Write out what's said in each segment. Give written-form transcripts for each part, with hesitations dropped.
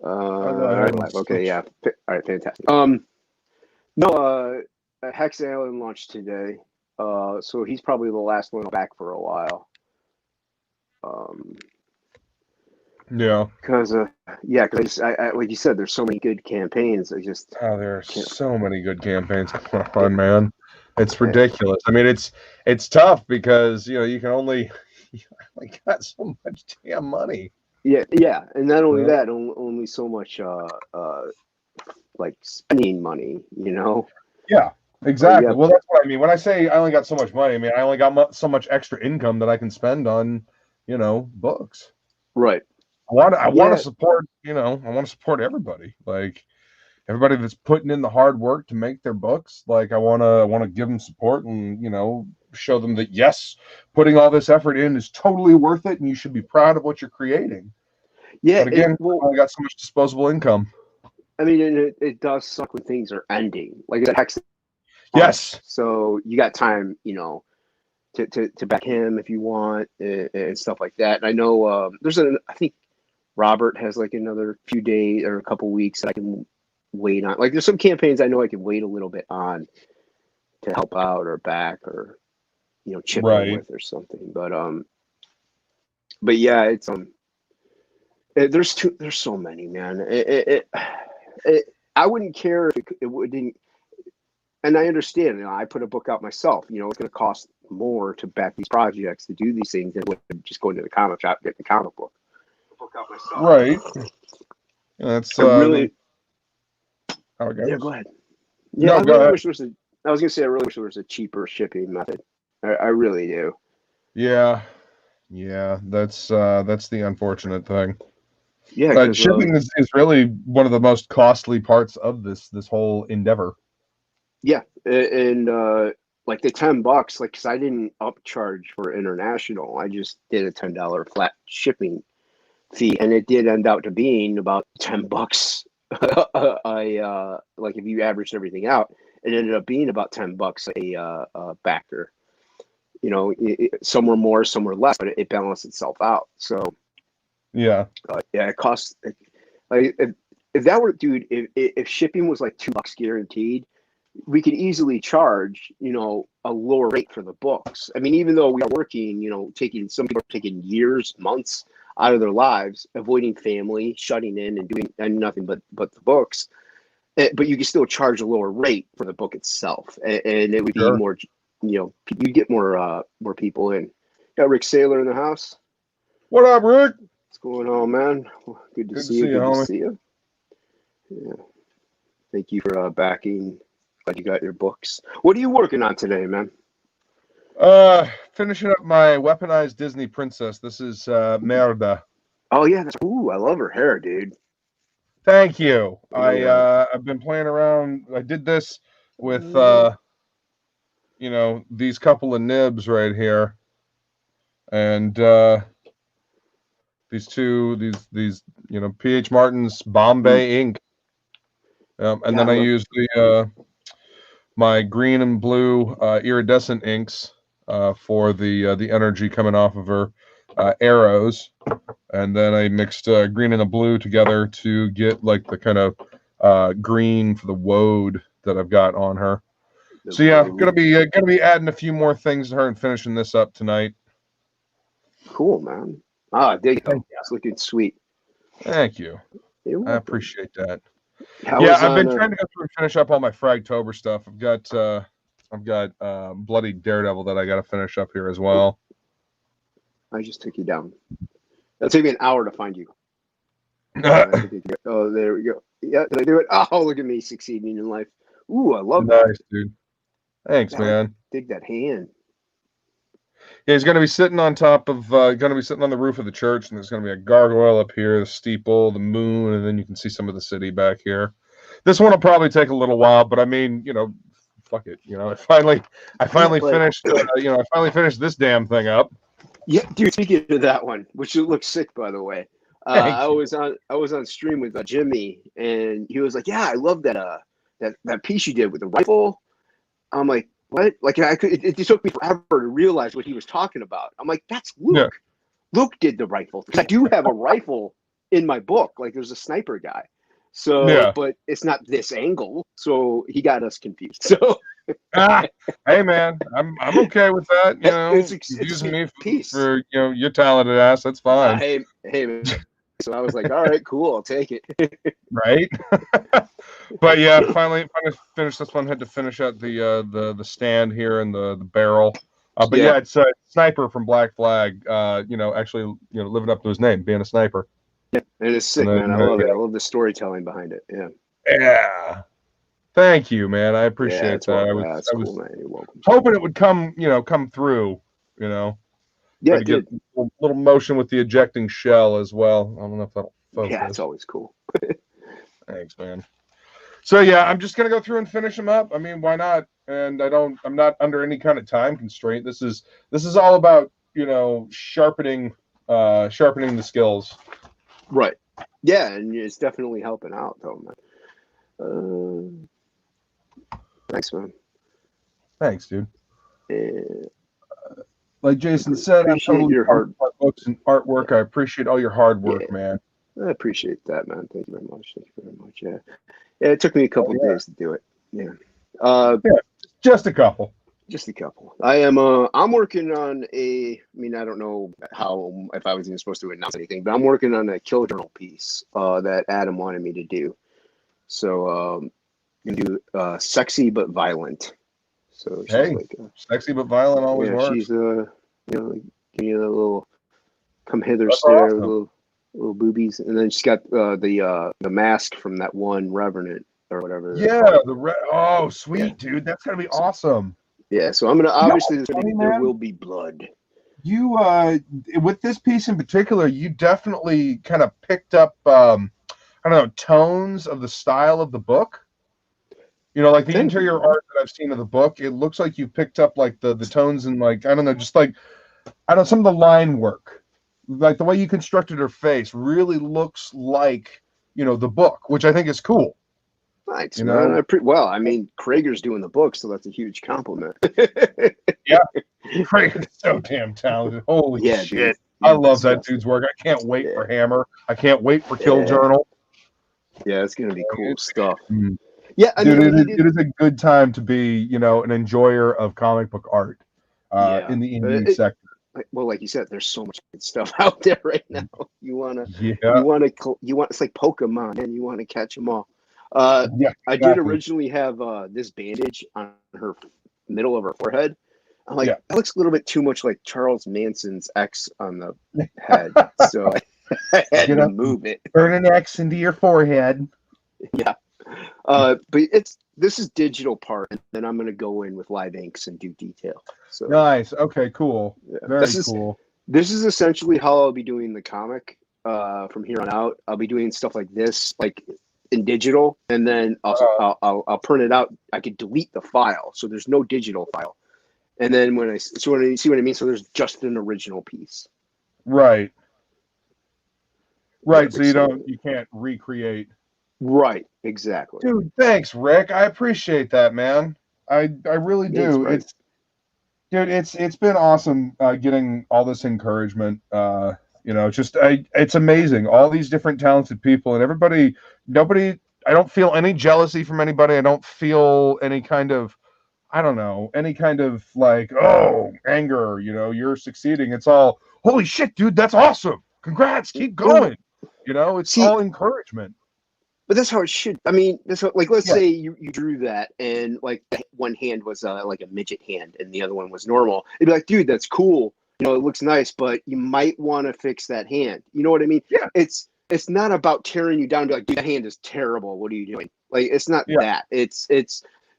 I'll go ahead and Okay, yeah. All right, fantastic. Hex Allen launched today. So he's probably the last one back for a while. Yeah. Because like you said, there's so many good campaigns. There are so many good campaigns going on, man. It's ridiculous. I mean, it's tough because you can only got so much damn money. Yeah, and not only that, only so much like spending money. Yeah, exactly. Well, that's what I mean when I say I only got so much money. I mean I only got so much extra income that I can spend on books. Right. I want to support I want to support everybody, like everybody that's putting in the hard work to make their books. Like I want to give them support and show them that yes, putting all this effort in is totally worth it, and you should be proud of what you're creating. Yeah, but again, I got so much disposable income. I mean, it does suck when things are ending. Like that Hex. Yes. So you got time, to back him if you want and stuff like that. And I know I think Robert has like another few days or a couple weeks that I can wait on. Like there's some campaigns I know I can wait a little bit on to help out or back or chip in with or something. But yeah, it's there's so many, man. I wouldn't care if it wouldn't. And I understand, I put a book out myself. It's going to cost more to back these projects, to do these things, than just going to the comic shop and getting the comic book. Out myself. Right. That's really. How it goes. Yeah, go ahead. Yeah, I really wish there was I was going to say I really wish there was a cheaper shipping method. I really do. Yeah, that's the unfortunate thing. Yeah, shipping is really one of the most costly parts of this whole endeavor. Yeah, and like the $10, like, cause I didn't upcharge for international. I just did a $10 flat shipping fee, and it did end out to being about $10. Like if you averaged everything out, it ended up being about $10 a backer. Some were more, some were less, but it balanced itself out. So yeah, it costs like if that were, dude, if shipping was like $2 guaranteed, we could easily charge, a lower rate for the books. I mean, even though we are working, some people are taking years, months out of their lives, avoiding family, shutting in and doing nothing but the books. But you can still charge a lower rate for the book itself. And it would be more, you get more people in. Got Rick Saylor in the house. What up, Rick? What's going on, man? Good to see you. Good to see you. Yeah. Thank you for backing. Glad you got your books. What are you working on today, man? Finishing up my weaponized Disney princess. This is Merda. Oh yeah, I love her hair, dude. Thank you. I've been playing around. I did this with these couple of nibs right here, and these PH Martin's Bombay ink. And then I used my green and blue iridescent inks for the energy coming off of her arrows, and then I mixed green and a blue together to get like the kind of green for the woad that I've got on her. So yeah, gonna be adding a few more things to her and finishing this up tonight. Cool, man. I dig it. It's looking sweet. Thank you. I appreciate that. I've been trying to go through and finish up all my Fragtober stuff. I've got Bloody Daredevil that I got to finish up here as well. I just took you down. It'll take me an hour to find you. Oh, there we go. Yeah, did I do it? Oh, look at me succeeding in life. Ooh, I love that. Nice, dude. Thanks, man. Dig that hand. Yeah, he's going to be sitting on top of, going to be sitting on the roof of the church, and there's going to be a gargoyle up here, the steeple, the moon, and then you can see some of the city back here. This one will probably take a little while, but I mean, fuck it. I finally finished, I finally finished this damn thing up. Yeah, dude, speaking of that one, which looks sick, by the way. I was on stream with Jimmy, and he was like, "Yeah, I love that piece you did with the rifle." I'm like, "What?" Like, it just took me forever to realize what he was talking about. I'm like, "That's Luke. Yeah. Luke did the rifle." Because I do have a rifle in my book. Like there's a sniper guy. So, Yeah. but it's not this angle. So he got us confused. So Hey man, I'm okay with that. You know, it's using me peace. for your talented ass. That's fine. Hey, man. So I was like, all right, cool, I'll take it. Right. But yeah, finally finished this one. Had to finish out the stand here and the barrel. But yeah, it's Sniper from Black Flag. Actually, living up to his name, being a sniper. Yeah, and it's sick, man. I love it. I love the storytelling behind it. Yeah. Yeah. Thank you, man. I appreciate that. I was cool, man. You're welcome. hoping it would come through. Yeah, to get a little motion with the ejecting shell as well. I don't know if that'll focus. Yeah, it's always cool. Thanks, man. So yeah, I'm just gonna go through and finish them up. I mean, why not? And I'm not under any kind of time constraint. This is all about sharpening the skills. Right. Yeah, and it's definitely helping out, though, man. Thanks, man. Thanks, dude. Yeah. Like Jason said, I'm totally your hard books and artwork. I appreciate all your hard work, man. I appreciate that, man. Thank you very much. Thank you very much. Yeah, it took me a couple of days to do it. Yeah. Just a couple. Just a couple. I'm working on I don't know if I was even supposed to announce anything, but I'm working on a kill journal piece that Adam wanted me to do. So I'm gonna do sexy but violent. So she's sexy but violent always works. She's give you a little come hither stare, awesome. little boobies, and then she's got the mask from that one Revenant or whatever. Yeah, sweet, dude, that's gonna be awesome. Yeah, so I'm gonna obviously there will be blood. You with this piece in particular, you definitely kind of picked up tones of the style of the book. Like the interior art that I've seen of the book, it looks like you picked up like the tones and some of the line work. Like the way you constructed her face really looks like, the book, which I think is cool. Thanks, man. Krager's doing the book, so that's a huge compliment. Yeah, Krager's so damn talented. Holy shit. Dude, I love that dude's work. I can't wait for Hammer. I can't wait for Kill Journal. Yeah, it's going to be cool stuff. Mm-hmm. Yeah, it is a good time to be, an enjoyer of comic book art in the indie sector. Well, like you said, there's so much good stuff out there right now. It's like Pokemon, and you want to catch them all. Exactly. I did originally have this bandage on her middle of her forehead. I'm like, that looks a little bit too much like Charles Manson's X on the head, so I had to move it. Burn an X into your forehead. Yeah. But this is digital part, and then I'm going to go in with live inks and do detail. So nice. Okay, cool. Yeah. Very cool. This is essentially how I'll be doing the comic from here on out. I'll be doing stuff like this, like in digital, and then I'll print it out. I could delete the file, so there's no digital file. And then when you see what I mean, so there's just an original piece. Right. Right. So you can't recreate. Right, exactly. Dude, thanks, Rick. I appreciate that, man. I really do. It's been awesome getting all this encouragement. It's amazing. All these different talented people and everybody. I don't feel any jealousy from anybody. I don't feel any kind of, like, oh, anger. You're succeeding. It's all, holy shit, dude, that's awesome. Congrats, keep going. It's all encouragement. But that's how it should. I mean, let's say you drew that, and like one hand was like a midget hand, and the other one was normal. It'd be like, dude, that's cool. It looks nice, but you might want to fix that hand. You know what I mean? Yeah. It's not about tearing you down and be like, dude, that hand is terrible. What are you doing? Like, it's not that. It's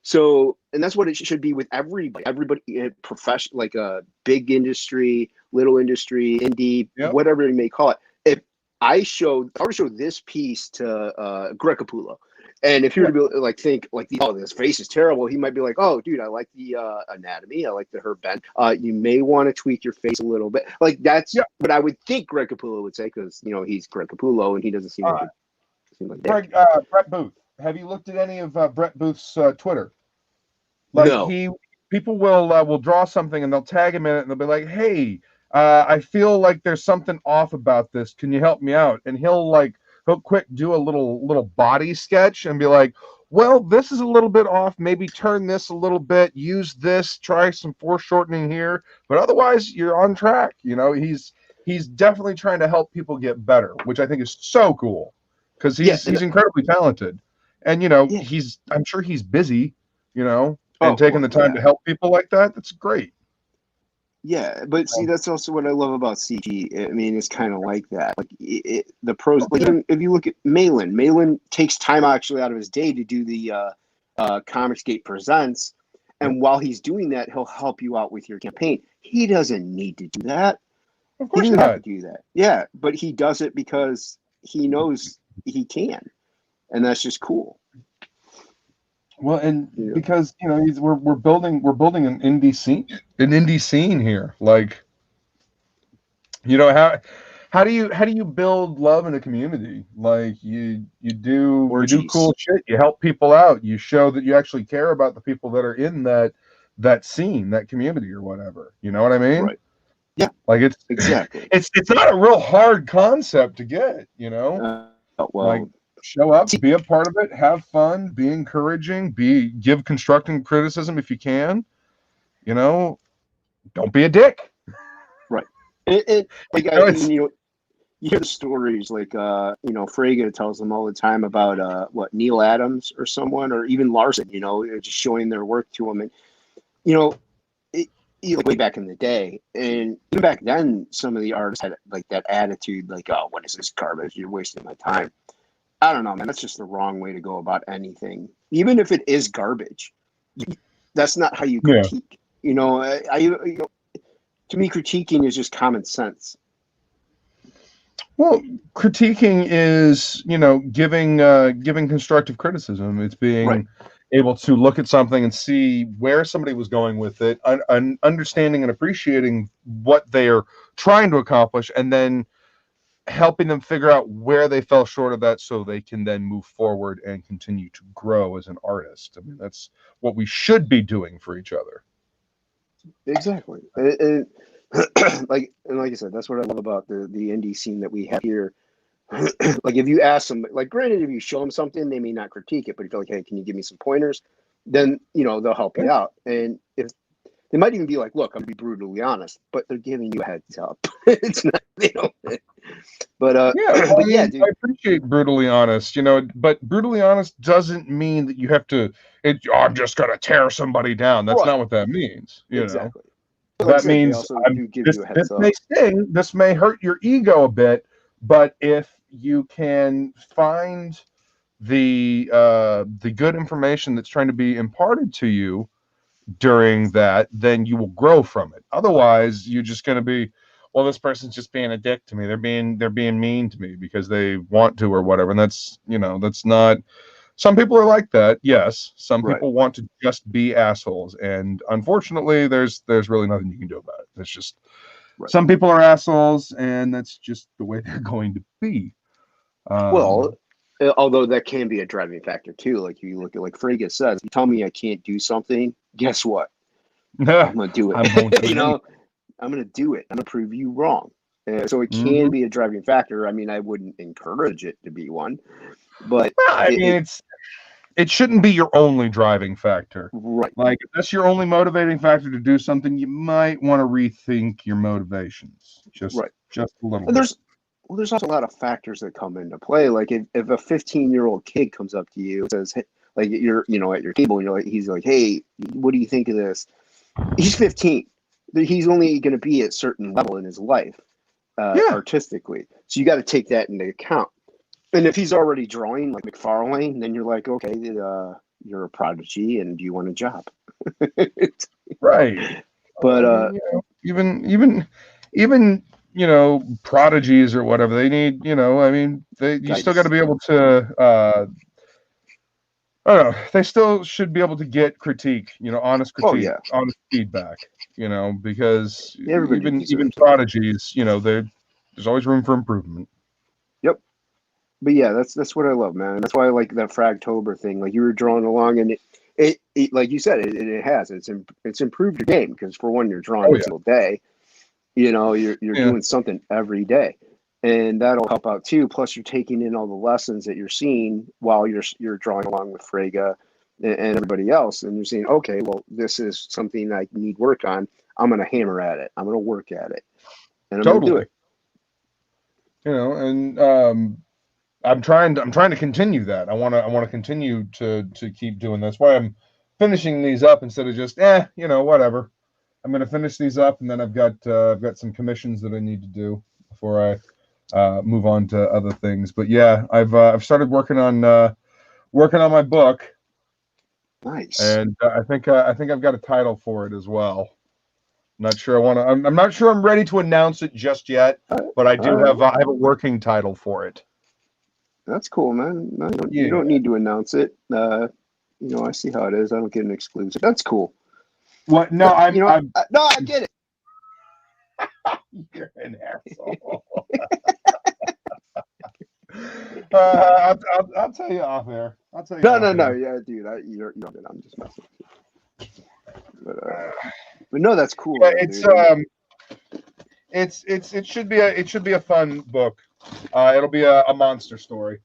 so, and that's what it should be with everybody. Everybody, profession, like a big industry, little industry, indie, whatever you may call it. I would show this piece to Greg Capullo, and if you were to be like think like this face is terrible, he might be like, oh dude, I like the anatomy, I like her bend. You may want to tweak your face a little bit. Like that's what I would think Greg Capullo would say, because he's Greg Capullo and he doesn't seem like Brett Booth. Have you looked at any of Brett Booth's Twitter? Like, no. People will draw something and they'll tag him in it and they'll be like, hey, I feel like there's something off about this. Can you help me out? And he'll quick do a little body sketch and be like, well, this is a little bit off. Maybe turn this a little bit. Use this. Try some foreshortening here. But otherwise, you're on track. He's definitely trying to help people get better, which I think is so cool because he's incredibly talented. And I'm sure he's busy. And taking the time to help people like that. That's great. Yeah, but see, that's also what I love about CG. I mean, it's kind of like that. Like the pros, like even if you look at Malin takes time actually out of his day to do the Comicsgate Presents, and while he's doing that, he'll help you out with your campaign. He doesn't need to do that. Of course he doesn't not. have to do that. Yeah, but he does it because he knows he can, and that's just cool. Well, and because we're building an indie scene here. Like, how do you build love in a community? Like you do cool shit. You help people out. You show that you actually care about the people that are in that scene, that community, or whatever. You know what I mean? Right. Yeah. Like it's exactly. It's not a real hard concept to get. Like. Show up, be a part of it, have fun, be encouraging, give constructive criticism if you can. Don't be a dick. Right. You hear the stories like Frege tells them all the time about Neil Adams or someone, or even Larson, just showing their work to them. And way back in the day, and even back then, some of the artists had like that attitude, like, oh, what is this garbage? You're wasting my time. I don't know, man. That's just the wrong way to go about anything. Even if it is garbage, that's not how you critique. To me, critiquing is just common sense. Well, critiquing is, giving constructive criticism. It's being able to look at something and see where somebody was going with it, understanding and appreciating what they are trying to accomplish, and then helping them figure out where they fell short of that so they can then move forward and continue to grow as an artist. I mean, that's what we should be doing for each other. Exactly. And like I said, that's what I love about the indie scene that we have here. Like if you ask them, like granted, if you show them something, they may not critique it, but if you're like, hey, can you give me some pointers? Then, they'll help you out. And if they might even be like, look, I'm gonna be brutally honest, but they're giving you a heads up. It's not, but dude. I appreciate brutally honest, but brutally honest doesn't mean that you have to. I'm just gonna tear somebody down. That's not what that means. Exactly. That means this may sting. This may hurt your ego a bit, but if you can find the good information that's trying to be imparted to you during that, then you will grow from it. Otherwise, you're just going to be, well, this person's just being a dick to me. They're being mean to me because they want to or whatever. And that's not. Some people are like that. Yes, some people want to just be assholes, and unfortunately, there's really nothing you can do about it. It's just some people are assholes, and that's just the way they're going to be. Although that can be a driving factor too. Like you look at, like Frege says, you tell me I can't do something, guess what? I'm gonna do it. I'm gonna do it. I'm gonna prove you wrong. So it can be a driving factor. I mean, I wouldn't encourage it to be one, but it shouldn't be your only driving factor. Right. Like if that's your only motivating factor to do something, you might want to rethink your motivations. Just a little bit. There's also a lot of factors that come into play. Like if a 15-year-old kid comes up to you and says, hey, like you're at your table and he's like, hey, what do you think of this? He's 15. He's only going to be at a certain level in his life, artistically. So you got to take that into account. And if he's already drawing like McFarlane, then you're like, okay, you're a prodigy, and do you want a job? Right. But even prodigies or whatever, they need, you still got to be able to, I don't know, they still should be able to get critique, honest critique, honest feedback, because even prodigies, there's always room for improvement. Yep. But yeah, that's what I love, man. That's why I like that Fragtober thing. Like you were drawing along, and it like you said, it's improved your game because for one, you're drawing every single day. You're Yeah. doing something every day, and that'll help out too. Plus, you're taking in all the lessons that you're seeing while you're drawing along with Frege and everybody else, and you're saying, okay, well, this is something I need work on. I'm going to hammer at it. I'm going to work at it, and I'm going to do Totally. it. And I'm trying to continue that. I want to continue to keep doing this. Why I'm finishing these up instead of just whatever. I'm going to finish these up, and then I've got some commissions that I need to do before I move on to other things. But yeah, I've started working on my book, Nice. and I think I've got a title for it as well. Not sure I want to. I'm not sure I'm ready to announce it just yet, but I do have I have a working title for it. That's cool, man. No, Yeah. you don't need to announce it. I see how it is. I don't get an exclusive. That's cool. What? No, But, I'm no, I get it. You're an asshole. I'll tell you off air. I'll tell you. No. Yeah, dude. You're not it. I'm just messing with you. But no, that's cool. Yeah, man, it should be a fun book. It'll be a monster story.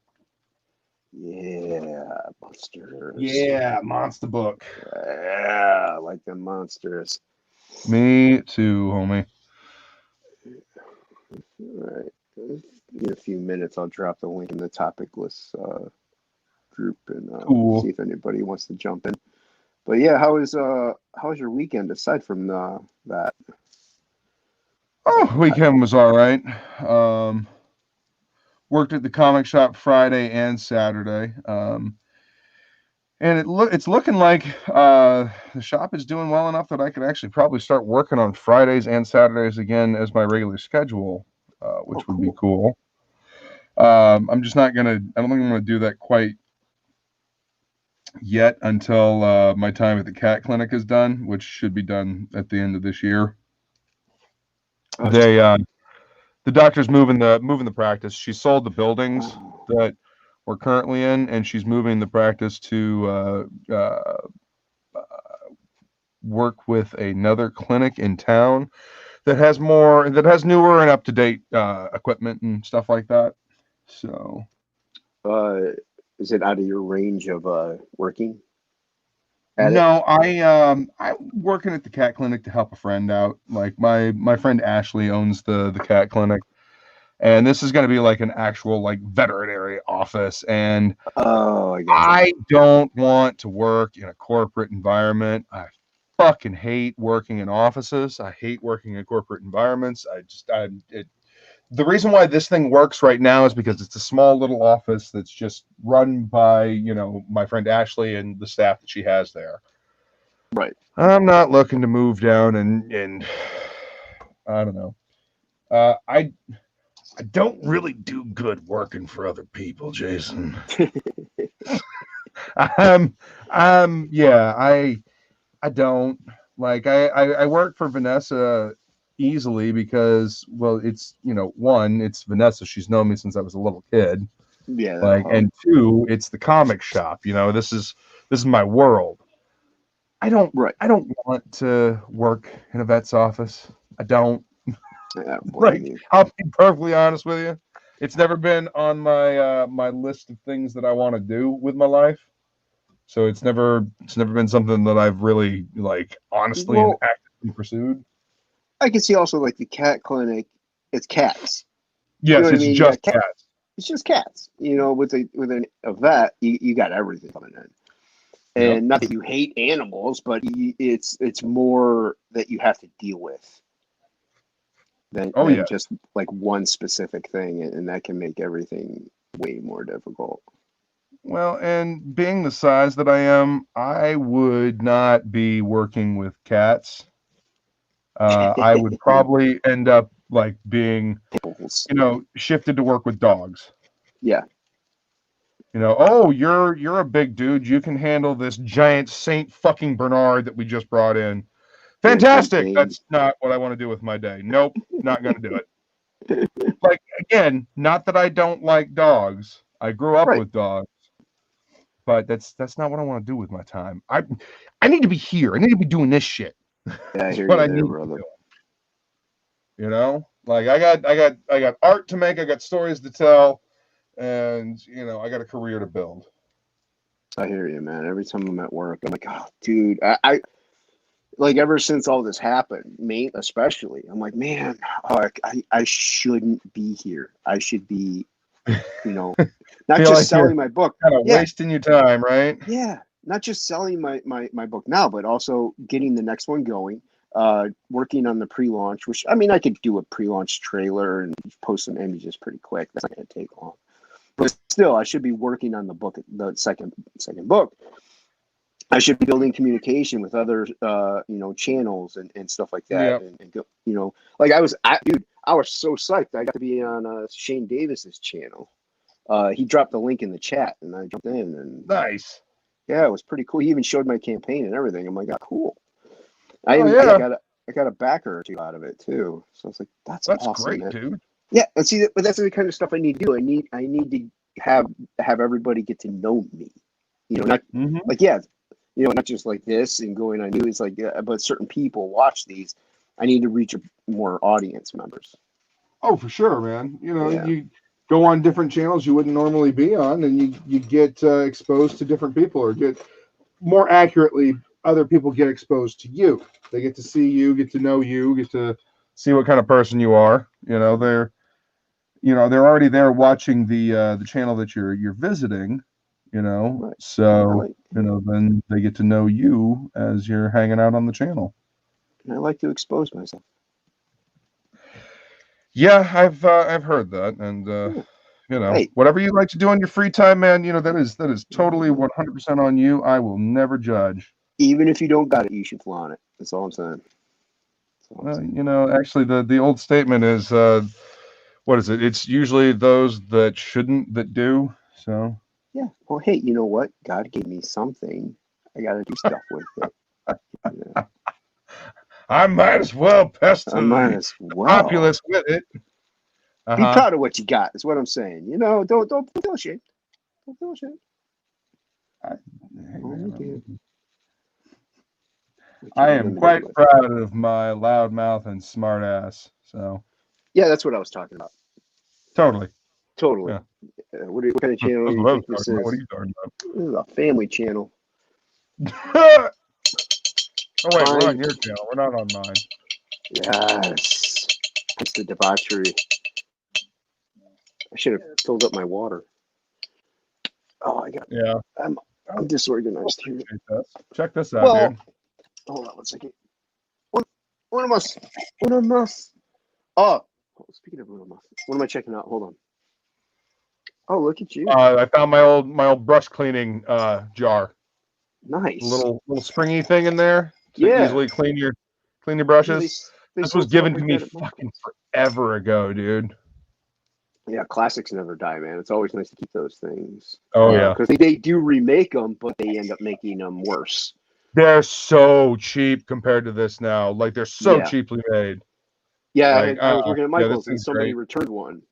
Yeah, monsters. Yeah, monster book. Yeah, I like the monsters. Me too, homie. All right. In a few minutes, I'll drop the link in the TOPicLESS group and Cool. see if anybody wants to jump in. But yeah, how was your weekend aside from that? Oh, weekend was all right. Worked at the comic shop Friday and Saturday. And it's looking like the shop is doing well enough that I could actually probably start working on Fridays and Saturdays again as my regular schedule, which would be cool. I'm just not gonna. I don't think I'm gonna do that quite yet until my time at the cat clinic is done, which should be done at the end of this year. The doctor's moving the practice. She sold the buildings that we're currently in, and she's moving the practice to work with another clinic in town that has newer and up-to-date equipment and stuff like that. So is it out of your range of working? No, I'm working at the cat clinic to help a friend out. Like my friend Ashley owns the cat clinic, and this is going to be like an actual like veterinary office. And I don't want to work in a corporate environment. I fucking hate working in offices. I hate working in corporate environments. The reason why this thing works right now is because it's a small little office that's just run by, my friend Ashley and the staff that she has there. Right. I'm not looking to move down and I don't know. I don't really do good working for other people, Jason. I don't like I work for Vanessa easily because, well, it's one, it's Vanessa. She's known me since I was a little kid. Yeah. And two, it's the comic shop. This is my world. I don't want to work in a vet's office. I don't. I'll be perfectly honest with you. It's never been on my list of things that I want to do with my life. So it's never been something that I've really honestly and actively pursued. I can see also like the cat clinic, it's cats. Yes, it's just cats. It's just cats. With a vet, you got everything coming in. And not that you hate animals, but it's more that you have to deal with than just like one specific thing, and that can make everything way more difficult. Well, and being the size that I am, I would not be working with cats. I would probably end up being, shifted to work with dogs. Yeah. Oh, you're a big dude. You can handle this giant Saint fucking Bernard that we just brought in. Fantastic. That's not what I want to do with my day. Nope, not going to do it. Again, not that I don't like dogs. I grew up with dogs. But that's not what I want to do with my time. I need to be here. I need to be doing this shit. Yeah, I hear what you I there, need brother. to You know, like I got art to make, I got stories to tell, and you know, I got a career to build. I hear you, man. Every time I'm at work, I'm like, oh, dude, I like ever since all this happened, me especially, I'm like, man, I shouldn't be here. I should be, you know, not Feel just like you're selling my book. kind of Yeah, wasting your time, right? yeah, not just selling my book now, but also getting the next one going. Working on the pre-launch, which I mean, I could do a pre-launch trailer and post some images pretty quick. That's not going to take long. But still, I should be working on the book, the second book. I should be building communication with other, channels and stuff like that. Yeah. And like dude, I was so psyched. I got to be on Shane Davis's channel. He dropped the link in the chat, and I jumped in, and Nice. yeah, it was pretty cool. He even showed my campaign and everything. I'm like, oh, cool. Oh, I yeah. got a backer or two out of it too. So it's like that's awesome, great, man. dude. Yeah, and see, but that's the kind of stuff I need to do. I need to have everybody get to know me. Not like not just like this and going on news like but certain people watch these. I need to reach more audience members. Oh, for sure, man. You know, Yeah. you go on different channels you wouldn't normally be on, and you get exposed to different people, or get more accurately, other people get exposed to you. They get to see you, get to know you, get to see what kind of person you are. They're already there watching the channel that you're visiting. Right. So then they get to know you as you're hanging out on the channel. I like to expose myself. Yeah, I've heard that, and Hey. whatever you like to do on your free time, man, that is totally 100% on you. I will never judge. Even if you don't got it, you should flaunt it. That's all I'm saying. Actually, the old statement is, what is it? It's usually those that shouldn't that do. So yeah. Well, hey, you know what? God gave me something. I got to do stuff with it. Yeah. I might as well pest as well. populace with it. Be proud of what you got. Is what I'm saying. Don't feel ashamed. Don't feel ashamed. I am quite proud of my loud mouth and smart ass. So yeah, that's what I was talking about. Totally. Yeah. What kind of channel do you think this is? What are you talking about? This is a family channel. Oh wait, we're on your channel. We're not on mine. Yes. That's the debauchery. I should have filled up my water. Oh, I got. Yeah. I'm disorganized here. Check this out, dude. Hold on one second. One of us. Oh, speaking of one of us, what am I checking out? Hold on. Oh, look at you. I found my old brush cleaning jar. Nice. A little springy thing in there to easily clean your brushes. This was given to me fucking forever ago, dude. Yeah, classics never die, man. It's always nice to keep those things. Oh yeah, because they do remake them, but they end up making them worse. They're so cheap compared to this now. Like they're so cheaply made. Yeah, I was working at Michael's and somebody returned one,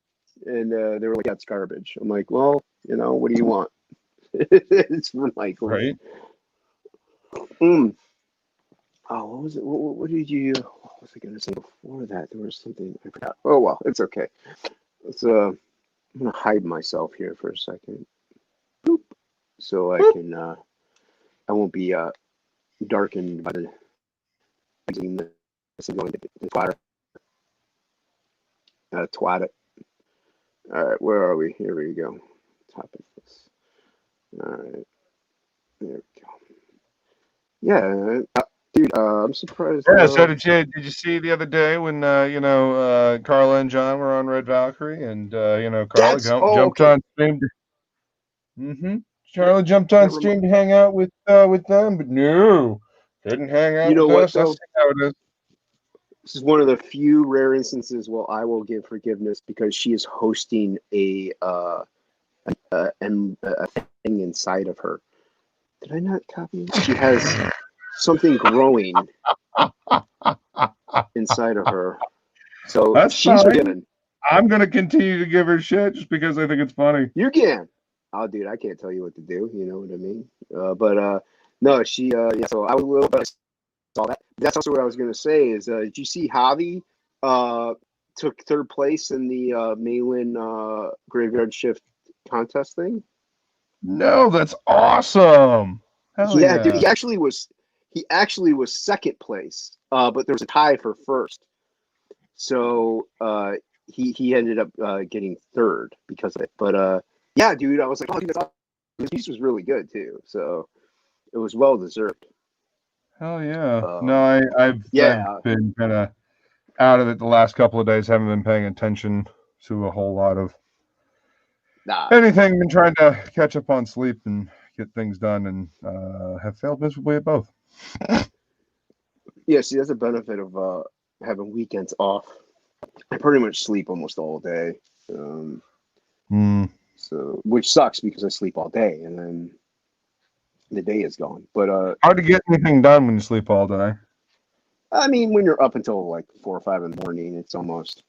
and they were like, "That's garbage." I'm like, "Well, what do you want?" It's from Michael, right? Oh, what was it? What did you? What was I going to say before that? There was something I forgot. Oh well, it's okay. It's I'm gonna hide myself here for a second, boop, so I can I won't be darkened by the going to the fire. Twat it. All right, where are we? Here we go. TOPicLESS. All right, there we go. Yeah, dude, I'm surprised. Yeah. So did you see the other day when Carla and John were on Red Valkyrie, and Carla jumped on stream. Charlie jumped on stream to hang out with them, but no, didn't hang out with us. That's how it is. This is one of the few rare instances where I will give forgiveness because she is hosting a thing inside of her. Did I not copy it? She has something growing inside of her. So that's she's forgiven. I'm going to continue to give her shit just because I think it's funny. You can. Oh, dude, I can't tell you what to do. You know what I mean? But no, she, so I will, but I saw that. That's also what I was going to say is, did you see Javi took third place in the Malin graveyard shift contest thing. No, that's awesome. Hell Yeah, dude, yeah. he actually was second place, but there was a tie for first. So he ended up getting third because of it. But yeah, dude, I was like, oh, dude, that's awesome. This piece was really good too. So it was well deserved. Hell yeah. No, I've yeah. been kind of out of it the last couple of days. Haven't been paying attention to a whole lot of anything. Been trying to catch up on sleep and get things done, and have failed miserably at both. Yeah, see, that's a benefit of having weekends off. I pretty much sleep almost all day. So, which sucks because I sleep all day and then the day is gone. But hard to get anything done when you sleep all day. I mean, when you're up until like 4 or 5 in the morning, it's almost,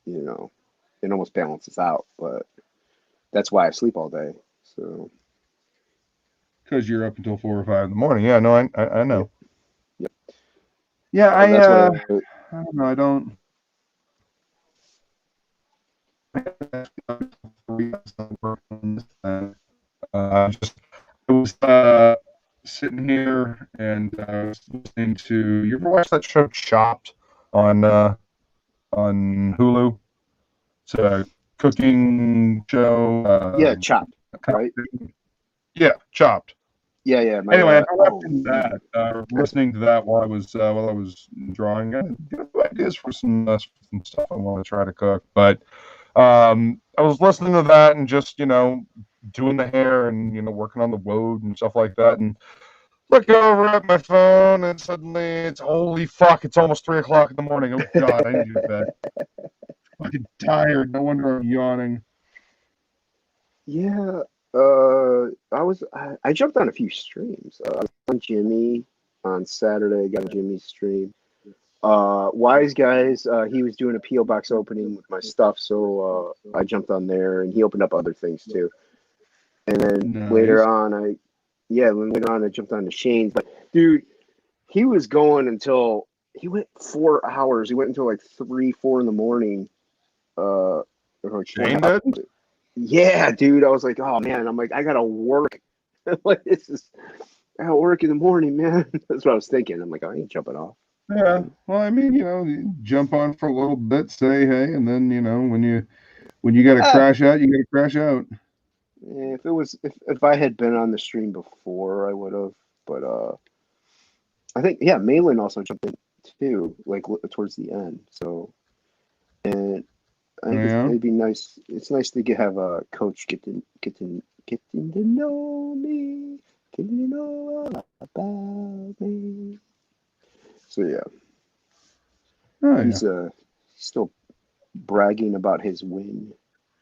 it almost balances out. But that's why I sleep all day. So, because you're up until 4 or 5 in the morning. Yeah, no, I know. Yep. Yeah, I don't know. I don't. I was sitting here and listening to. You ever watch that show Chopped on Hulu? It's a cooking show. Yeah, Chopped, right? Yeah, Chopped. Yeah. Anyway, I watched that, listening to that while I was drawing. I had ideas for some stuff I want to try to cook, but I was listening to that and just doing the hair and working on the woad and stuff like that, and look over at my phone and suddenly it's holy fuck! It's almost 3 o'clock in the morning. Oh god, I need to go to bed. Fucking tired. No wonder I'm yawning. Yeah. I jumped on a few streams. I was on Jimmy on Saturday. I got a Jimmy stream. Wise Guys, he was doing a P.O. box opening with my stuff, so I jumped on there, and he opened up other things too. And then later on, I jumped on to Shane's. But dude, he was going until he went 4 hours. He went until like 3, 4 in the morning. Shane did? Yeah, dude. I was like, oh man. I'm like, I gotta work. Like I gotta work in the morning, man. That's what I was thinking. I'm like, I ain't jumping off. Yeah. Well, I mean, you jump on for a little bit, say hey, and then when you got to crash out, you got to crash out. If I had been on the stream before, I would have. But I think Malin also jumped in too, like towards the end. So, and I think it'd be nice. It's nice to have a coach getting to know me, getting to know all about me. So he's still bragging about his win,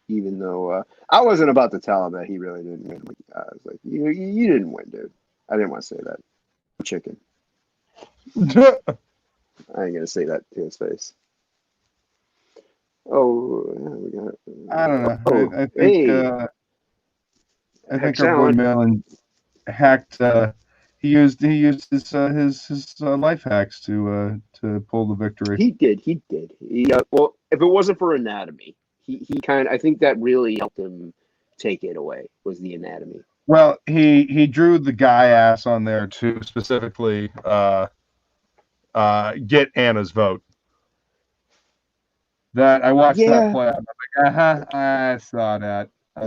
even though I wasn't about to tell him that he really didn't win. I was like, you didn't win, dude. I didn't want to say that. Chicken. I ain't gonna say that to his face. Oh, we got. I don't know. I think I think our boy Malin hacked. He used his life hacks to pull the victory. He did. Well, if it wasn't for anatomy, he I think that really helped him take it away. Was the anatomy? Well, he drew the guy ass on there to specifically get Anna's vote. That I watched that play. I was like, I saw that. I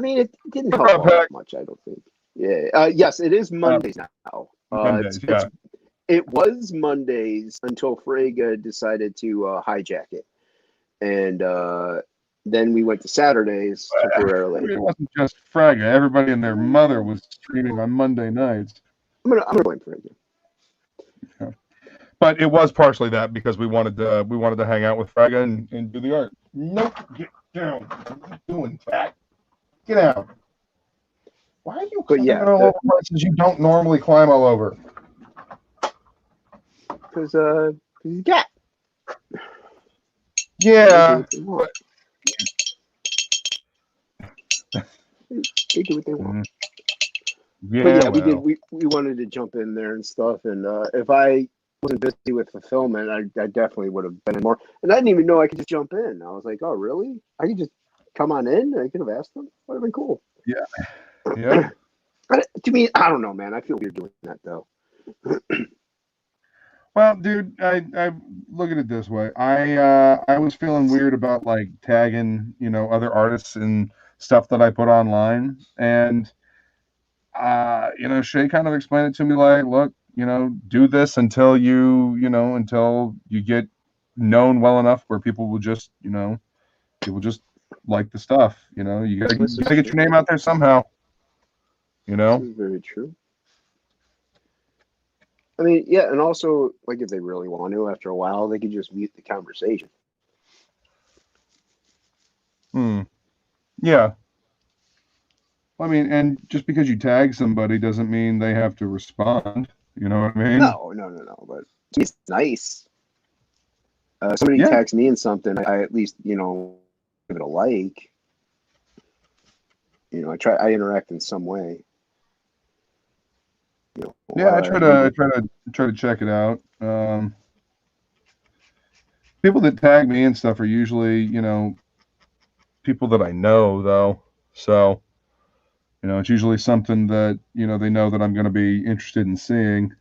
mean, it didn't help that much. I don't think. Yeah. Yes, it is Mondays now. Mondays, it was Mondays until Frega decided to hijack it, and then we went to Saturdays temporarily. It wasn't just Frega. Everybody and their mother was streaming on Monday nights. I'm gonna blame Frega. Yeah. But it was partially that because we wanted to hang out with Frega and do the art. Nope, get down. What are you doing, fat? Get out. Why are you climbing all over places you don't normally climb all over? Because he's a cat. Yeah. They do what they want. Yeah, but yeah, we wanted to jump in there and stuff. And if I wasn't busy with fulfillment, I definitely would have been in more. And I didn't even know I could just jump in. I was like, oh, really? I could just come on in? I could have asked them. Would have been cool. Yeah. Yep. To me, I don't know, man. I feel weird doing that, though. Well, dude, I look at it this way. I was feeling weird about like tagging, other artists and stuff that I put online. And Shay kind of explained it to me like, look, do this until until you get known well enough where people will just like the stuff. You gotta get your name out there somehow. This is very true. I mean, yeah, and also, like, if they really want to, after a while, they could just mute the conversation. Yeah. I mean, and just because you tag somebody doesn't mean they have to respond. You know what I mean? No. But it's nice. Somebody tags me in something, I at least, give it a like. I interact in some way. I try to check it out. People that tag me and stuff are usually, people that I know though. So, it's usually something that, they know that I'm going to be interested in seeing.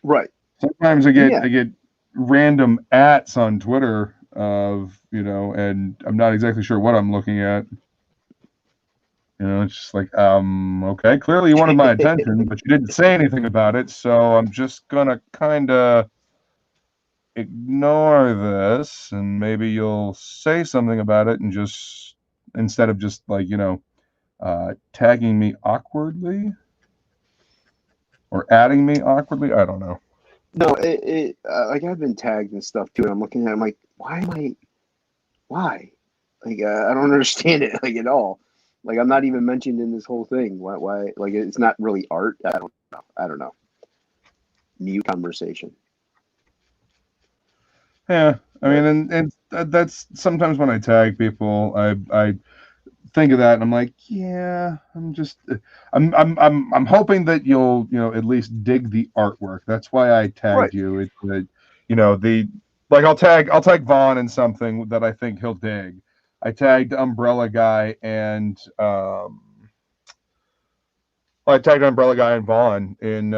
Right. Sometimes I get random ats on Twitter of, and I'm not exactly sure what I'm looking at. It's just like, okay, clearly you wanted my attention, but you didn't say anything about it, so I'm just gonna kind of ignore this, and maybe you'll say something about it, and just instead of just like tagging me awkwardly or adding me awkwardly. I don't know. No, like I've been tagged and stuff too, and I'm looking at it, I'm like, why? Like, I don't understand it like at all. Like, I'm not even mentioned in this whole thing. Why? Like, it's not really art. I don't know. Mute conversation. Yeah, I mean, and that's sometimes when I tag people, I think of that and I'm like, yeah, I'm hoping that you'll at least dig the artwork. That's why I tagged you. It's that I'll tag Vaughn in something that I think he'll dig. I tagged Umbrella Guy and I tagged Umbrella Guy and Vaughn in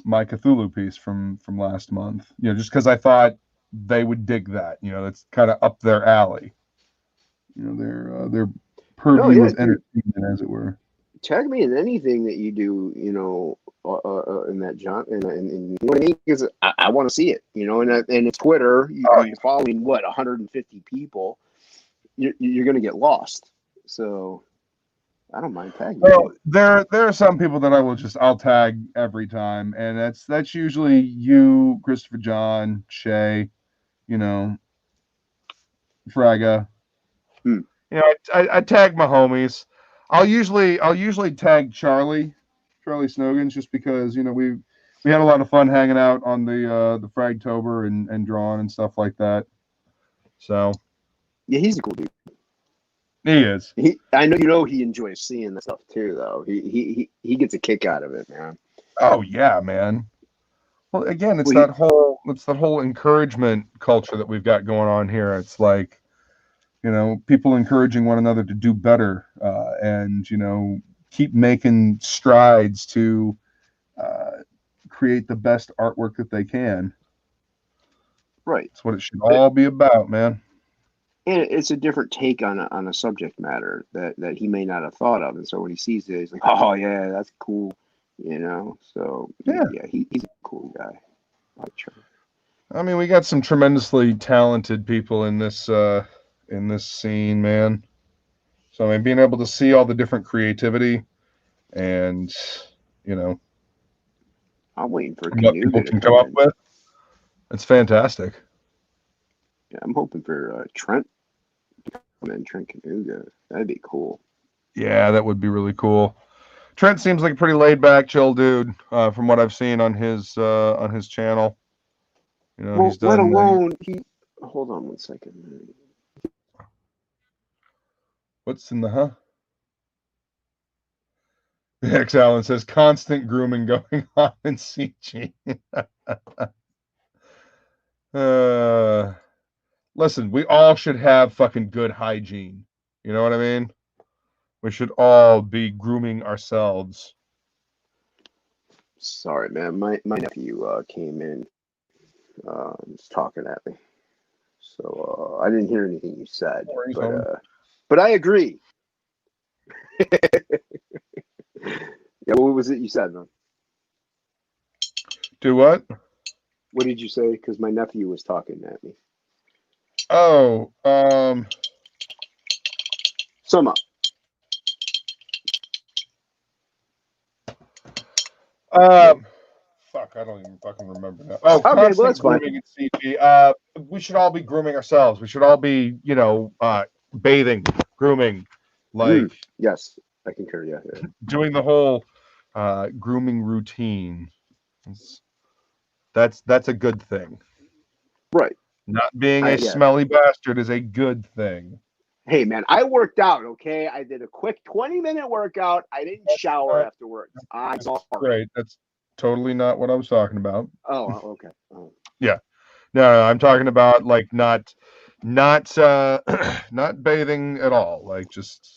my Cthulhu piece from last month. Just because I thought they would dig that. That's kind of up their alley. Their purview is entertainment, as it were. Tag me in anything that you do, in that genre, and you know what I mean? Because I want to see it, and it's Twitter. You're following 150 people. You're going to get lost. So I don't mind tagging. Well, there are some people that I'll tag every time, and that's usually you, Christopher John, Shay, Fraga. I tag my homies. I'll usually tag Charlie Snogans, just because we had a lot of fun hanging out on the Fragtober and drawing and stuff like that. So yeah, he's a cool dude. He is. I know he enjoys seeing the stuff too, though. He gets a kick out of it, man. Oh yeah, man. Well, again, it's that whole encouragement culture that we've got going on here. It's like, people encouraging one another to do better, and keep making strides to create the best artwork that they can. Right. That's what it should all be about, man. And it's a different take on a subject matter that he may not have thought of, and so when he sees it, he's like, "Oh yeah, that's cool," So yeah, he's a cool guy. I mean, we got some tremendously talented people in this scene, man. So I mean, being able to see all the different creativity, and I'm waiting for what people can come up with. It's fantastic. Yeah, I'm hoping for Trent Kanuga. That'd be cool. Yeah, that would be really cool. Trent seems like a pretty laid back, chill dude, from what I've seen on his channel. He's done. Let alone hold on 1 second. What's in the X Allen says constant grooming going on in CG. Listen, we all should have fucking good hygiene. You know what I mean? We should all be grooming ourselves. Sorry, man. My nephew came in, was talking at me. So I didn't hear anything you said, but I agree. Yeah, what was it you said, man? Do what? What did you say? Because my nephew was talking at me. Oh, Sum up. Fuck, I don't even fucking remember now. Oh, Okay, constant well, that's fine. grooming in CG. We should all be grooming ourselves. We should all be, bathing, grooming, like Yes, I concur. Yeah. doing the whole grooming routine. That's a good thing. Right. Not being a smelly bastard is a good thing. Hey, man, I worked out, okay? I did a quick 20-minute workout. I didn't shower afterwards. I'm sorry. Great. That's totally not what I was talking about. Oh, okay. Oh. Yeah. No, I'm talking about like not not bathing at all. Like just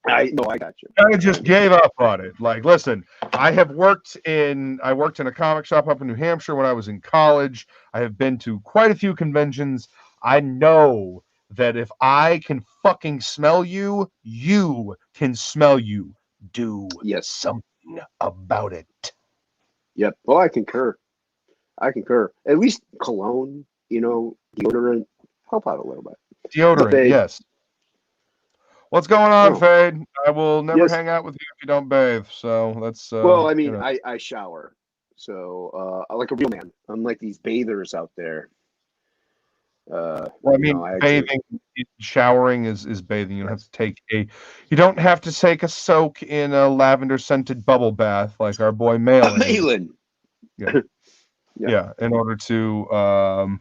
I got you. I just gave up on it. Like, listen, I worked in a comic shop up in New Hampshire when I was in college. I have been to quite a few conventions. I know that if I can fucking smell you, you can smell you. Do something about it. Yep. Well, I concur. At least cologne, deodorant, help out a little bit. Deodorant, yes. What's going on, Fade? I will never hang out with you if you don't bathe. So that's well, I mean, I shower, so like a real man, unlike these bathers out there. Well, I mean, bathing, showering is bathing. You don't have to take a soak in a lavender scented bubble bath like our boy Malin. Yeah. Yeah, in order to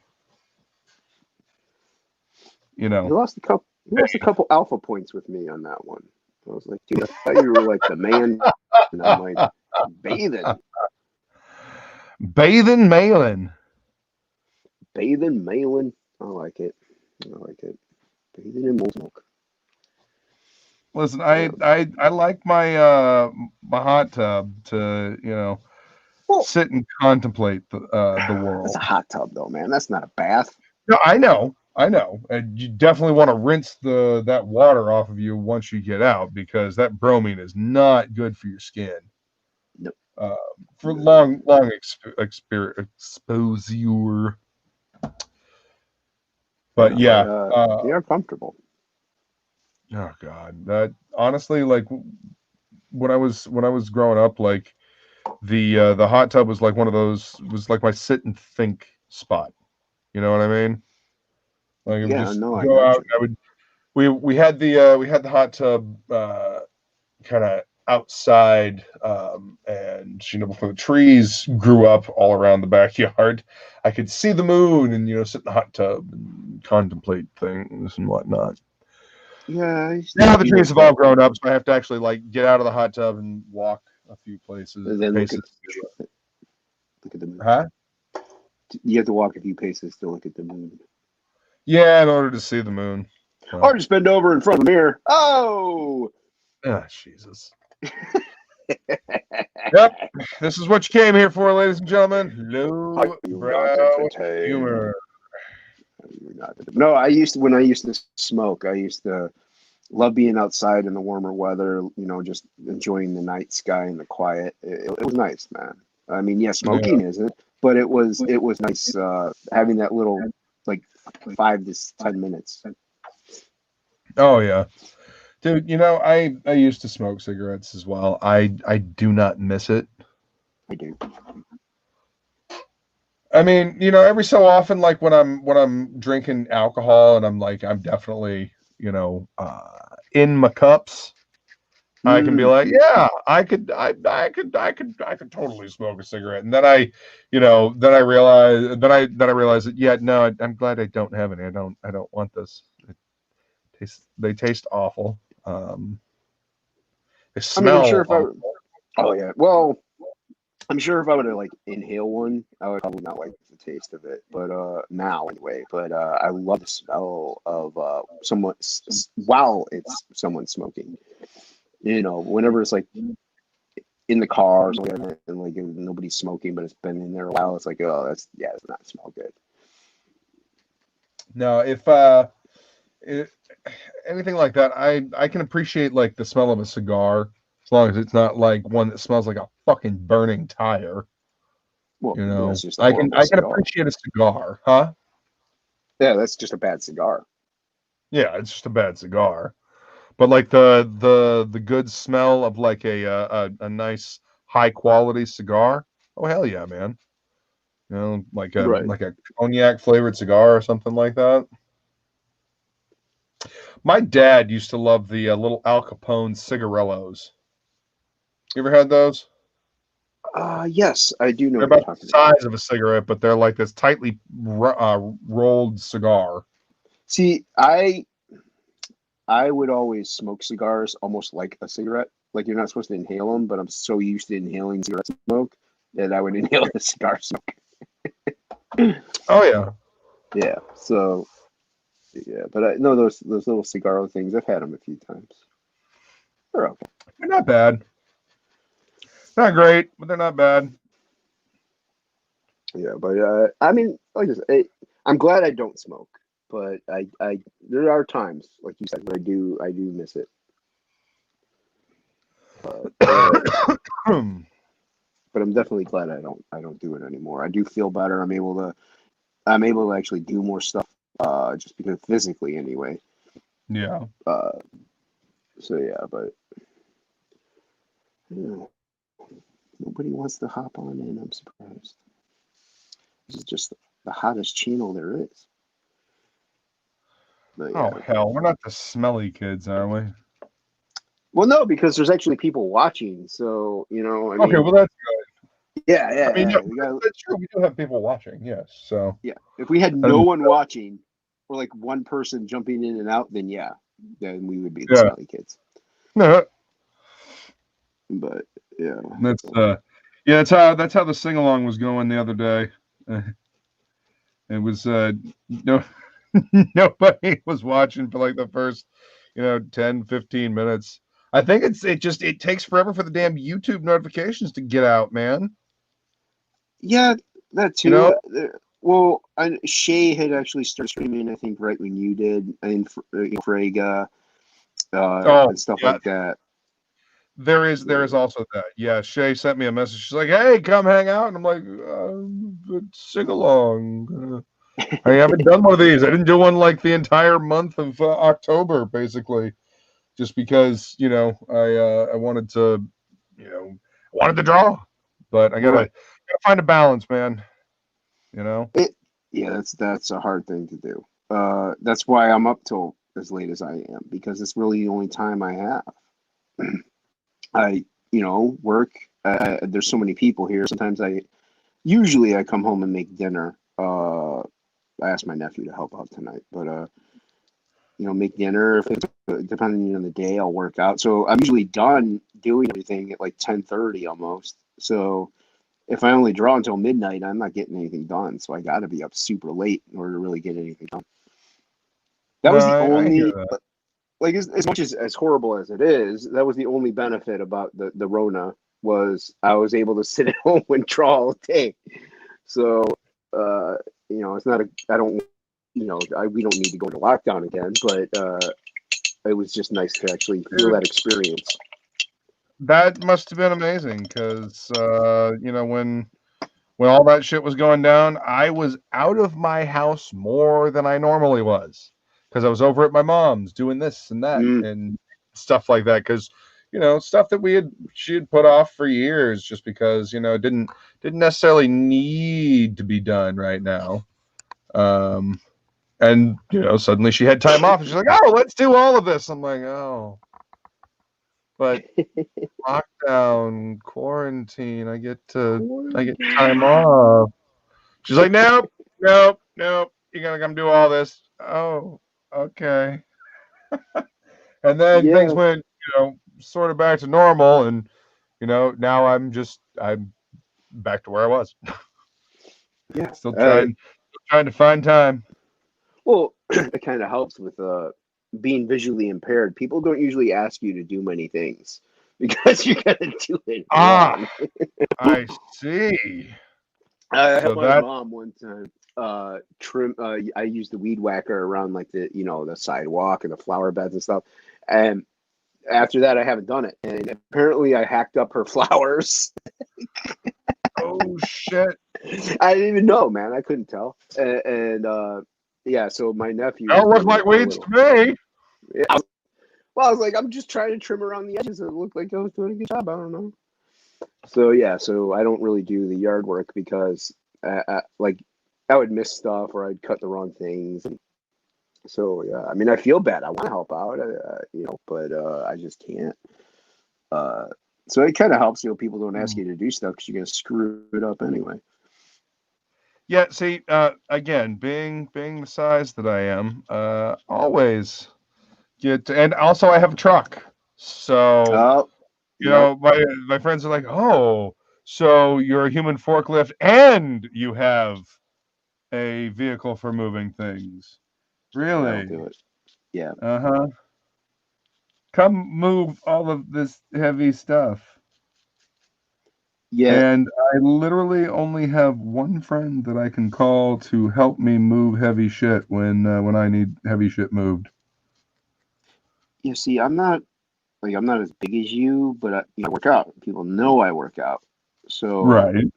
He lost a couple alpha points with me on that one. I was like, dude, I thought you were like the man. And I'm like, bathing Malin. Bathing Malin. I like it. Bathing in milk. Listen, I like my my hot tub to sit and contemplate the world. That's a hot tub though, man. That's not a bath. No, I know. And you definitely want to rinse that water off of you once you get out, because that bromine is not good for your skin. No. For long exposure. But they are comfortable. Oh God, that honestly, like when I was growing up, like the hot tub was like was like my sit and think spot. You know what I mean? Like I would go out. We had the hot tub kind of outside, and before the trees grew up all around the backyard, I could see the moon and sit in the hot tub and contemplate things and whatnot. Yeah. Now the trees have all grown up, so I have to actually like get out of the hot tub and walk a few paces. Look at the moon. Huh? You have to walk a few paces to look at the moon. Yeah, in order to see the moon. Or just bend over in front of the mirror. Oh! Ah, Jesus. Yep. This is what you came here for, ladies and gentlemen. Low brow humor. No, when I used to smoke, I used to love being outside in the warmer weather, just enjoying the night sky and the quiet. It was nice, man. I mean, smoking isn't, but it was nice having that little like 5 to 10 minutes. Oh yeah. Dude, I used to smoke cigarettes as well. I do not miss it. I do. I mean, every so often, like when I'm drinking alcohol and I'm definitely, in my cups, I can be like, yeah, I could totally smoke a cigarette. And then I realize that, yeah, no, I'm glad I don't have any. I don't want this. They taste awful. They smell awful. Oh yeah. Well, I'm sure if I were to like inhale one, I would probably not like the taste of it. But now anyway. But I love the smell of someone while it's someone smoking. You know, whenever it's like in the car or something like that, and like nobody's smoking, but it's been in there a while, it's like, oh, that's yeah, it does not smell good. No, if anything like that, I can appreciate like the smell of a cigar as long as it's not like one that smells like a fucking burning tire. Well, You know, that's just a horrible I can cigar. appreciate a cigar, huh? Yeah, that's just a bad cigar. Yeah, it's just a bad cigar. But like the good smell of like a nice high quality cigar. Oh hell yeah, man. You know, Right. like a cognac flavored cigar or something like that. My dad used to love the little Al Capone cigarillos. You ever had those? Yes, I do know They're what you're about the talking about. size of a cigarette, but they're like this tightly rolled cigar. See, I would always smoke cigars almost like a cigarette. Like you're not supposed to inhale them, but I'm so used to inhaling cigarette smoke that I would inhale the cigar smoke. Oh yeah, Yeah. So yeah, but I know those little cigar things. I've had them a few times. They're okay. they're not bad. Not great, but they're not bad. Yeah, but I mean, like I said, I'm glad I don't smoke. But there are times, like you said, where I do miss it. But but I'm definitely glad I don't do it anymore. I do feel better. I'm able to actually do more stuff just because physically anyway. Yeah. Uh, so yeah, but you know, nobody wants to hop on in. I'm surprised. This is just the hottest channel there is. But Oh yeah. hell, we're not the smelly kids, are we? Well, no, because there's actually people watching. So, you know, I Okay, mean, well that's yeah, I mean, yeah, we got, that's true. We do have people watching, yes. So, yeah. If we had no and one watching or like one person jumping in and out, then yeah, then we would be the yeah, smelly kids. no, But yeah. that's yeah, that's how the sing along was going the other day. Uh, it was no nobody was watching for like the first 10, 15 minutes. I think it takes forever for the damn YouTube notifications to get out, man. Yeah, that You know? too. Well, Shay had actually started streaming, I think, right when you did, and Frega, Oh, and stuff yeah. like that. There is also that. Yeah, Shay sent me a message. She's like, "Hey, come hang out," and I'm like, "Sing along." I haven't done one of these. I didn't do one like the entire month of October, basically, just because I wanted to, wanted to draw, but I Right. gotta find a balance, man. You know. Yeah, that's a hard thing to do. That's why I'm up till as late as I am because it's really the only time I have. I, work. There's so many people here. Sometimes usually I come home and make dinner. I asked my nephew to help out tonight, but make dinner. If it's depending on the day, I'll work out. So I'm usually done doing everything at like 10:30 almost. So if I only draw until midnight, I'm not getting anything done. So I got to be up super late in order to really get anything done. That No, was the I hear only, that. like, as much as horrible as it is, that was the only benefit about the Rona was I was able to sit at home and draw all day. So, uh, it's not I don't, we don't need to go into lockdown again, but it was just nice to actually feel Dude, that experience. that must have been amazing because when all that shit was going down, I was out of my house more than I normally was because I was over at my mom's doing this and that Mm, and stuff like that. Because stuff that she had put off for years just because didn't necessarily need to be done right now. Um, and suddenly she had time off and she's like, "Oh, let's do all of this." I'm like, "Oh, but lockdown, quarantine, I get time off." She's like, "Nope, nope, nope. You're gonna come do all this." Oh, okay. And then things yeah, went, sort of back to normal, and now I'm back to where I was. Yeah. Still trying to find time. Well, it kind of helps with being visually impaired. People don't usually ask you to do many things because you're gonna do it Ah, wrong. I see. I So helped my that mom one time trim. I used the weed whacker around like the sidewalk and the flower beds and stuff. And after that, I haven't done it. And apparently, I hacked up her flowers. oh shit. I didn't even know, man. I couldn't tell. And yeah, so my nephew was That look doing like a weeds little. to me. Yeah, well, I was like, I'm just trying to trim around the edges. It looked like I was doing a good job. I don't know. So yeah, so I don't really do the yard work because like I would miss stuff or I'd cut the wrong things. And so yeah, I mean, I feel bad. I want to help out, but I just can't. So it kind of helps, people don't ask you to do stuff because you're gonna screw it up anyway. Yeah, see, again, being the size that I am, always and also I have a truck. So, Oh, yep. my friends are like, "Oh, so you're a human forklift and you have a vehicle for moving things." That'll Really? do it. Yeah. Uh-huh. Come move all of this heavy stuff. Yeah. And I literally only have one friend that I can call to help me move heavy shit when I need heavy shit moved. You see, I'm not as big as you, but I work out. People know I work out. So, Right. and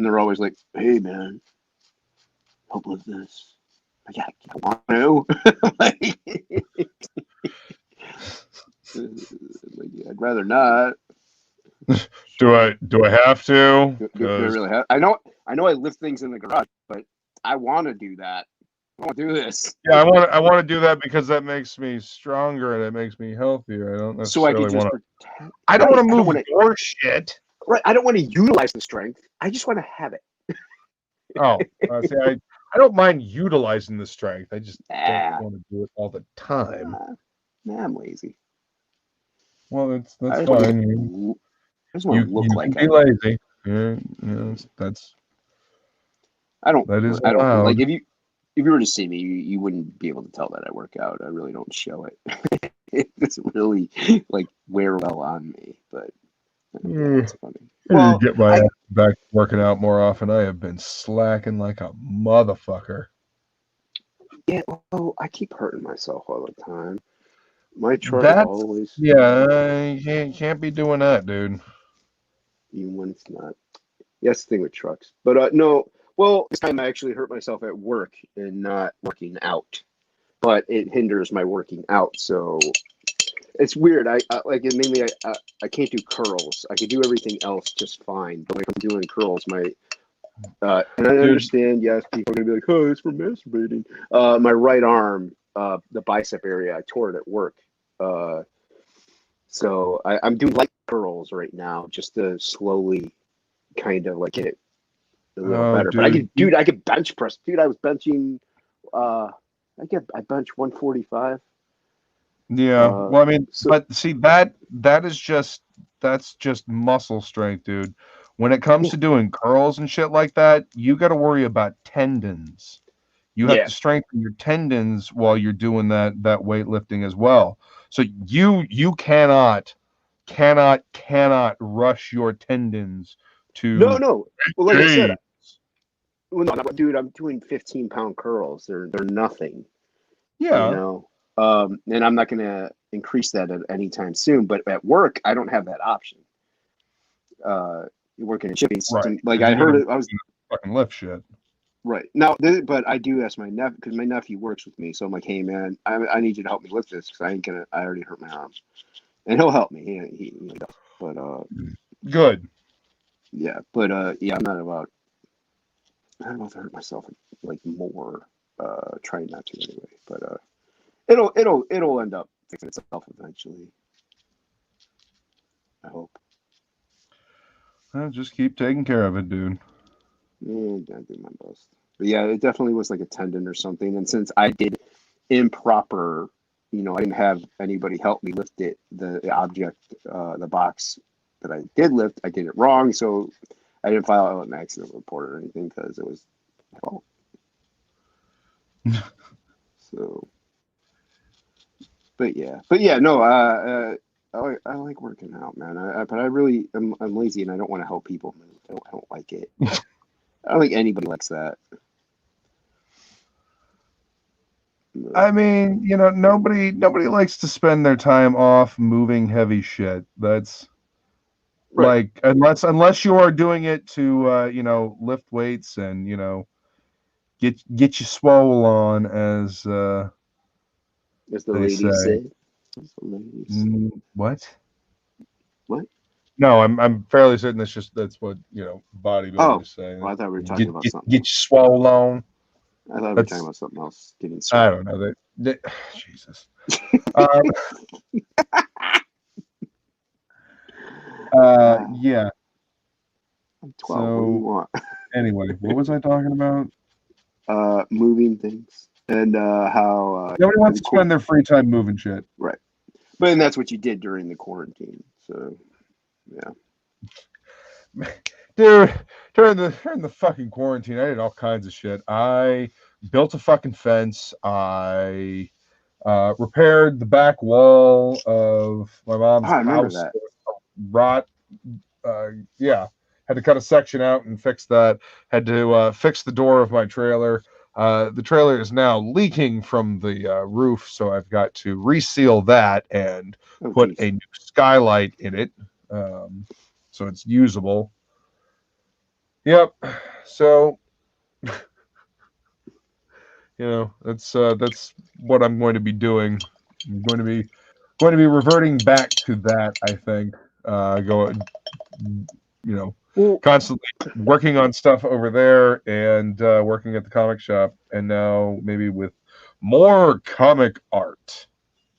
they're always like, "Hey, man, help with this." Like, yeah, I want to. Like, I'd rather not. Do I have to? Do I Because really have? I know. I lift things in the garage, but I want to do that. I want to do this yeah, I want to do that because that makes me stronger and it makes me healthier. I don't so I could necessarily want just to. pretend. I don't Right. want to I don't move want to. your shit. Right. I don't want to utilize the strength. I just want to have it. Oh, see, I don't mind utilizing the strength. I just don't Ah, want to do it all the time. nah, I'm lazy. Well, that's I just want fine. to. I just want You to look you can like be I. lazy. Yeah, that's I don't. that is I don't allowed. like if you were to see me, you wouldn't be able to tell that I work out. I really don't show it. It doesn't really like wear well on me, but yeah, Mm. it's funny. I need Well, to get my I ass back working out more often. I have been slacking like a motherfucker. yeah, well, I keep hurting myself all the time. My truck That's always, yeah, you can't be doing that, dude. even when it's not. Yeah, that's the thing with trucks. But no, well, this time I actually hurt myself at work and not working out, but it hinders my working out. So it's weird. I like it made me. I can't do curls. I can do everything else just fine, but when I'm doing curls, and I Dude, understand. Yes, people are gonna be like, "Oh, it's for masturbating." My right arm, the bicep area, I tore it at work. Uh, so I'm doing light curls right now, just to slowly kind of like get it a little oh, better. But I dude. could, dude, I could bench press. Dude, I was benching. I bench 145. Yeah. Well, I mean, So but see that's just muscle strength, dude. When it comes yeah, to doing curls and shit like that, you got to worry about tendons. You have yeah. to strengthen your tendons while you're doing that weightlifting as well. So you cannot rush your tendons No, to no. Well, like I said, hey. well, no, dude, I'm doing 15-pound curls. They're nothing, you Yeah, know. And I'm not gonna increase that at any time soon. But at work, I don't have that option. Uh, working in shipping, right. like Because I you gotta heard it. I was fucking lift shit. right now, but I do ask my nephew because my nephew works with me. So I'm like, hey man, I need you to help me lift this because I ain't gonna. I already hurt my arm, and he'll help me. He does. But Good. yeah, but yeah, I'm not about. I don't know if I hurt myself like more. Trying not to anyway, but it'll end up fixing itself eventually. I hope. Just keep taking care of it, dude. I do my best. But yeah, it definitely was like a tendon or something. And since I did improper, I didn't have anybody help me lift it, the object, the box that I did lift, I did it wrong. So I didn't file an accident report or anything because it was my fault. So, but yeah, no, I like working out, man. But I really, I'm lazy and I don't want to help people move. I don't like it. I don't think anybody likes that. I mean, nobody likes to spend their time off moving heavy shit. That's Right. like, unless you are doing it to lift weights and get you swole on, as As the they ladies say. say. As the ladies say. What? What? No, I'm fairly certain that's what bodybuilders Oh, say. well, I thought we were talking Get about get something get you else. swole on. I thought we were talking That's about something else. Getting I swole. don't know. Jesus. Um, yeah. I'm 12. What do you So want? anyway, what was I talking about? Moving things and how Nobody in wants the to spend their free time moving shit. right. But then that's what you did during the quarantine. So yeah. Dude, during the fucking quarantine, I did all kinds of shit. I built a fucking fence. I repaired the back wall of my mom's I remember house. that. Rot. Yeah, had to cut a section out and fix that. Had to fix the door of my trailer. The trailer is now leaking from the roof, so I've got to reseal that and Oh put geez. a new skylight in it, so it's usable. Yep. So that's what I'm going to be doing. I'm going to be reverting back to that. I think going Well, constantly working on stuff over there and working at the comic shop, and now maybe with more comic art.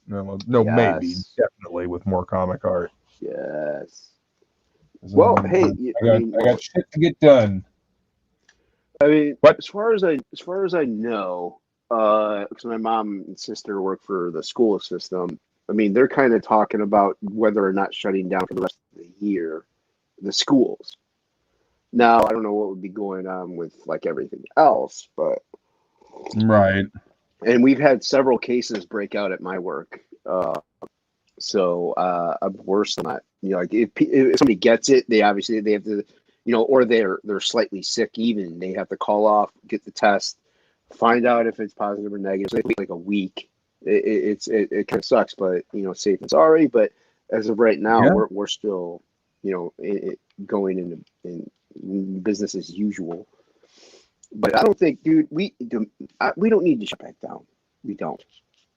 No, maybe yes. definitely with more comic art. Yes. 'Cause Well, hey, I got shit to get done. I mean, What? as far as I know, because my mom and sister work for the school system. I mean, they're kind of talking about whether or not shutting down for the rest of the year the schools. Now, I don't know what would be going on with like everything else, but Right. and we've had several cases break out at my work. So I'm worse than that. You know, like if somebody gets it, they have to, or they're slightly sick. Even they have to call off, get the test, find out if it's positive or negative. So they wait like a week. It kind of sucks, but safe and sorry. But as of right now, Yeah. we're still going in business as usual. But I don't think, dude, we don't need to shut back down. We don't.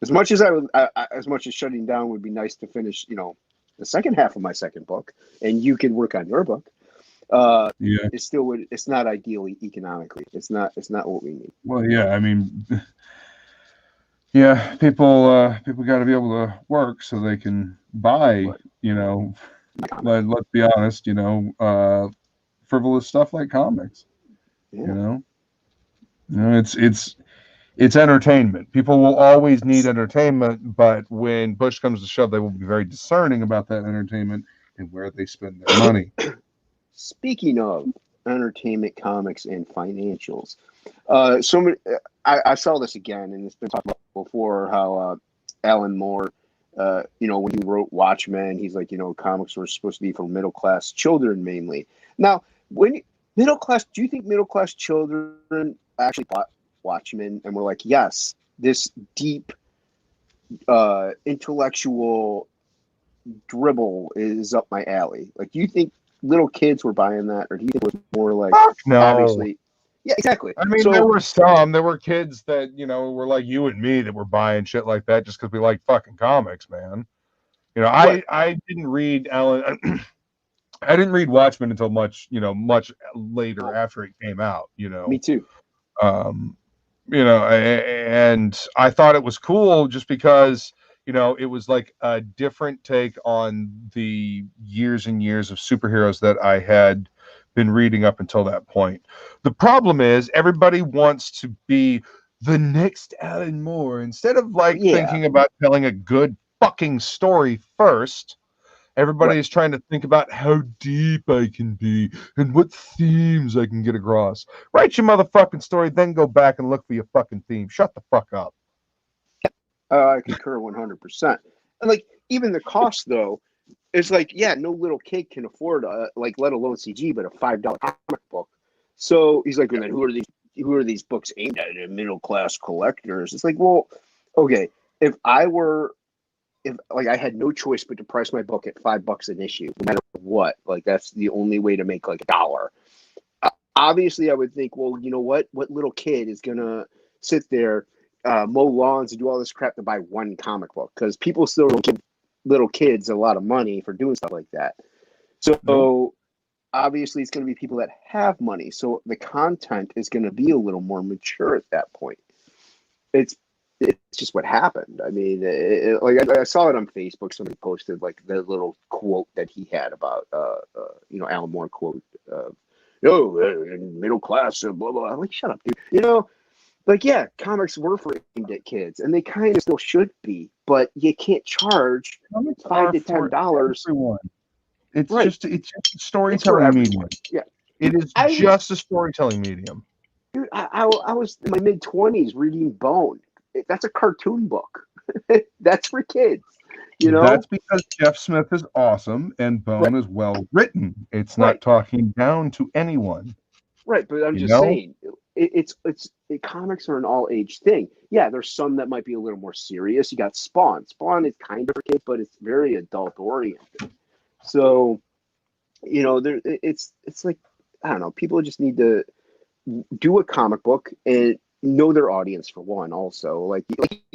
As much as as much as shutting down would be nice to finish, the second half of my second book, and you can work on your book. Yeah. It still would. It's not ideally economically. It's not. It's not what we need. Well, yeah. I mean, yeah. People got to be able to work so they can buy. Right. Let's be honest. Frivolous stuff like comics. Yeah. You know. It's entertainment. People will always need entertainment, but when push comes to shove, they will be very discerning about that entertainment and where they spend their money. Speaking of entertainment, comics, and financials, so many, I saw this again, and it's been talked about before. How Alan Moore, when he wrote Watchmen, he's like, comics were supposed to be for middle class children mainly. Now, middle class, do you think middle class children actually bought Watchmen and were like, yes, this deep intellectual dribble is up my alley? Like, do you think little kids were buying that, or do you think it was more like Fuck no. obviously? Yeah, exactly. I mean, there were kids that were like you and me that were buying shit like that just because we like fucking comics, man. Right. I didn't read Alan. I didn't read Watchmen until much later after it came out. Me too. Um, and I thought it was cool just because it was like a different take on the years and years of superheroes that I had been reading up until that point. The problem is everybody wants to be the next Alan Moore instead of like Yeah. thinking about telling a good fucking story first Everybody is trying to think about how deep I can be and what themes I can get across. Write your motherfucking story, then go back and look for your fucking theme. Shut the fuck up. I concur 100%. And like even the cost though, it's like yeah, no little kid can afford like let alone CG, but a $5 comic book. So he's like, well, then who are these books aimed at? Middle class collectors. It's like, well, okay, if like I had no choice but to price my book at $5 an issue, no matter what, like that's the only way to make like $1. Obviously, I would think, well, you know what little kid is gonna sit there, mow lawns and do all this crap to buy one comic book? Because people still don't give little kids a lot of money for doing stuff like that. So obviously, it's going to be people that have money. So the content is going to be a little more mature at that point. It's just what happened. I mean, like I saw it on Facebook. Somebody posted like the little quote that he had about, Alan Moore quote, middle class, blah, blah. I'm like, shut up, dude. Like, yeah, comics were for aimed at kids, and they kind of still should be, but you can't charge $5 to $10. Everyone. It's Right. just a storytelling medium. Yeah. It is just a storytelling medium. Dude, I was in my mid-20s reading Bone. That's a cartoon book. That's for kids, That's because Jeff Smith is awesome and Bone is well written. It's not talking down to anyone. Right, but I'm just saying, comics are an all-age thing. Yeah, there's some that might be a little more serious. You got Spawn. Spawn is kind of for kids, but it's very adult-oriented. So, it's like, I don't know, people just need to do a comic book and know their audience for one. Also, like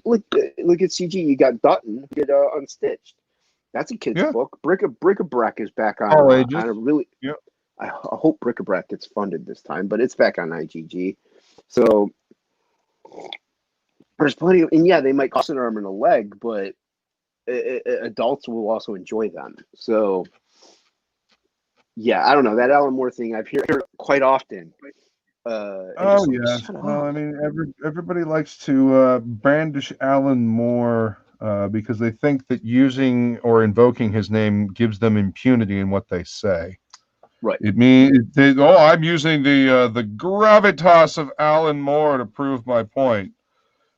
look at CG. You got Dutton, you get Unstitched. That's a kid's book. Bric-a-Brac is back on. All ages. On a really. Yeah. I hope Bric-a-Brac gets funded this time, but it's back on IGG. So there's plenty of, and yeah, they might cost an arm and a leg, but adults will also enjoy them. So yeah, I don't know, that Alan Moore thing I've heard quite often. Well, I mean, everybody likes to brandish Alan Moore because they think that using or invoking his name gives them impunity in what they say. Right. It means I'm using the gravitas of Alan Moore to prove my point,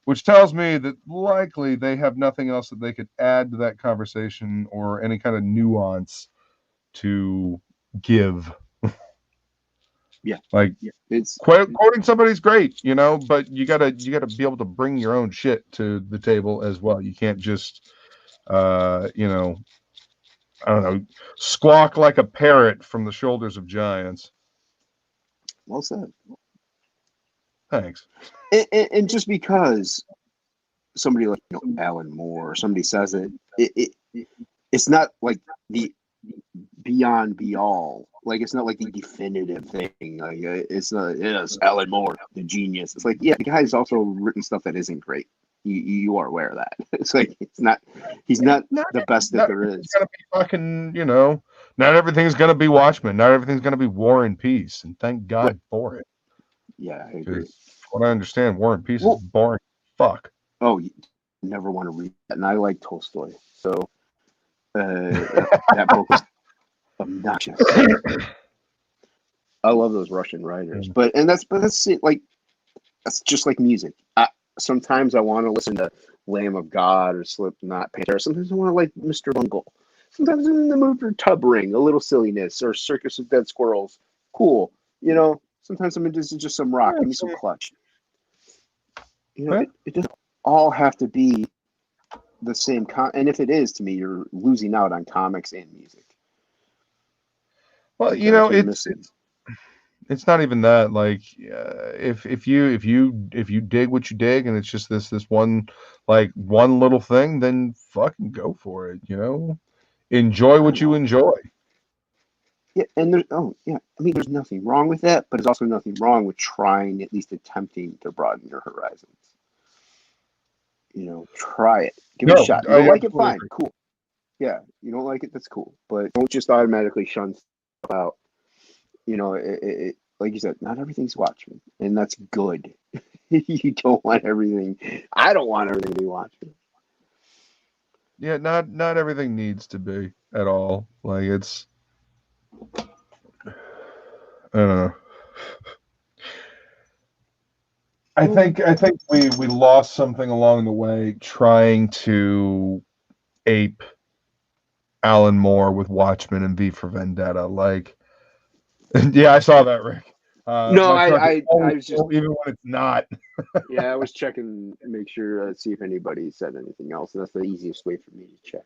which tells me that likely they have nothing else that they could add to that conversation or any kind of nuance to give. Yeah, like it's quoting somebody's great, but you gotta be able to bring your own shit to the table as well. You can't just, I don't know, squawk like a parrot from the shoulders of giants. Well said. Thanks. And just because somebody like Alan Moore or somebody says it's not like the beyond be all. Like it's not like the definitive thing. Like it's Alan Moore, the genius. It's like, yeah, the guy's also written stuff that isn't great. You are aware of that. It's like he's not the best that there is. It's gotta be fucking, not everything's gonna be Watchmen. Not everything's gonna be War and Peace, and thank God for it. Yeah, I agree. What I understand, War and Peace is boring. Fuck. Oh, you never want to read that, and I like Tolstoy, so that book was obnoxious. I love those Russian writers, but that's it. Like that's just like music. Sometimes I want to listen to Lamb of God or Slipknot, Pantera. Sometimes I want to like Mr. Bungle. Sometimes I'm in the mood for Tub Ring, a little silliness, or Circus of Dead Squirrels. Cool, Sometimes I'm into just some rock. Give me some Clutch. It doesn't all have to be the same. And if it is, to me, you're losing out on comics and music. Well, it's not even that. Like, if you dig what you dig, and it's just this one little thing, then fucking go for it. Enjoy what you enjoy. Yeah, and there's nothing wrong with that, but there's also nothing wrong with trying, at least attempting to broaden your horizons. Try it. Give it a shot. You don't like it, fine, cool. Yeah, you don't like it, that's cool. But don't just automatically shun stuff out. Like you said, not everything's Watchmen, and that's good. You don't want everything. I don't want everything to be Watchmen. Yeah, not everything needs to be. at all. Like it's, I don't know. I think we lost something along the way trying to ape Alan Moore with Watchmen and V for Vendetta. Like, yeah, I saw that, Rick. No, My truck is I always was just full, even when it's not. yeah, I was checking, make sure, see if anybody said anything else. That's the easiest way for me to check.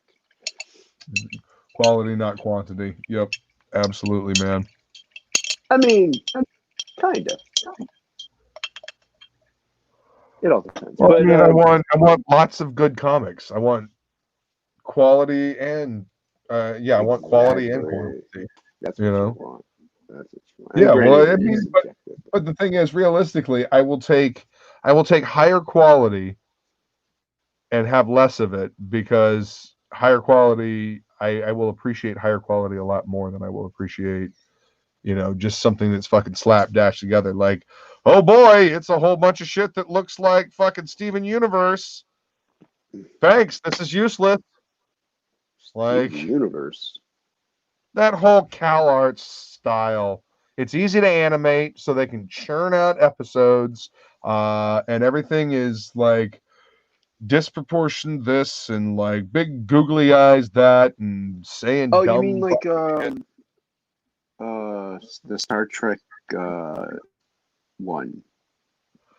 Quality, not quantity. Yep, absolutely, man. I mean, kind of. It all depends. Well, I But mean, I want lots of good comics. I want quality and I want quality and exactly, quantity. that's You what you know. want. That's what you want. And Yeah. Well, granted, I it mean, is subjective. but the thing is, realistically, I will take higher quality and have less of it because higher quality, I will appreciate higher quality a lot more than I will appreciate, just something that's fucking slapdash together. Like, oh boy, it's a whole bunch of shit that looks like fucking Steven Universe. Thanks, this is useless. Steven Like Universe. that whole Cal Arts style. It's easy to animate, so they can churn out episodes, and everything is like disproportioned this and like big googly eyes that and saying Oh, you mean dumb like shit. the Star Trek one?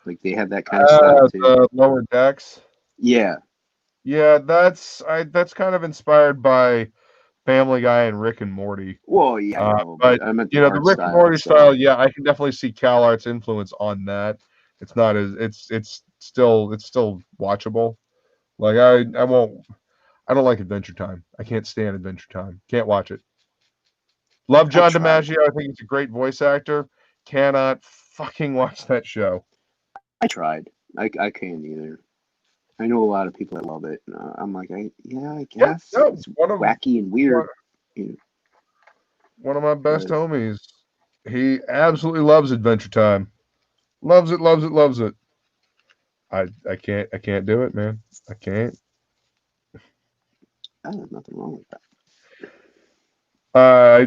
Like they have that kind of style too. The lower decks. Yeah. Yeah, that's kind of inspired by Family Guy and Rick and Morty. Well, yeah, I know, But but I meant the the art Rick and style Morty style, itself. yeah, I can definitely see Cal Arts influence on that. It's not as it's still watchable. Like I don't like Adventure Time. I can't stand Adventure Time. Can't watch it. Love I John tried. DiMaggio. I think he's a great voice actor. Cannot fucking watch that show. I tried. I can't either. I know a lot of people that love it. And, I'm like, yeah, I Yeah, guess no, it's one of wacky and one, weird, you know, one of my best but homies. He absolutely loves Adventure Time. Loves it, loves it, loves it. I can't do it, man. I can't. there's nothing wrong with that. I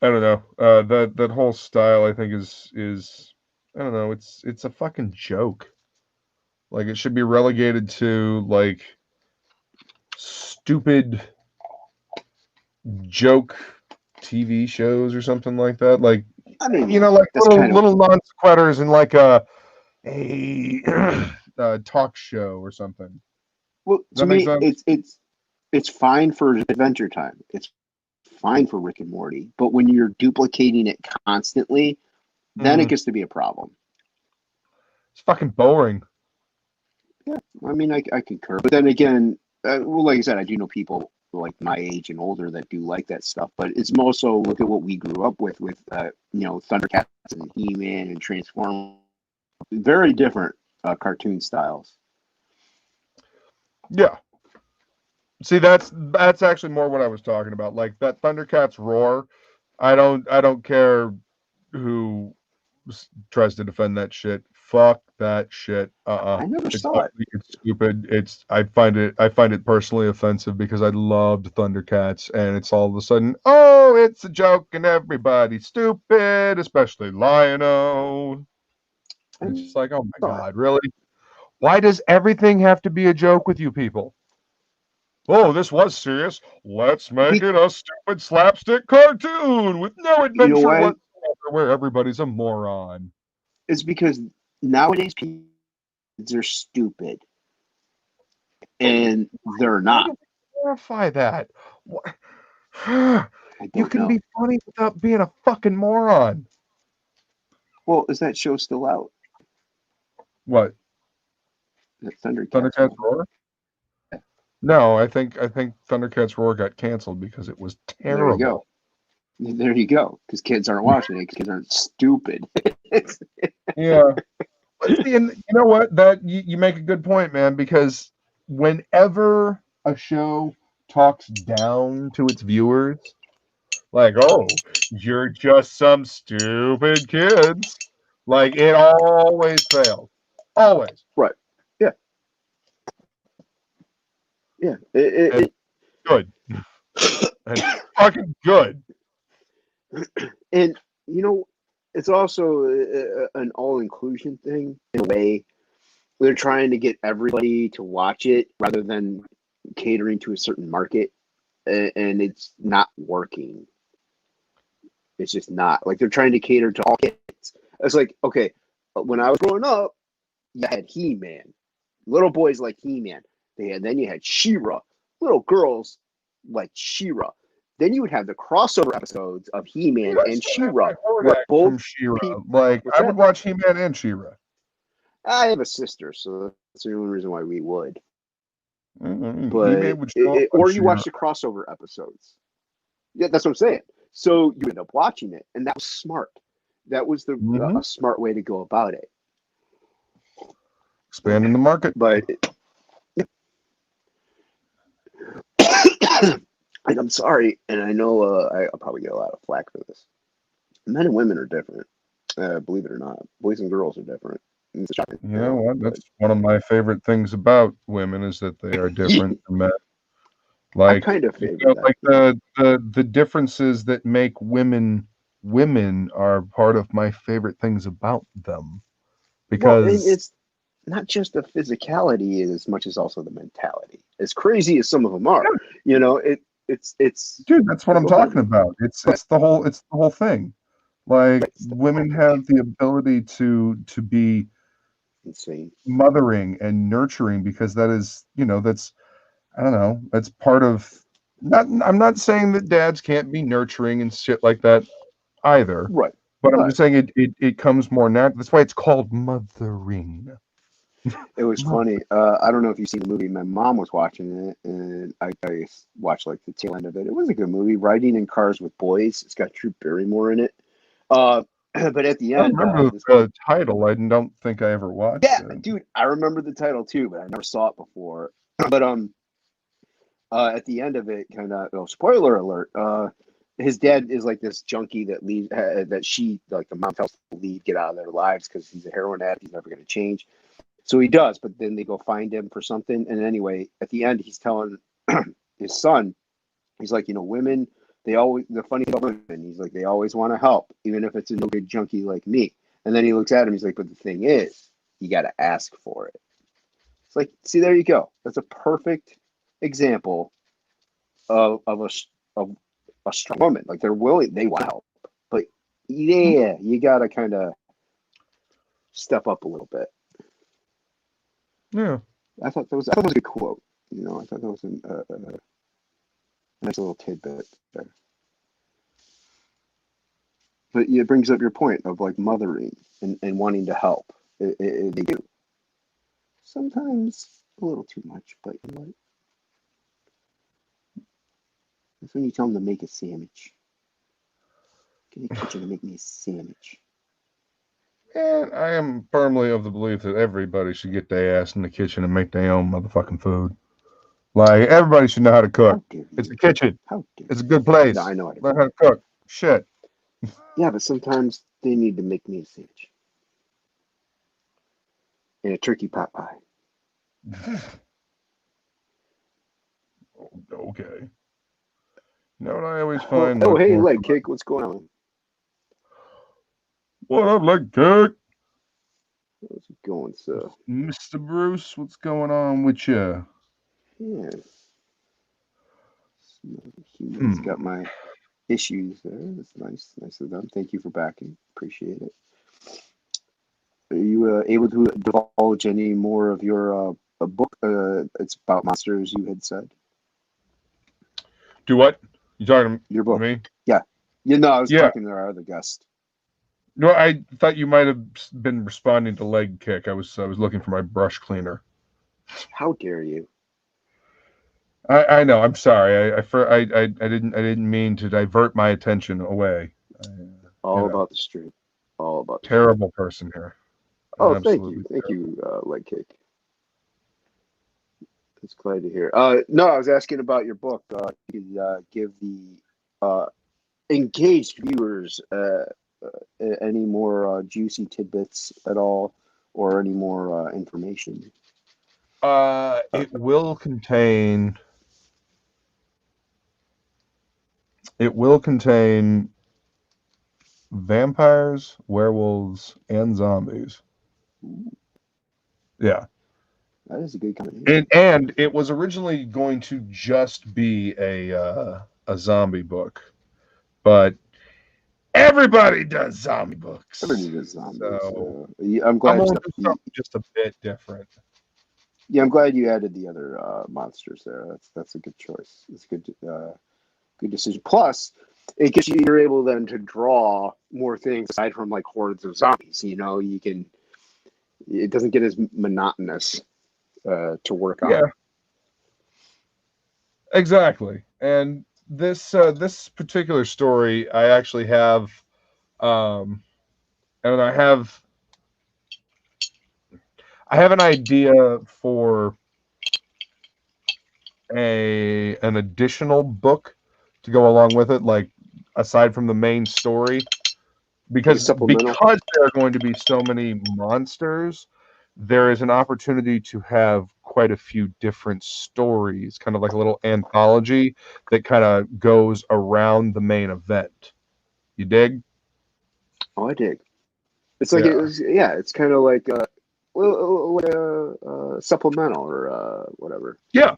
I don't know. That whole style I think is I don't know. It's a fucking joke. Like it should be relegated to like stupid joke TV shows or something like that. Like I mean, like that's little kind of little non sequiturs in like a talk show or something. well Does to that make me. sense? It's fine for Adventure Time. It's fine for Rick and Morty. But when you're duplicating it constantly, then it Mm, gets to be a problem. it's fucking boring. Yeah, I mean, I concur. But then again, well, like I said, I do know people like my age and older that do like that stuff. But it's more so look at what we grew up with Thundercats and He-Man and Transformers. Very different cartoon styles. Yeah. See, that's actually more what I was talking about. Like that Thundercats roar. I don't care who tries to defend that shit. Fuck that shit. I never It's saw it. ugly. It's stupid. I find it personally offensive because I loved Thundercats, and it's all of a sudden, oh, it's a joke, and everybody's stupid, especially Lion-O. I It's just like, oh my saw it. god, really? Why does everything have to be a joke with you people? Oh, this was serious. Let's make Be, it a stupid slapstick cartoon with no you know adventure why? whatsoever, where everybody's a moron. It's because nowadays kids are stupid, and they're Why not. do they clarify that? What? I You don't can be know. funny without being a fucking moron. Well, is that show still out? What? That Thundercats Thundercats one. Roar? No, I think Thundercats Roar got canceled because it was There you go. terrible. There you go. Because kids aren't watching it. Because kids aren't stupid. Yeah. But see, and you know what? That you make a good point, man, because whenever a show talks down to its viewers, like, oh, you're just some stupid kids. Like it always fails. Always. Right. Yeah. Yeah. And good. and fucking good. And it's also an all-inclusion thing in a way. They're trying to get everybody to watch it rather than catering to a certain market, and it's not working. It's just not. Like, they're trying to cater to all kids. It's like, okay, when I was growing up, you had He-Man. Little boys like He-Man. Then you had She-Ra. Little girls like She-Ra. Then you would have the crossover episodes of He-Man and She-Ra. From She-Ra. Like, I would watch He-Man and She-Ra. I have a sister, so that's the only reason why we would. But or you watch the crossover episodes. Yeah, that's what I'm saying. So you end up watching it, and that was smart. That was a smart way to go about it. Expanding the market. But I'm sorry, and I know I'll probably get a lot of flack for this. Men and women are different. Believe it or not, boys and girls are different. You know what? That's one of my favorite things about women is that they are different from men. Like, I kind of favor that. Like the differences that make women are part of my favorite things about them. Because it's not just the physicality as much as also the mentality. As crazy as some of them are, it's dude, that's what I'm talking about. It's the whole thing. Like, women have the ability to be insane, mothering and nurturing, because that is, that's, I don't know, that's part of, I'm not saying that dads can't be nurturing and shit like that either. Right. But I'm just saying it comes more natural. That's why it's called mothering. It was funny. I don't know if you've seen the movie. My mom was watching it, and I watched like the tail end of it. It was a good movie. Riding in Cars with Boys. It's got Drew Barrymore in it. But at the end, I remember the title. I don't think I ever watched it. Yeah, dude, I remember the title too, but I never saw it before. But at the end of it, kind of, spoiler alert. His dad is like this junkie that leaves the mom tells to leave, get out of their lives because he's a heroin addict. He's never going to change. So he does, but then they go find him for something. And anyway, at the end, he's telling his son, he's like, women, the funny thing about women, he's like, they always want to help, even if it's a no good junkie like me. And then he looks at him, he's like, but the thing is, you got to ask for it. It's like, see, there you go. That's a perfect example of a strong woman. Like, they're willing, they want to help. But yeah, you got to kind of step up a little bit. Yeah, I thought that was a good quote. I thought that was a nice little tidbit there. But it brings up your point of like mothering and wanting to help. They do. Sometimes a little too much, but you know what? That's when you tell them to make a sandwich. Get in the kitchen and make me a sandwich. And I am firmly of the belief that everybody should get their ass in the kitchen and make their own motherfucking food. Like, everybody should know how to cook. It's a kitchen. It's a good place. No, I know Learn how to cook. Shit. Yeah, but sometimes they need to make me a sandwich. And a turkey pot pie. Okay. You know what I always find? Oh, hey, leg kick, what's going on? What up, leg kick? How's it going, sir? Mr. Bruce, what's going on with you? Yeah. Humans got my issues there. That's nice. Nice of them. Thank you for backing. Appreciate it. Are you able to divulge any more of your book? It's about monsters, you had said. Do what? You talking your book? To me? Yeah. I was talking to our other guest. No, I thought you might have been responding to leg kick. I was looking for my brush cleaner. How dare you? I know. I'm sorry. I didn't mean to divert my attention away. All about the street. All about terrible person here. Oh, thank you, leg kick. It's glad to hear. No, I was asking about your book. You could give the engaged viewers any more juicy tidbits at all, or any more information. It will contain It will contain vampires, werewolves, and zombies. Yeah. That is a good combination. And it was originally going to just be a zombie book, but everybody does zombie books. Everybody does zombies. So I'm glad. I'm going to do something just a bit different. Yeah, I'm glad you added the other monsters there. That's a good choice. It's good decision. Plus, it gets you're able then to draw more things aside from like hordes of zombies. You know, it doesn't get as monotonous to work on. Yeah, exactly. And this particular story, I actually have, and I have an idea for an additional book to go along with it, like aside from the main story, because supplemental. there are going to be so many monsters, there is an opportunity to have quite a few different stories, kind of like a little anthology that kind of goes around the main event. You dig? Oh, I dig. It's like it's kind of like supplemental or whatever. Yeah.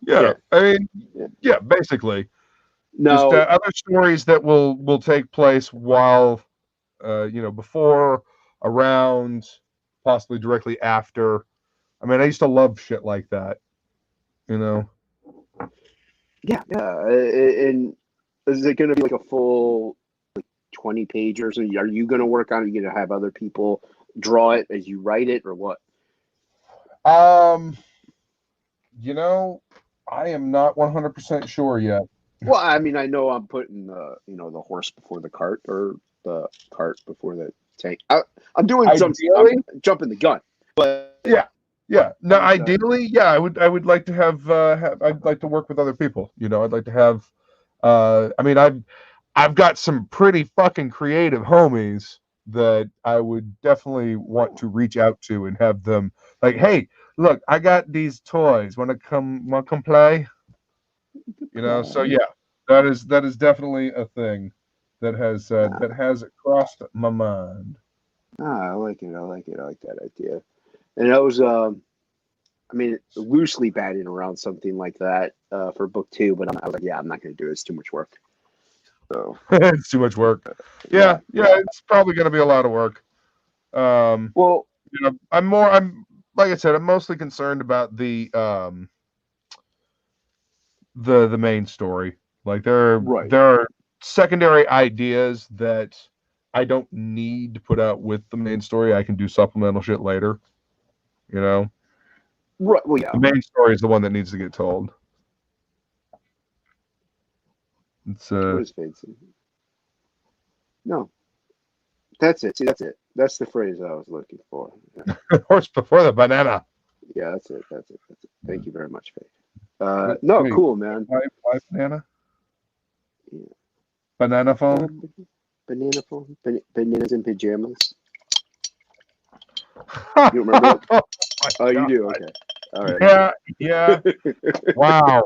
I mean, yeah, basically. No, Just other stories that will take place while, before, around, possibly directly after. I mean, I used to love shit like that, you know. yeah. And is it going to be like a full 20 pages, or are you going to work on it? Are you going to have other people draw it as you write it, or what? I am not 100% sure yet. Well, I mean, I know I'm putting the horse before the cart, or the cart before the tank. I'm doing I'm jumping the gun, but yeah. No, ideally, I would like to have I'd like to work with other people. I'd like to have. I mean, I've got some pretty fucking creative homies that I would definitely want to reach out to and have them like, hey, look, I got these toys. Want to come play? So yeah, that is definitely a thing that has crossed my mind. I like it. I like that idea. And that was I mean, loosely batting around something like that for book 2, but I was like, I'm not going to do it. It's too much work. So it's too much work. Yeah, it's probably going to be a lot of work. Well, I'm like I said, I'm mostly concerned about the main story. Like there are secondary ideas that I don't need to put out with the main story. I can do supplemental shit later. Right. Well, yeah. The main story is the one that needs to get told. It's What is fancy? No. That's it. See, that's it. That's the phrase I was looking for. Yeah. Horse before the banana. Yeah, that's it. Thank you very much, Faith. No, wait, cool, man. Why banana? Yeah. Banana phone? Banana phone? Bananas in pajamas? You remember that? Oh, you do? Okay. All right. Yeah. Wow.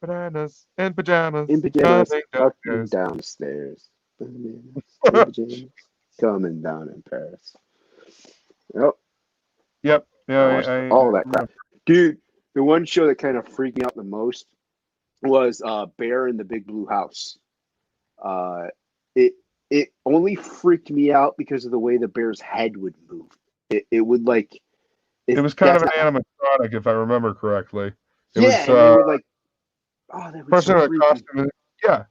Bananas and pajamas. Coming downstairs. Bananas and pajamas. Coming down in Paris. Yep. Yeah. All that crap. Dude, the one show that kind of freaked me out the most was Bear in the Big Blue House. It only freaked me out because of the way the bear's head would move. It would like. It was kind of an animatronic, if I remember correctly. It was, and they would like. Oh, that was so freaky. Costume. Yeah.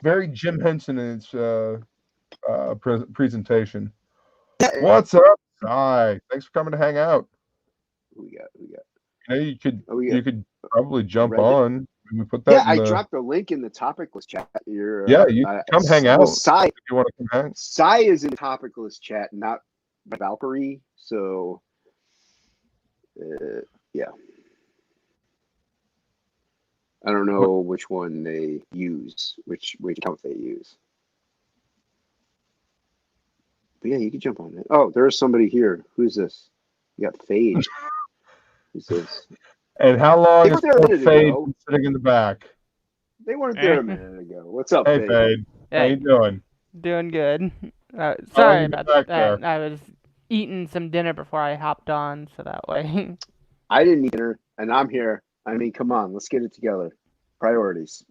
Very Jim Henson in its presentation. What's up, Cy? Thanks for coming to hang out. Who we got? You could probably jump on. We put that. I dropped the link in the TOPicLESS chat. You come hang out. Cy, if you want to come hang. Cy is in the TOPicLESS chat, not Valkyrie. So, yeah. I don't know which one they use, which account they use. But yeah, you can jump on it. Oh, there's somebody here. Who's this? You got Fade. Who's this? And how long is Fade sitting in the back? They weren't there a minute ago. What's up, Hey, Fade? Fade. How Hey, you doing? doing good. How long Sorry you been about back that. there? I was eating some dinner before I hopped on, so that way. I didn't eat dinner, and I'm here. I mean, come on, let's get it together. Priorities.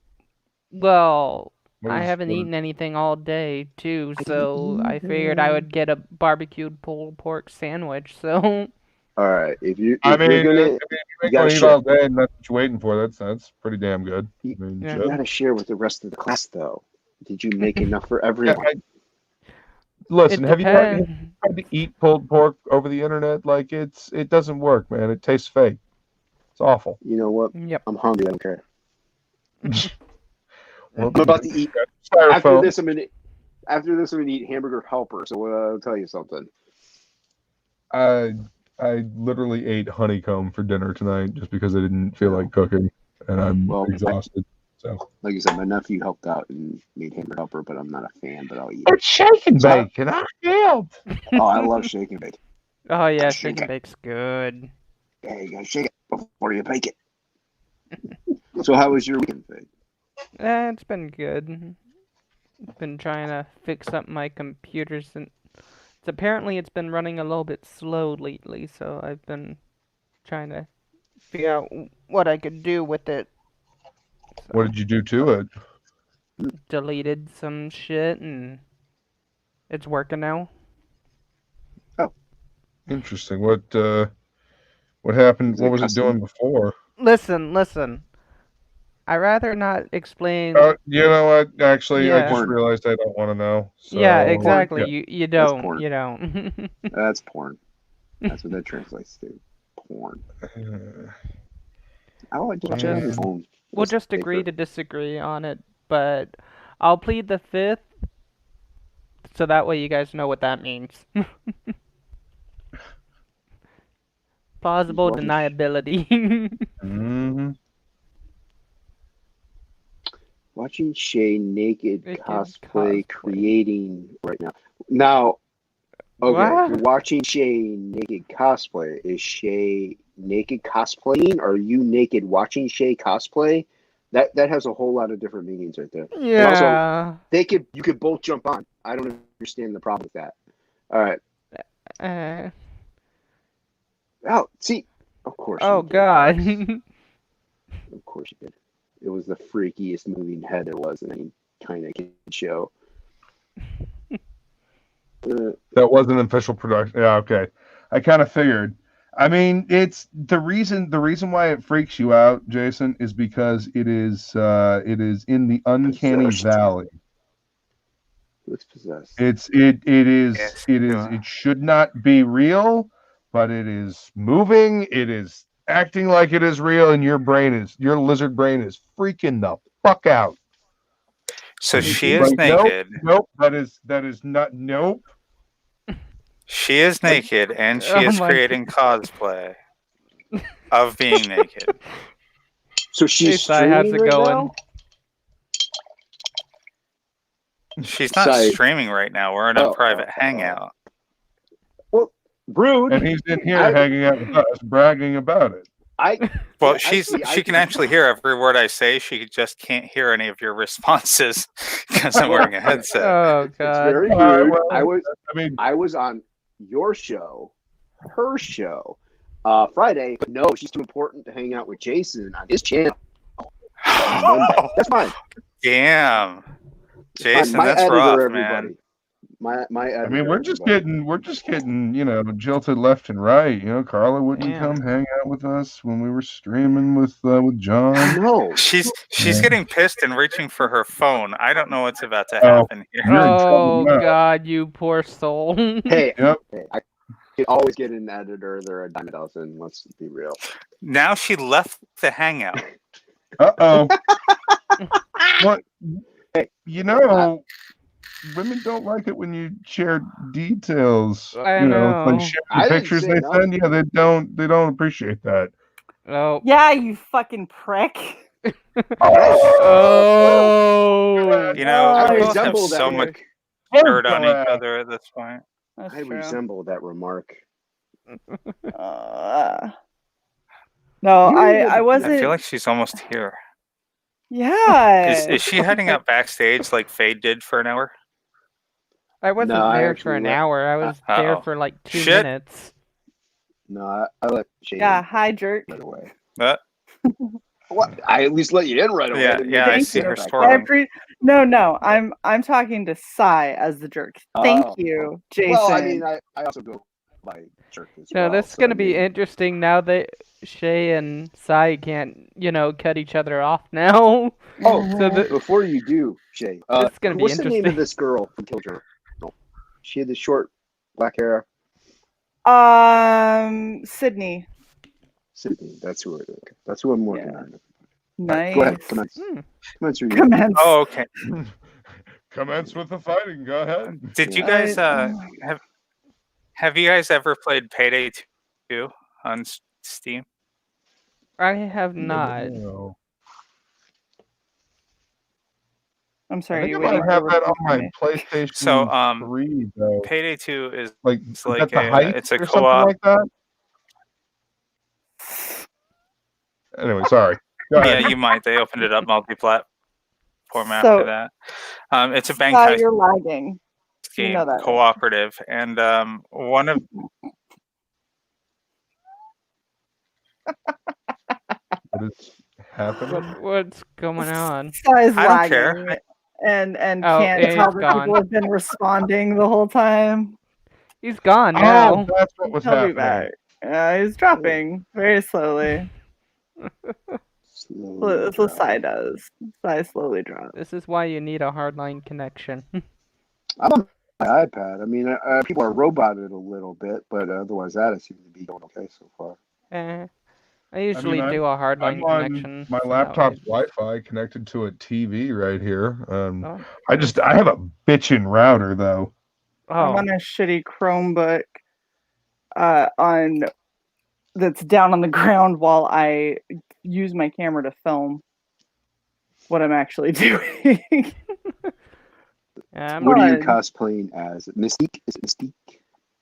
Well, What I is haven't eaten anything all day too, I didn't so I figured I either. would get a barbecued pulled pork sandwich. So All right, if you're I mean, gonna, if you you ain't gotta gonna eat share. all day and that's what you're waiting for, that's pretty damn good. You, I mean, yeah. you shit. gotta share with the rest of the class, though. Did you make enough for Yeah, everyone? listen, It have you tried depends. to eat pulled pork over the internet? Like it doesn't work, man. It tastes fake. It's awful. You know what? Yep. I'm hungry. I don't care. Well, I'm about to eat. After styrofoam. this, I'm gonna eat hamburger helper. So I'll tell you something. I I literally ate honeycomb for dinner tonight just because I didn't feel like cooking and I'm Well, exhausted. So like you said, my nephew helped out and made hamburger helper, but I'm not a fan. But I'll eat it's it. shake and So bake, and I failed. oh, I love shake and bake. Oh yeah, Gotta shake shake and it. bake's good. Yeah, you gotta shake it before you bake it. So how was your weekend, Fade? It's been good. Been trying to fix up my computers, and apparently it's been running a little bit slow lately, so I've been trying to figure out what I could do with it. What So did you do to it? deleted some shit, and it's working now. Oh, Interesting. What happened? is What it was it custom? doing before? Listen. I rather not explain. You know what? Actually, I Yeah, just Porn. realized I don't want to know. yeah, So Porn. exactly. yeah. You That's don't. porn. You don't. That's porn. That's what that translates to. Porn. I like to watch it on your Man. phone. We'll just agree to disagree on it, but I'll plead the fifth, so that way you guys know what that means. Plausible deniability. Mm-hmm. Watching Shay naked Naked cosplay cosplay. creating right now. Now, okay, What? you're watching Shay naked cosplay. Is Shay naked cosplaying? Or are you naked watching Shay cosplay? That has a whole lot of different meanings right there. And also, Yeah. you could both jump on. I don't understand the problem with that. All right. Uh, Oh, see, of course oh you did. God. Of course you did. It was the freakiest moving head there was in any kind of kid show. That wasn't an official production. Yeah, okay. I kind of figured. I mean, it's the reason why it freaks you out, Jason, is because it is in the uncanny Possessed. valley. Looks possessed. It should not be real, but it is moving, it is acting like it is real, and your lizard brain is freaking the fuck out. So she is Like, naked. Nope, that is not nope. She is naked, and she Oh is my creating cosplay of being naked. So she's Sai, how's streaming it right going? now? She's not Sai. streaming right now. We're in a private hangout. Well, rude. And he's in here hanging out with us, bragging about it. Well, she can actually hear every word I say. She just can't hear any of your responses because I'm wearing a headset. Oh It's God. very rude. Well, I was on your show, her show, Friday, but no, she's too important to hang out with Jason on his channel on Monday. That's fine. Damn, Jason, my that's editor, rough, everybody. man. My editor. I mean, we're just getting, jilted left and right. Carla wouldn't come hang out with us when we were streaming with John. No, she's getting pissed and reaching for her phone. I don't know what's about to happen here. You're in trouble Oh now. God, you poor soul. Hey, Yep. I can always get an editor. They're a dime a dozen. Let's be real. Now she left the hangout. Uh-oh. What? Women don't like it when you share details. I know. Like sharing pictures they send you. They don't appreciate that. Oh. Yeah, you fucking prick. Oh. We I both have resemble so that much dirt on each other at this point. That's I true. resemble that remark. No, I wasn't. I feel like she's almost here. Yeah. Is she heading out backstage like Fade did for an hour? I wasn't No, I there for actually an let- hour. I was there Uh-oh. for like 2 Shit. minutes. No, I let Shane Yeah, hi jerk. right away. What? I at least let you in right away. Yeah, didn't yeah, make I you see sit her back scrolling. there. No, I'm talking to Sai as the jerk. Thank Oh. you, Jason. Well, I mean, I also go by jerk as No, well. this is so, I gonna be mean, interesting now that Shay and Sai can't, cut each other off now. Oh, So the, before you do, Shay, This is gonna be what's the name interesting. of this girl from Killjoy? No. She had the short black hair. Sydney. Sydney. That's who I'm working Yeah. on. Nice. Go ahead. Commence. Hmm. Commence your Commence. Oh, okay. Commence with the fighting. Go ahead. Did you guys have you guys ever played Payday 2 on Steam? I have not. No. I'm I sorry. think I You might waiting have for that on repeat my me. PlayStation So, 3 though. Payday 2 is Like, it's is like that the Heights it's a or something co-op. like that? Anyway, sorry. Go ahead. Yeah, you might. They opened it up multi-platform So- after that. It's a bank Sai, heist you're lagging. You game, know that, right? cooperative, and one of What is happening? What's going on? Sai's I don't lagging. care. And Oh, can't yeah, tell he's that gone. people have been responding the whole time. He's gone Oh, now. that's what was He'll be happening. back. Yeah, he's dropping very slowly. Slowly That's what drop. Sai does. Sai slowly drops. This is why you need a hardline connection. I'm on my iPad. I mean, people are roboted a little bit, but otherwise, that it seems to be going okay so far. I usually I'm- do a hardline I'm on connection. my so laptop's it's- Wi-Fi connected to a TV right here. Oh. I have a bitchin' router though. I'm Oh, on a shitty Chromebook on that's down on the ground while I use my camera to film what I'm actually doing. I'm What are you Fun. cosplaying as? Mystique? Is it Mystique?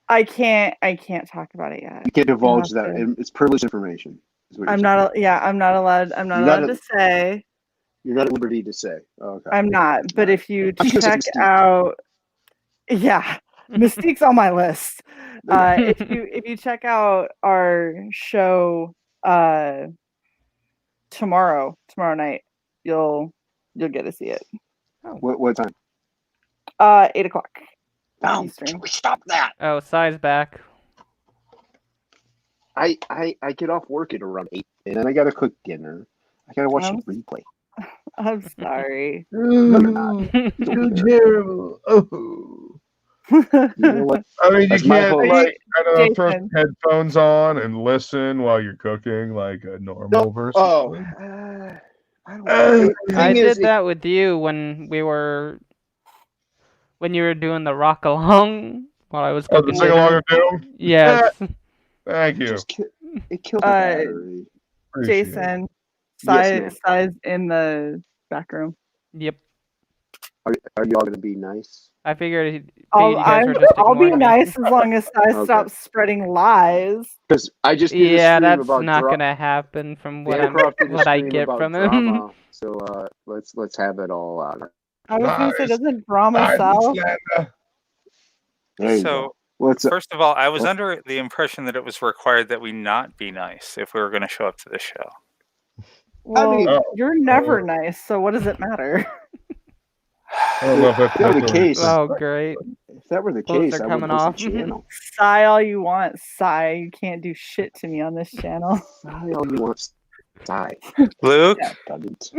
I can't talk about it yet. You can't divulge You'll that. have to. It's privileged information. Is what I'm you're saying. not. I'm not allowed. I'm not You're allowed not to say. You're not at liberty to say. Okay. I'm not. But Alright. if you I'm just gonna check say Mystique. out, yeah, Mystique's on my list. If you check out our show tomorrow night, you'll get to see it. What time? 8:00 No, Eastern. stop that. Oh, Sai's back. I get off work at around 8, and then I gotta cook dinner. I gotta watch the replay. I'm sorry. No, you're not. You're terrible. Oh. You know what? I mean, you That's my can't hope. like I don't know, throw Jason. some headphones on and listen while you're cooking like a normal person. Oh, I don't know. The I thing did is, that with you when you were doing the rock along while I was Oh, cooking the sing along dinner. of Doom? Yes. Thank you. It killed the battery. Appreciate it. Jason, Yes, Sai's in the back room. Yep. Are you all gonna be nice? I figured you guys were just I'll be ignoring me. nice as long as Sai Okay. stops spreading lies. Because I just did a Yeah, stream that's about not gonna happen from what Bancroft did a what I stream get about from him. drama. So let's have it all out. I was gonna say, Nice. doesn't drama Nice, sell? Slender. There you So go. What's up? first of all, I was under the impression that it was required that we not be nice if we were going to show up to the show. Well, mean- you're never nice, so what does it matter? I don't know if If that were the that's case, Oh, great. if that were the Clothes case, are I coming would off. listen to channel. Sigh all you want. Sigh. You can't do shit to me on this channel. Sigh all you want. Sigh. Luke, Yeah. Doesn't.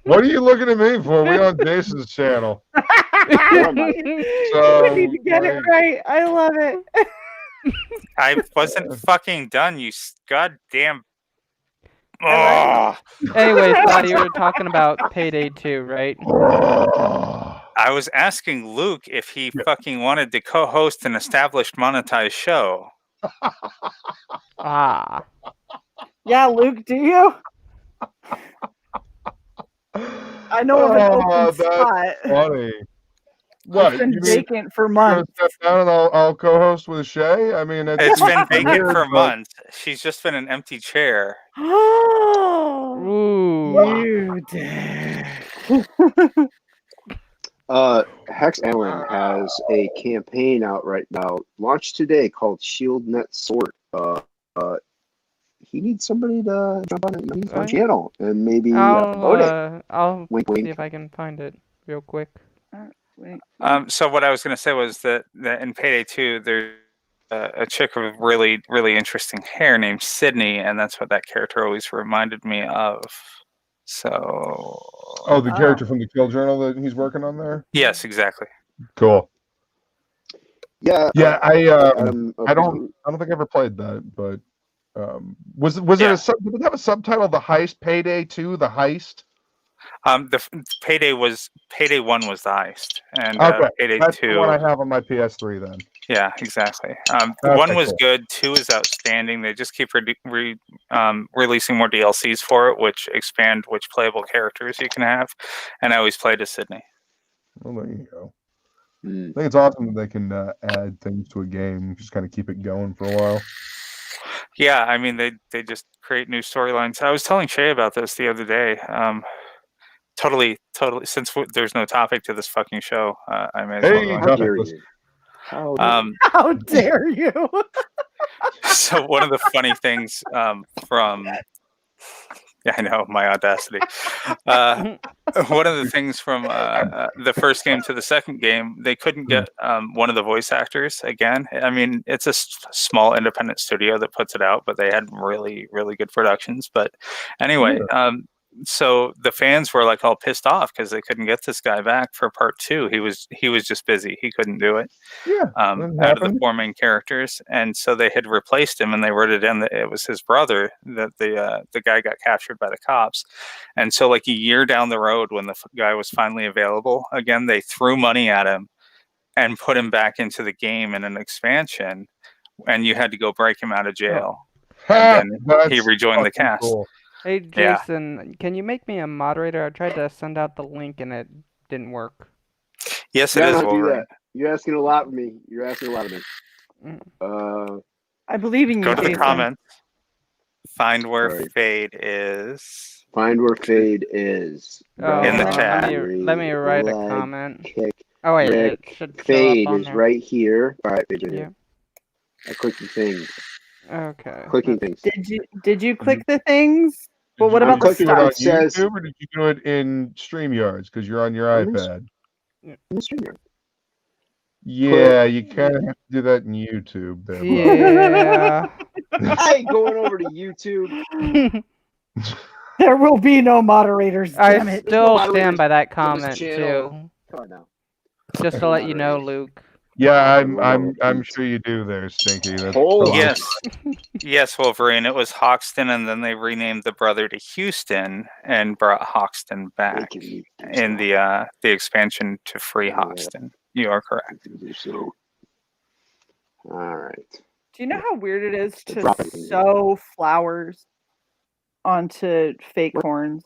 What are you looking at me for? We on Jason's channel. You need to get it right. I love it. I wasn't fucking done, you goddamn. I Ugh. Anyway, Sai, you were talking about Payday 2, right? I was asking Luke if he fucking wanted to co-host an established monetized show. Ah. Yeah, Luke, do you? I know of an open that's spot. funny. What? It's been You mean vacant for you gonna months. step down and I'll co-host with Shay? I mean, It's been vacant weird, for but- months. She's just been an empty chair. Oh, Ooh. you dare. Hex Allen has a campaign out right now, launched today, called Shield Net Sword. He needs somebody to jump on his Right. channel and maybe promote it. I'll Wink, see wink. if I can find it real quick. Wait. So what I was going to say was that in Payday 2, there's a chick with really, really interesting hair named Sydney, and that's what that character always reminded me of. So. Oh, the character from the Kill Journal that he's working on there. Yes, exactly. Cool. Yeah. Yeah, I don't Adam, think I ever played that, but was it Yeah. did it have a subtitle? The Heist, Payday 2, The Heist. Payday 1 was the heist, and Okay, Payday that's 2. the one I have on my PS3 then. Yeah, exactly. Okay, 1 was cool. good. 2 is outstanding. They just keep releasing more DLCs for it, which expand which playable characters you can have. And I always played as Sydney. Well, there you go. mm, I think it's awesome that they can add things to a game, just kind of keep it going for a while. Yeah, I mean they just create new storylines. I was telling Shay about this the other day. Totally. Since there's no topic to this fucking show, I may as well. Hey, go how ahead. dare TOPicLESS. you? How dare you? How dare you? So one of the funny things from I know my audacity. One of the things from the first game to the second game, they couldn't get one of the voice actors again. I mean, it's a small independent studio that puts it out, but they had really, really good productions. But anyway, so the fans were like all pissed off because they couldn't get this guy back for part 2. He was just busy. He couldn't do it. Yeah, Out of the 4 main characters, and so they had replaced him, and they wrote it in that it was his brother, that the guy got captured by the cops. And so like a year down the road, when the guy was finally available again, they threw money at him and put him back into the game in an expansion, and you had to go break him out of jail. And then he rejoined the cast. Cool. Hey, Yeah. Jason, can you make me a moderator? I tried to send out the link and it didn't work. Yes, it Yeah, is don't do Wolverine. that. You're asking a lot of me. You're asking a lot of me. I believe in you, Go to the Jason. comments. Find where Right. Fade is. Find where Fade is. Oh, In the let chat. let me write a Leg comment. kick. Oh wait, Rick, it should show Fade up on is there. right here. All right, Fade's right Yeah. here. I clicked the things. Okay. Clicking things. Did you click the things? But what Did you about the clicking do it on It says- YouTube, or did you do it in StreamYards because you're on your On this- iPad? In the streamer. Yeah, you kind of have to do that in YouTube. There, bud. Yeah. I ain't going over to YouTube. There will be no moderators. Damn I it. still Moderators stand by that this comment channel. too. Come on now. Just to let you know, Moderators. Luke. Yeah, I'm sure you do there, Stinky. That's Holy- totally Yes, yes, Wolverine. It was Hoxton, and then they renamed the brother to Houston and brought Hoxton back in the expansion to free Hoxton. You are correct. So, all right. Do you know how weird it is to Drop everything. sew flowers onto fake horns?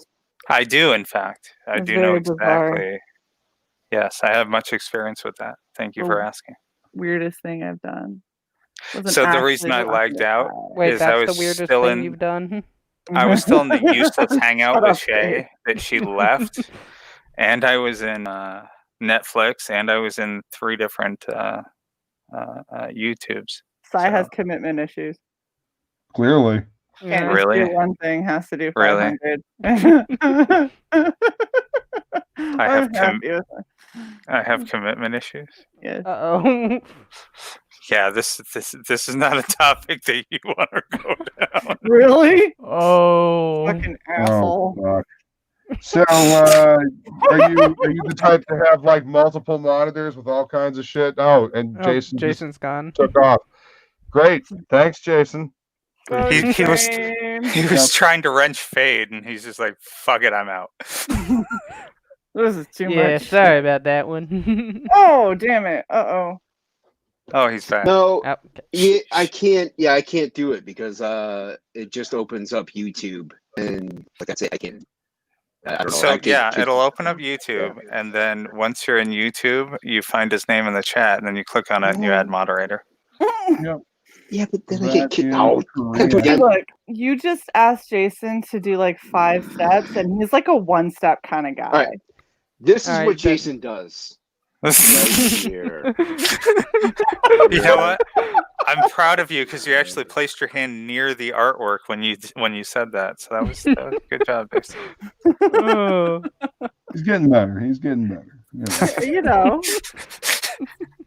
I do, in fact. I It's do know very bizarre. exactly. Yes, I have much experience with that. Thank you for Oh. asking. Weirdest thing I've done. Wasn't So the actually reason I watching lagged it out live. Wait, is I that's the was weirdest still thing in- you've done? I was still in the useless hangout Shut with up, Shay that she left, and I was in Netflix, and I was in 3 different YouTubes. Sai So- has commitment issues. clearly. Can't Yeah. just Really? do one thing, has to do Really? 500. have I'm happy with it. I have commitment issues. Yes. Uh-oh. Yeah, this is not a topic that you want to go down. Really? Oh. Fucking asshole. Oh, fuck. So, are you the type to have like multiple monitors with all kinds of shit? Oh, and Oh, Jason just Jason's gone. took off. Great, thanks, Jason. He was- Shame. He was trying to wrench Fade, and he's just like, "Fuck it, I'm out." This is too Yeah, much. sorry about that one. Oh, damn it. Uh-oh. Oh, he's back. No, Oh, okay. yeah, I can't. Yeah, I can't do it because it just opens up YouTube, and like I say, I can't. I don't know. So Kid- it'll open up YouTube, and then once you're in YouTube, you find his name in the chat, and then you click on it and you add moderator. Yeah, but then I That get kicked is out. correct. Hey, look, you just asked Jason to do like 5 steps, and he's like a 1-step kind of guy. All right. This is All what right, then. Jason does. Right here. You know what? I'm proud of you because you actually placed your hand near the artwork when you said that. So that was a good job, Jason. Oh. He's getting better. He's getting better. You know,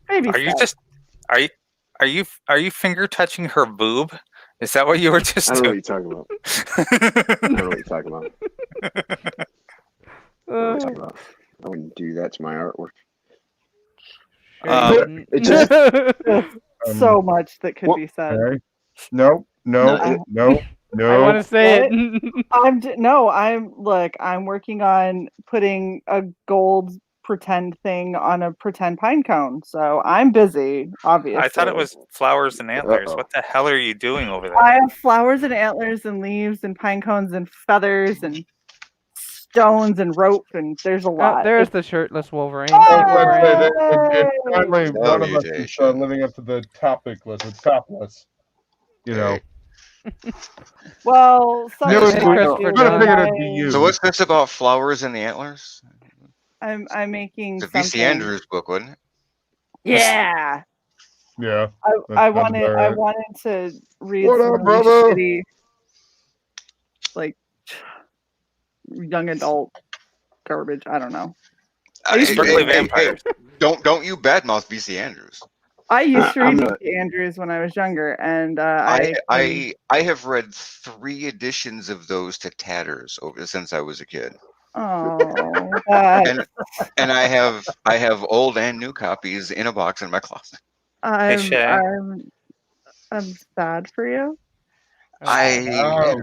maybe. Are you just are you finger touching her boob? Is that what you were just I don't know what doing? you're talking about. I don't know what you're talking about. I don't know what you're talking about. I wouldn't do that to my artwork. It just so much that could be said. Okay. No. I want to say it. I'm working on putting a gold pretend thing on a pretend pine cone, so I'm busy. Obviously, I thought it was flowers and antlers. Uh-oh. What the hell are you doing over there? I have flowers and antlers and leaves and pine cones and feathers and stones and rope, and there's a lot. There's the shirtless Wolverine. Finally, one of us is living up to the TOPicLESS. It's topless. You know. Well, You know, Christopher I John. figured it'd be you. So what's this about flowers and the antlers? I'm making It's a something. VC Andrews book, wasn't it? Yeah. Yeah. I That's wanted about right. to read What some up, really brother? shitty, like young adult garbage. I don't know. Strictly vampires. Don't you badmouth VC Andrews. I used to I'm read not- Vicky Andrews when I was younger, and I have read 3 editions of those to tatters since I was a kid, that, and I have old and new copies in a box in my closet. I'm Shay. sad for you. Ouch.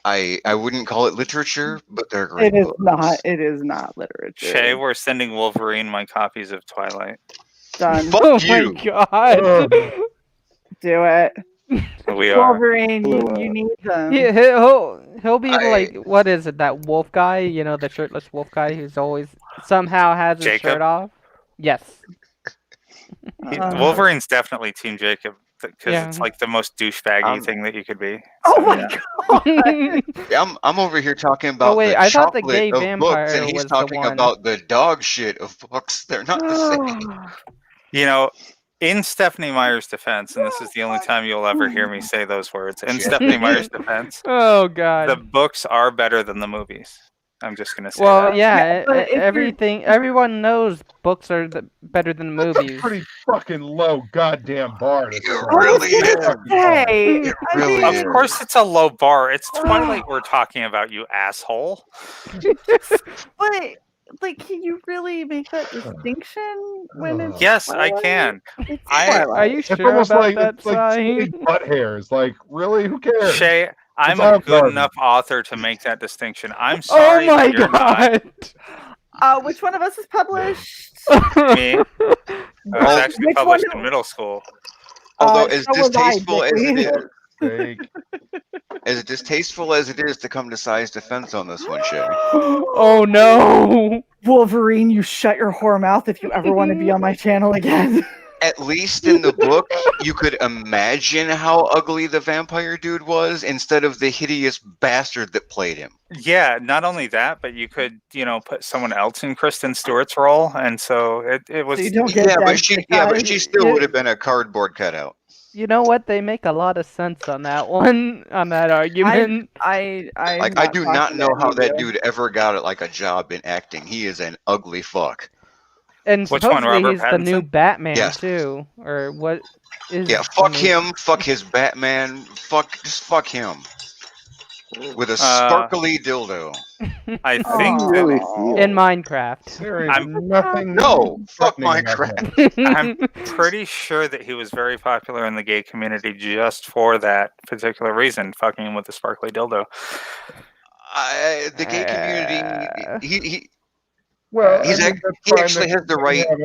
I wouldn't call it literature, but they're great. It is books. not. It is not literature. Shay, we're sending Wolverine my copies of Twilight. Done. Fuck Oh you. my god. Do it. We are. Wolverine, you need them. He'll be like, what is it? That wolf guy? You know, the shirtless wolf guy who's always somehow has his Jacob? shirt off. Yes. Wolverine's definitely Team Jacob because Yeah. it's like the most douchebaggy thing that you could be. Oh So, my yeah. god. I'm over here talking about wait, the I thought the chocolate gay of vampire books, and he's was the talking one. about the dog shit of books. They're not the same. You know, in Stephanie Meyer's defense, and this is the only time you'll ever hear me say those words, in Stephanie Meyer's defense, Oh god. the books are better than the movies. I'm just gonna say Well, that. yeah, but if you're- everyone knows books are better than That's a movies. pretty fucking low goddamn bar. To It set. really is. Hey, It really Of is. course, it's a low bar. It's Twilight we're talking about, you asshole. but like, can you really make that distinction when it's Yes, I Twilight? can. It's I- Twilight. Are you It's sure almost about like that, it's like big Sai? butt hairs. Like, really? Who cares? Shay, I'm It's all a good garbage. enough author to make that distinction. I'm Oh sorry my that you're not. god. Which one of us is published? Me. I was actually Which published one- in middle school. Although as so was I, distasteful as it Dick. is, Fake. as distasteful as it is to come to Sai's defense on this one, Shay. Oh no. Wolverine, you shut your whore mouth if you ever want to be on my channel again. At least in the book, you could imagine how ugly the vampire dude was instead of the hideous bastard that played him. Yeah, not only that, but you could, put someone else in Kristen Stewart's role, and so it was. So you don't get Yeah, that but she still Yeah. would have been a cardboard cutout. You know what? They make a lot of sense on that one, on that argument. I do not know how that dude ever got like a job in acting. He is an ugly fuck. And Which one, supposedly Robert he's the new Pattinson? Batman Yes. too, or what is? Yeah, the fuck new- him. Fuck his Batman. Just fuck him. With a sparkly dildo. I think Aw. that Really feel. in Minecraft. There is I'm- nothing. No, fuck threatening about Minecraft. that. I'm pretty sure that he was very popular in the gay community just for that particular reason, fucking him with the sparkly dildo. The gay community. Well, He's I mean, that's he fine actually that has the you right have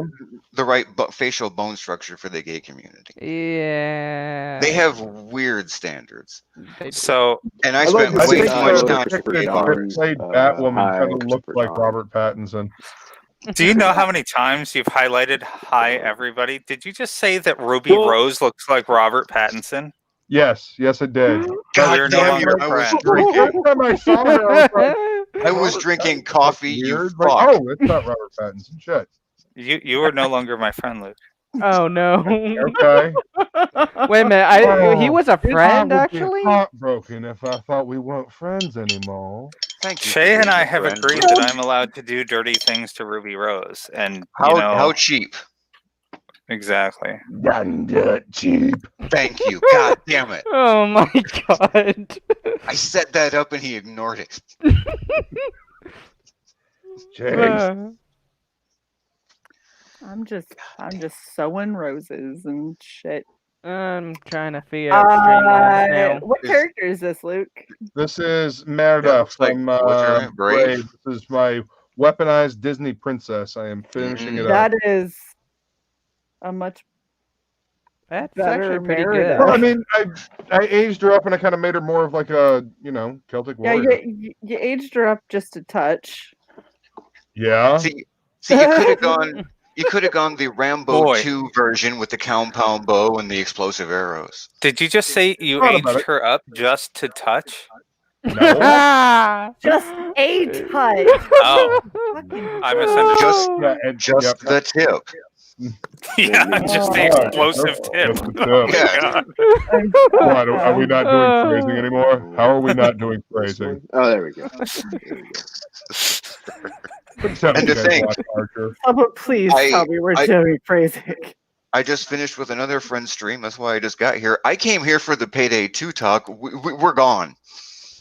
him. facial bone structure for the gay community. Yeah. They have weird standards, They do. So and I I love spent the I way think too Hi, much the time chick Christopher gay that John. bars. played Batwoman Hi, kind of looked Christopher like John. Robert Pattinson. do you know how many times you've highlighted "Hi everybody"? Did you just say that Ruby Well- Rose looks like Robert Pattinson? Yes, it did. God We're no damn longer you! I was friends. drinking. First time I saw her, I was like, I was Robert drinking Pattinson's coffee. You weird. fuck. Like, oh, it's not Robert Pattinson. Shit. You are no longer my friend, Luke. Oh no. Okay. Wait a minute. He was a I friend would be actually. heartbroken if I thought we weren't friends anymore. Thank you. for Shay and being I a have friend. agreed that I'm allowed to do dirty things to Ruby Rose, and How cheap? exactly. Cheap. Thank you. God damn it! Oh my god. I set that up and he ignored it. Jeez. I'm just sowing roses and shit. I'm trying to figure out Streamlabs now. What character is this, Luke? This is Merida Yeah, looks like- from what's her name? Brave? This is my weaponized Disney princess. I am finishing it up. That is a much That's better actually pretty Merida. good. Well, I mean, I aged her up and I kind of made her more of like a, Celtic Yeah, warrior. you aged her up just a touch. Yeah. See, you could have gone. You could have gone the Rambo Boy. 2 version with the compound bow and the explosive arrows. Did you just say you Thought about aged her up just to touch? No. Just a touch. Oh, Fucking I misunderstood. Yeah, and Just yep. the tip. Yeah, just the Oh, explosive tip. just the tip. Yeah. What, are we not doing phrasing anymore? How are we not doing This phrasing? one? Oh, there we go. There we go. Except And you to guys think- watch Archer. Oh, but please I- tell me we're I- doing phrasing. I just finished with another friend's stream. That's why I just got here. I came here for the Payday 2 talk. We're gone.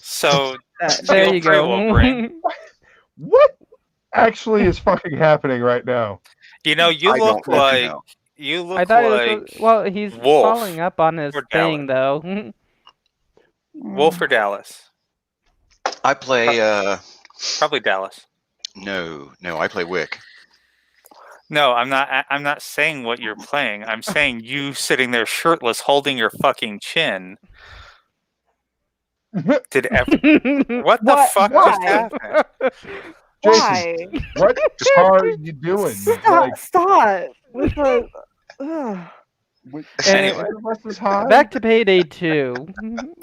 So There Feel you free, go. Wolverine. What actually is fucking happening right now? you know, you I look don't fucking like know. you I look thought like it was well, he's Wolf following up on his or thing though. Wolf or Dallas. I play. Probably Dallas. No, I play Wick. No, I'm not. I'm not saying what you're playing. I'm saying you sitting there shirtless, holding your fucking chin. What the What? fuck Why? just happened? Why? What are you doing? Stop with the. Ugh. Anyway. Back to Payday 2.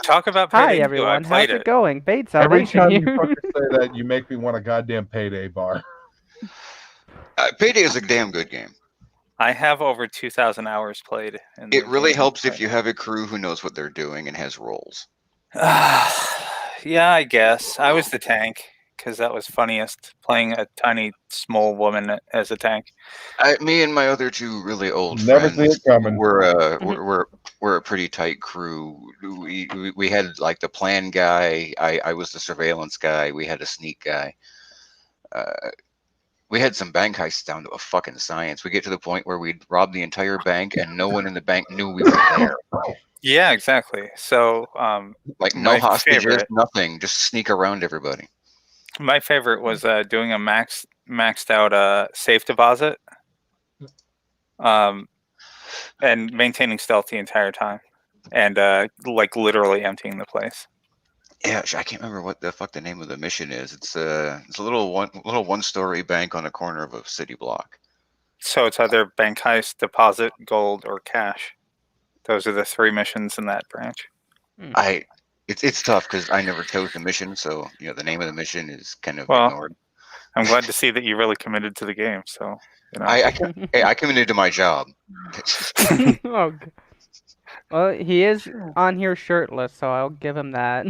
Talk about Hi Payday 2. I everyone, how's played it going? Bait Every Salvation time you here. fucking say that, you make me want a goddamn Payday bar. Payday is a damn good game. I have over 2,000 hours played. In It the really game. helps if you have a crew who knows what they're doing and has roles. Yeah, I guess I was the tank because that was funniest. Playing a tiny, small woman as a tank. Me and my other two really old Never see friends it coming. we're a pretty tight crew. We had like the plan guy. I was the surveillance guy. We had a sneak guy. We had some bank heists down to a fucking science. We get to the point where we'd rob the entire bank and no one in the bank knew we were there. Yeah, exactly. So, Like no my hostages, favorite- nothing. Just sneak around everybody. my favorite was doing a maxed out safe deposit, and maintaining stealth the entire time, and like literally emptying the place. Yeah, I can't remember what the fuck the name of the mission is. It's a little one-story bank on a corner of a city block. So it's either bank heist, deposit, gold, or cash. Those are the 3 missions in that branch. It's tough because I never chose the mission, so the name of the mission is kind of Well, ignored. I'm glad to see that you really committed to the game. So, I committed to my job. Oh, well, he is on here shirtless, so I'll give him that.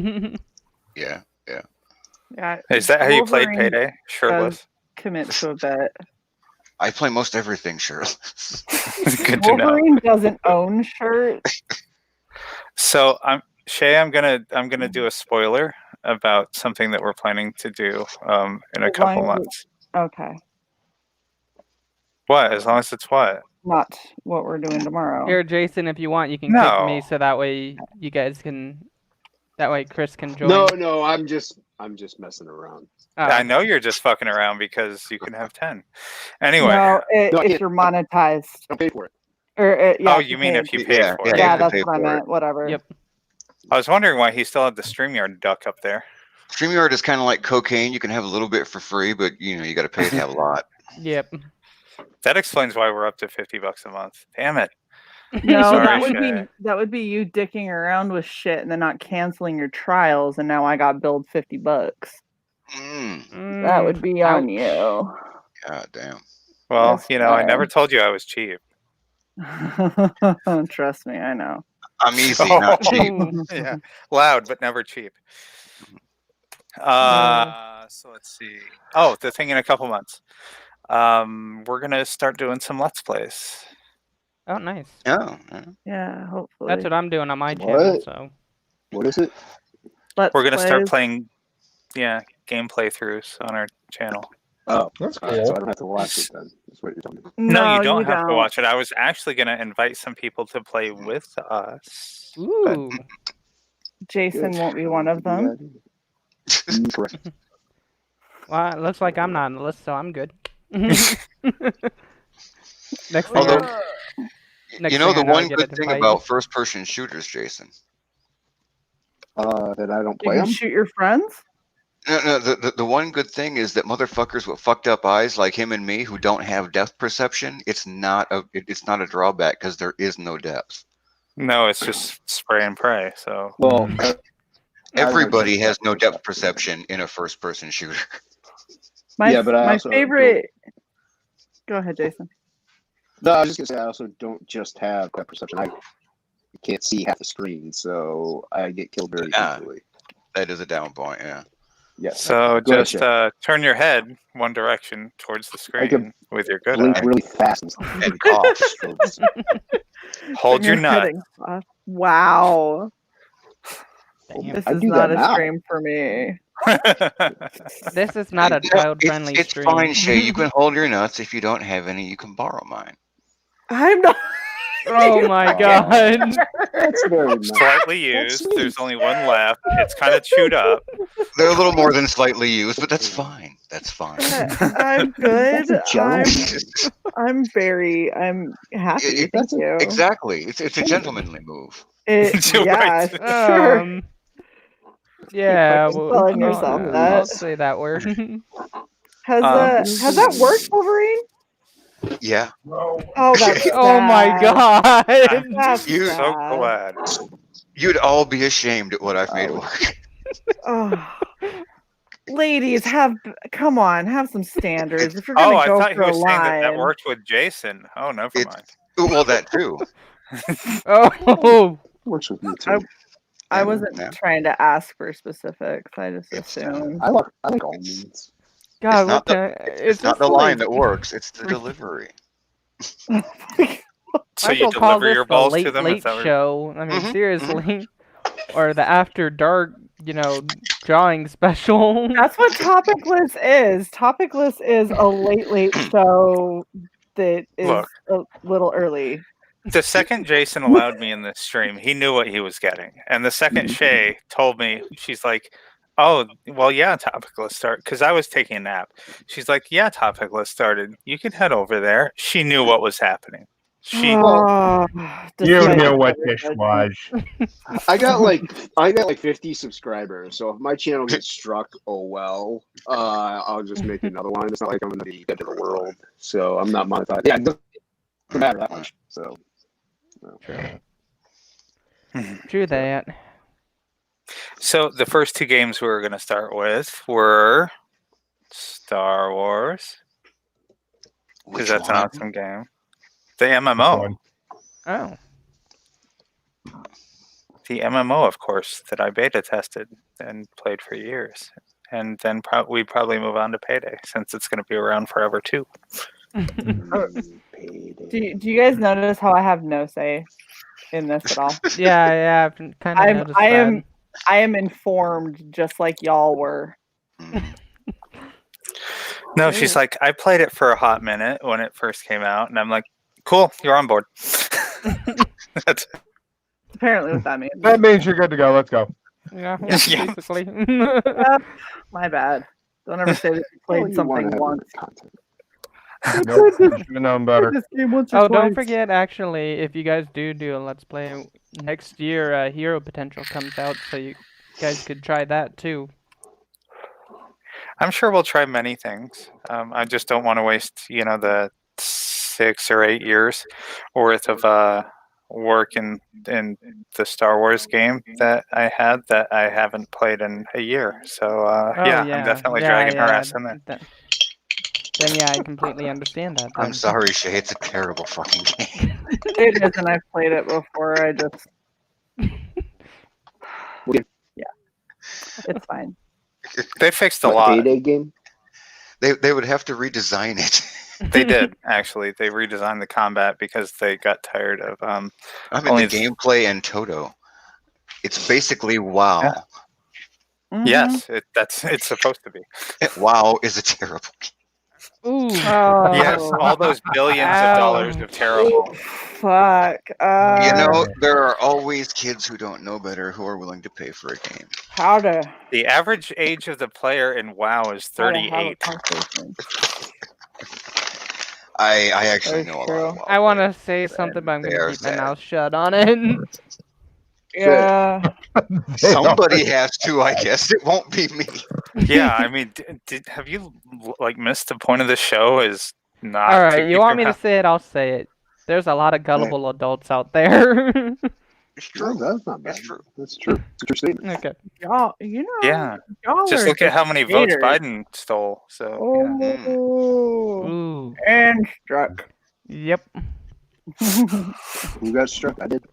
Yeah. Yeah. is that how you played Wolverine Payday? Shirtless. Commit to a bet. I play most everything, sure. Good to know. Wolverine doesn't own shirts. So Shay, I'm gonna do a spoiler about something that we're planning to do in a couple months. Okay. What? As long as it's what? Not what we're doing tomorrow. Here, Jason, if you want, you can No. kick me so that way you guys can That way Chris can join. No, I'm just messing around. Oh. I know you're just fucking around because you can have 10. Anyway. No, No, I if can't. you're monetized. Don't pay for it. Or, yeah, Oh, you mean if you paid Yeah, for yeah, it? Yeah, you have to that's pay what I for it. meant. Whatever. Yep. I was wondering why he still had the StreamYard duck up there. StreamYard is kind of like cocaine. You can have a little bit for free, but you got to pay to have a lot. Yep. That explains why we're up to $50 a month. Damn it. No, Sorry, that would be you dicking around with shit and then not canceling your trials, and now I got billed $50. That would be on you. God damn. Well, That's I never told you I was cheap. Trust me, I know. I'm easy, not cheap. Yeah, loud but never cheap. So let's see. Oh, the thing in a couple months. We're gonna start doing some Let's Plays. Oh, nice. Oh, Yeah, hopefully. That's what I'm doing on my channel. What? So What is it? We're gonna start playing, game playthroughs on our channel. Oh, That's all right, so I cool. don't have to watch it then. That's what you're telling me. No, you don't have to watch it. I was actually gonna invite some people to play with us. ooh. Jason won't be one of them. Correct. Well, it looks like I'm not on the list, so I'm good. Next thing Although, I- next the thing I know, I one get good an thing invite. about first-person shooters, Jason. That I don't You play can them. shoot your friends? No, the one good thing is that motherfuckers with fucked up eyes like him and me who don't have depth perception, it's not a drawback because there is no depth. No, it's just spray and pray. So Well, Everybody has no depth perception in a first-person shooter. Yeah, but I my also favorite. Go ahead, Jason. no, I was just gonna say I also don't just have that perception. I can't see half the screen, so I get killed very easily. That is a down point, yeah. Yes. So Go ahead, just Jeff. turn your head one direction towards the screen can with your good Blink eye. really fast And cough. Hold your Turn nut. heading off. Wow. Damn. This I is do not that a now. stream for me. This is not a child-friendly It's stream. fine, Shay. You can hold your nuts. If you don't have any, you can borrow mine. I'm not. Oh my god. That's very nice. Slightly That's used. sweet. There's only one left. It's kind of chewed up. They're a little more than slightly used, but that's fine. That's fine. I'm good. That's a jello. I'm happy. Thank you. Exactly. It's a gentlemanly move. You're Yeah, right. sure. Yeah, fucking well, telling yourself I'll that. say that word. Has that worked, Wolverine? Yeah. Oh, that's Oh my sad. god. That's You- So sad. glad. You'd all be ashamed at what I've made work. Oh. Ladies, come on, have some standards. If you're Oh, gonna I go thought he for a was saying that line, worked with Jason. Oh, never It's- mind. Well, that too. Oh. Works with me too. I wasn't Yeah. trying to ask for specifics. I just It's, assumed. I like all means. God, It's not what It's not the line that works. It's the delivery. So Might you as well call deliver this your the balls late to them? late Is that what- show. I mean, Mhm, seriously. Or the after dark, drawing special. That's what TOPicLESS is. TOPicLESS is a late show that is Look. a little early. The second Jason allowed me in this stream, he knew what he was getting. And the second Shay told me, she's like, oh, well, yeah, TOPicLESS started. Because I was taking a nap. She's like, yeah, TOPicLESS started. You can head over there. She knew what was happening. She Oh, You despite knew what everybody. this was. I got like 50 subscribers, so if my channel gets struck, oh well. I'll just make another one. It's not like I'm gonna be dead to the world, so I'm not monetized. Yeah, it doesn't matter that much. So True that. So the first two games we were going to start with were Star Wars, because Which that's an one? awesome game. The MMO. One. Oh. The MMO, of course, that I beta tested and played for years. And then we'd probably move on to Payday, since it's going to be around forever too. Do you guys notice how I have no say in this at all? Yeah, I've kind of noticed that. I am informed just like y'all were. No, she's like, I played it for a hot minute when it first came out, and I'm like, cool, you're on board. That's Apparently what that means. That means you're good to go. Let's go. Yeah, Yeah. basically. My bad. Don't ever say that you Well, played you want something to have once. the content. Nope, you should have known better. This game once or Oh, don't twice. forget, actually, if you guys do a Let's Play next year, Hero Potential comes out, so you guys could try that too. I'm sure we'll try many things. I just don't want to waste, the 6 or 8 years worth of work in the Star Wars game that I haven't played in a year. So Oh yeah, yeah, I'm definitely yeah, dragging her yeah. ass in there. Then yeah, I completely understand that. I'm Then. sorry, Shay. It's a terrible fucking game. It isn't. I've played it before. I just. Yeah. It's fine. They fixed a What, lot. Payday game? They would have to redesign it. They did actually. They redesigned the combat because they got tired of I mean, only the gameplay and Toto. It's basically WoW. Yeah. Mhm. Yes, it's supposed to be. WoW is a terrible game. Ooh. Oh. Yes, all those billions of dollars of terrible. Fuck. You know, there are always kids who don't know better who are willing to pay for a game. How to. The average age of the player in WoW is how to have a 38. conversation. I actually That's know a lot true. of WoW I want to players. say something, but I'm They gonna are keep my sad. mouth shut on it. Yeah. Somebody has to, I guess. It won't be me. Yeah, I mean, have you missed the point of the show? Is not. All to right, you keep want your me to mouth- say it? I'll say it. There's a lot of gullible adults out there. It's No, true. that's not bad. It's true. That's true. It's a true statement. Okay. Y'all, you know. Yeah, Y'all just are look at how many votes haters. Biden stole. So yeah. Oh. Ooh. And struck. Yep. Who got struck? I did.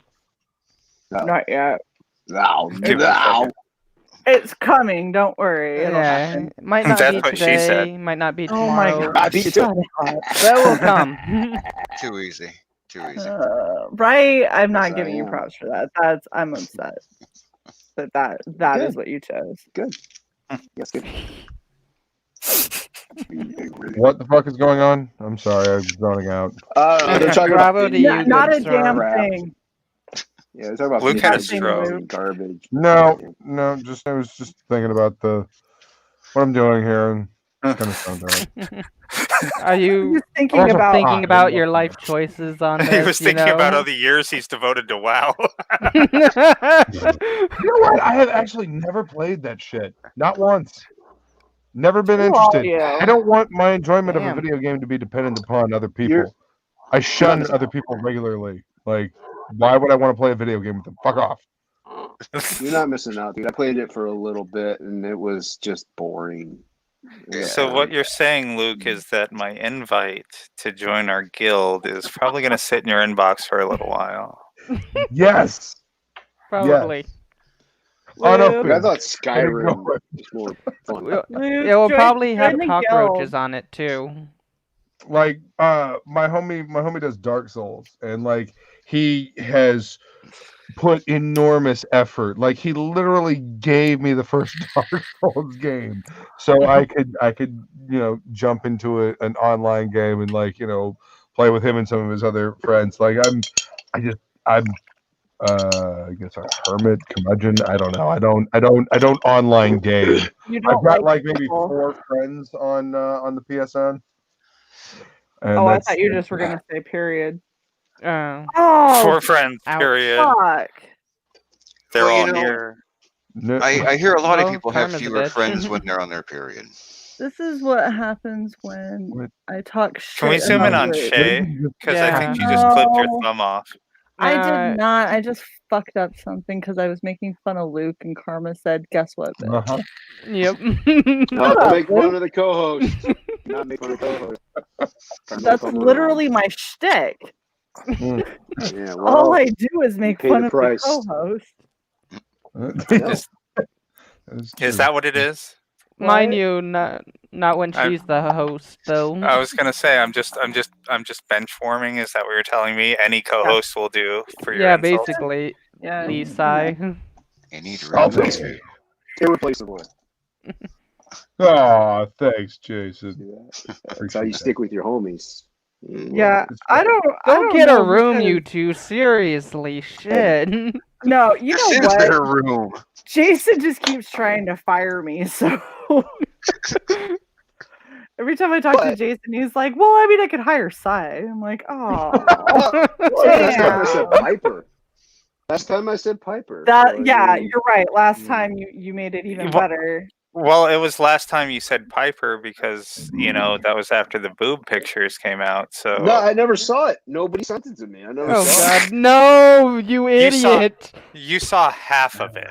No. Not yet. No. Give it a No. second. It's coming. Don't worry. It'll Yeah, happen. it might not That's be what she today. said. Might not be Oh my tomorrow. god. I beat you Shut too. up. That will come. Too easy. Too easy. Right? I'm not Yes, I giving you am. props for that. I'm upset. That Good. is what you chose. Good. Yes, good. What the fuck is going on? I'm sorry, I was zoning out. They're talking about Bravo to video you, Not good a sir. damn crap. thing. Yeah, they're talking about Luke had a video stroke. and garbage. No, just I was just thinking about what I'm doing here and kind of zoned out. Are you Just thinking also about thinking hot. about your life choices on this? He was thinking you know? about all the years he's devoted to WoW. You know what? I have actually never played that shit. Not once. Never been Who are interested. you? I don't want my enjoyment of Damn. a video game to be dependent upon other people. You're- I shun other people regularly. Like, why would I want to play a video game with them? Fuck off. You're not missing out, dude. I played it for a little bit and it was just boring. So what you're saying, Luke, is that my invite to join our guild is probably going to sit in your inbox for a little while. Yes. Probably. Oh, no, But I thought There you Skyrim go. was more fun. Well, Luke, it will join- probably have join the cockroaches guild. on it too. Like, my homie does Dark Souls, and like he has put enormous effort. Like, he literally gave me the first Dark Souls game, so I could jump into an online game and play with him and some of his other friends. Like, I'm I guess a hermit, curmudgeon. I don't know. I don't online game. You don't I've got like maybe people. 4 friends on the PSN. And Oh, I that's thought you just were gonna say period. Oh. Oh, 4 friends, ouch. period. fuck. They're Well, all you know- here. no, I hear a lot of Well, people have karma's a fewer bitch. friends when they're on their period. This is what happens when What? I talk shit. Can we zoom in about on rape. Shay? Because I think you just Yeah. clipped your No. thumb off. I Uh, did not. I just fucked up something because I was making fun of Luke, and Karma said, "Guess what, bitch?" Uh-huh. Yep. Not up, make fun Luke. of the co-host. Not make fun of the co-host. That's literally my shtick. Mm. Yeah, All well, I do is make pay fun the of price. the co-host. Is that what it is? Mind What? you, not when I- she's the host though. I was gonna say I'm just bench warming. Is that what you're telling me? Any co-host will do for your Yeah, insults? basically, Yeah. Lisa. Any I'll dream take it. irreplaceable. Oh, thanks, Jason. Yeah. That's how you stick with your homies. Yeah, I don't. I Go don't get a know room, because- you two. Seriously, shit. No, you This know is what? their room. Jason just keeps trying to fire me, so every time I talk to But- Jason, he's like, "Well, I mean, I could hire Cy." I'm like, "Oh, Last time I said damn." Piper. Last time I said Piper. That So, I yeah, mean, you're right. Last time you made it even Well- better. Well, it was last time you said Piper because that was after the boob pictures came out. So No, I never saw it. Nobody sent it to me. I never Oh saw it. God, no, you You saw- idiot! you saw half of it.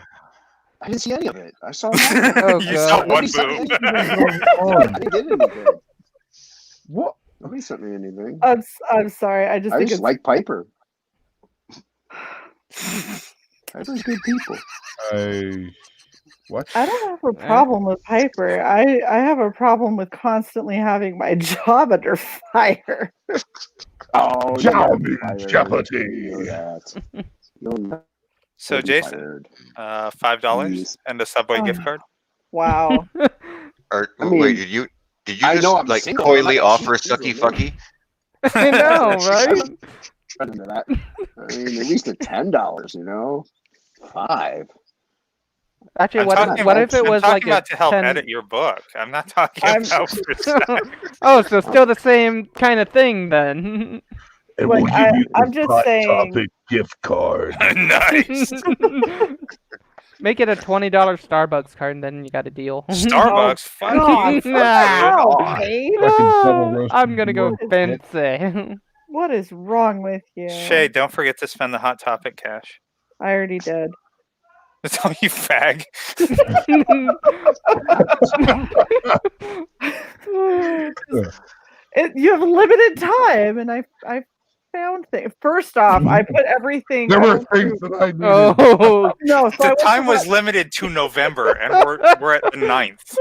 I didn't see any of it. I saw half of it. Oh, you God. saw one Nobody sent boob. me What's I going on? didn't get anything. What? Nobody sent me anything. I'm sorry. I just I think just it's like Piper. Piper's good people. What? I don't have a problem with Piper. I have a problem with constantly having my job under fire. Oh, Job you'll in get fired. jeopardy. You know that. You'll never So be Jason, fired. $5 Yes. and a Subway gift card. Wow. Or, I mean, wait, did you I just know I'm like single, coyly I'm not offer cheap, sucky these are fucky? I know, right? Into that. I mean, at least $10, you know? $5. Actually, I'm what talking if about- it I'm was talking like about a to help 10... edit your book. I'm not talking I'm- about for style. Oh, so still the same kind of thing then. And Like, we'll give you I'm the just Hot saying- Topic gift card. Nice. Make it a $20 Starbucks card, and then you got a deal. Starbucks. Fuck God, you. fuck Nah. out, Dave. Fucking double roasted I'm gonna go boiled fancy. What is wrong with you? Shay, don't forget to spend the Hot Topic cash. I already did. That's all you fag. You have limited time, and I found things. First off, I put everything. There I were went things through- that I needed. Oh, No, so I The went time through was limited to November, and we're at the 9th.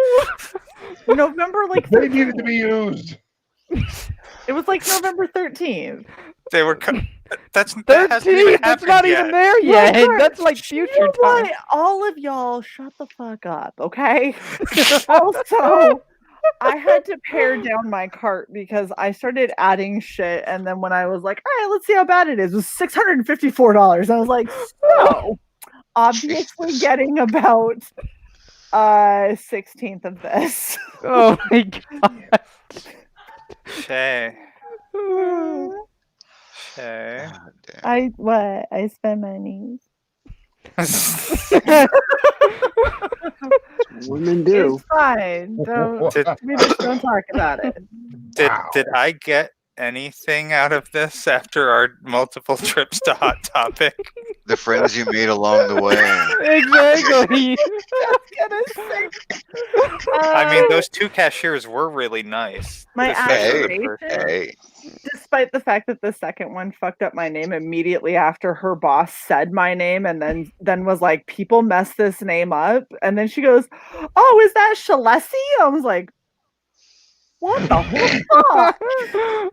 November like They needed 13th. to be used. It was like November 13th. They were. That hasn't even 13? That's happened not yet. even there yet. Robert, That's like You future know time. what? All of y'all, shut the fuck up, okay? Also, I had to pare down my cart because I started adding shit, and then when I was like, all right, let's see how bad it is, it was $654. I was like, so obviously Jesus. getting about 16th of this. Oh my god. Shay. Shay. God damn. I spend money. Women do. It's fine. Don't Did, we just don't talk about it. did I get anything out of this after our multiple trips to Hot Topic? The friends you made along the way. Exactly. I mean, those two cashiers were really nice. My especially the aspiration- first- Hey, Despite the fact that the second one fucked up my name immediately after her boss said my name and then was like, people mess this name up. And then she goes, oh, is that Shalesi? I was like, what the fuck?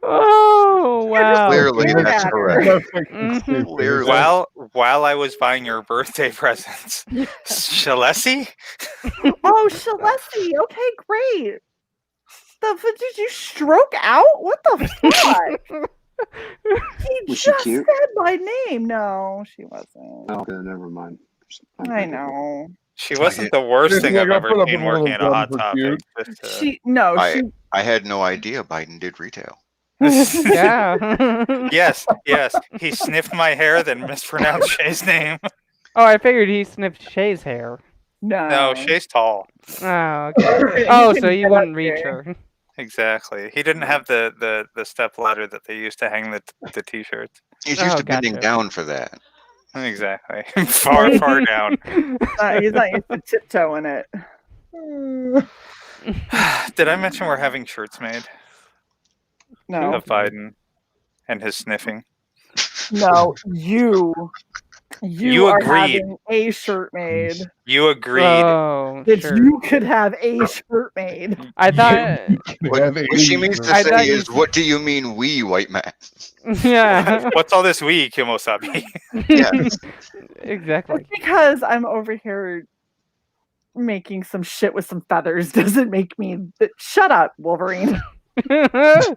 Oh wow. clearly staring that's at her. correct. Mhm. Clearly. While I was buying your birthday presents, Shalesi? Oh, Shalesi. Okay, great. Did you stroke out? What the fuck? He Was she just cute? said my name. No, she wasn't. Okay, never mind. I know. She wasn't the worst thing Like, I've I ever put up seen with a working at a little Hot gun for Topic. cute. Just, I had no idea Biden did retail. Yeah. yes, he sniffed my hair, then mispronounced Shay's name. Oh, I figured he sniffed Shay's hair. No, Shay's tall. Oh, okay. Oh, so you get wouldn't up reach there. her. Exactly. He didn't have the step ladder that they used to hang the t-shirts. He's used Oh, to bending gotcha. down for that. Exactly. far, far down. He's not used to tiptoeing it. Did I mention we're having shirts made No, of Biden and his sniffing? no, you You are agreed. having a shirt made. You agreed. Oh, That sure. you could have a shirt made. I thought. What she means to I thought say you is, what do you mean we, white man? Yeah. What's all this we, Kimosabi? Yes. Exactly. Just because I'm over here making some shit with some feathers doesn't make me. Shut up, Wolverine. I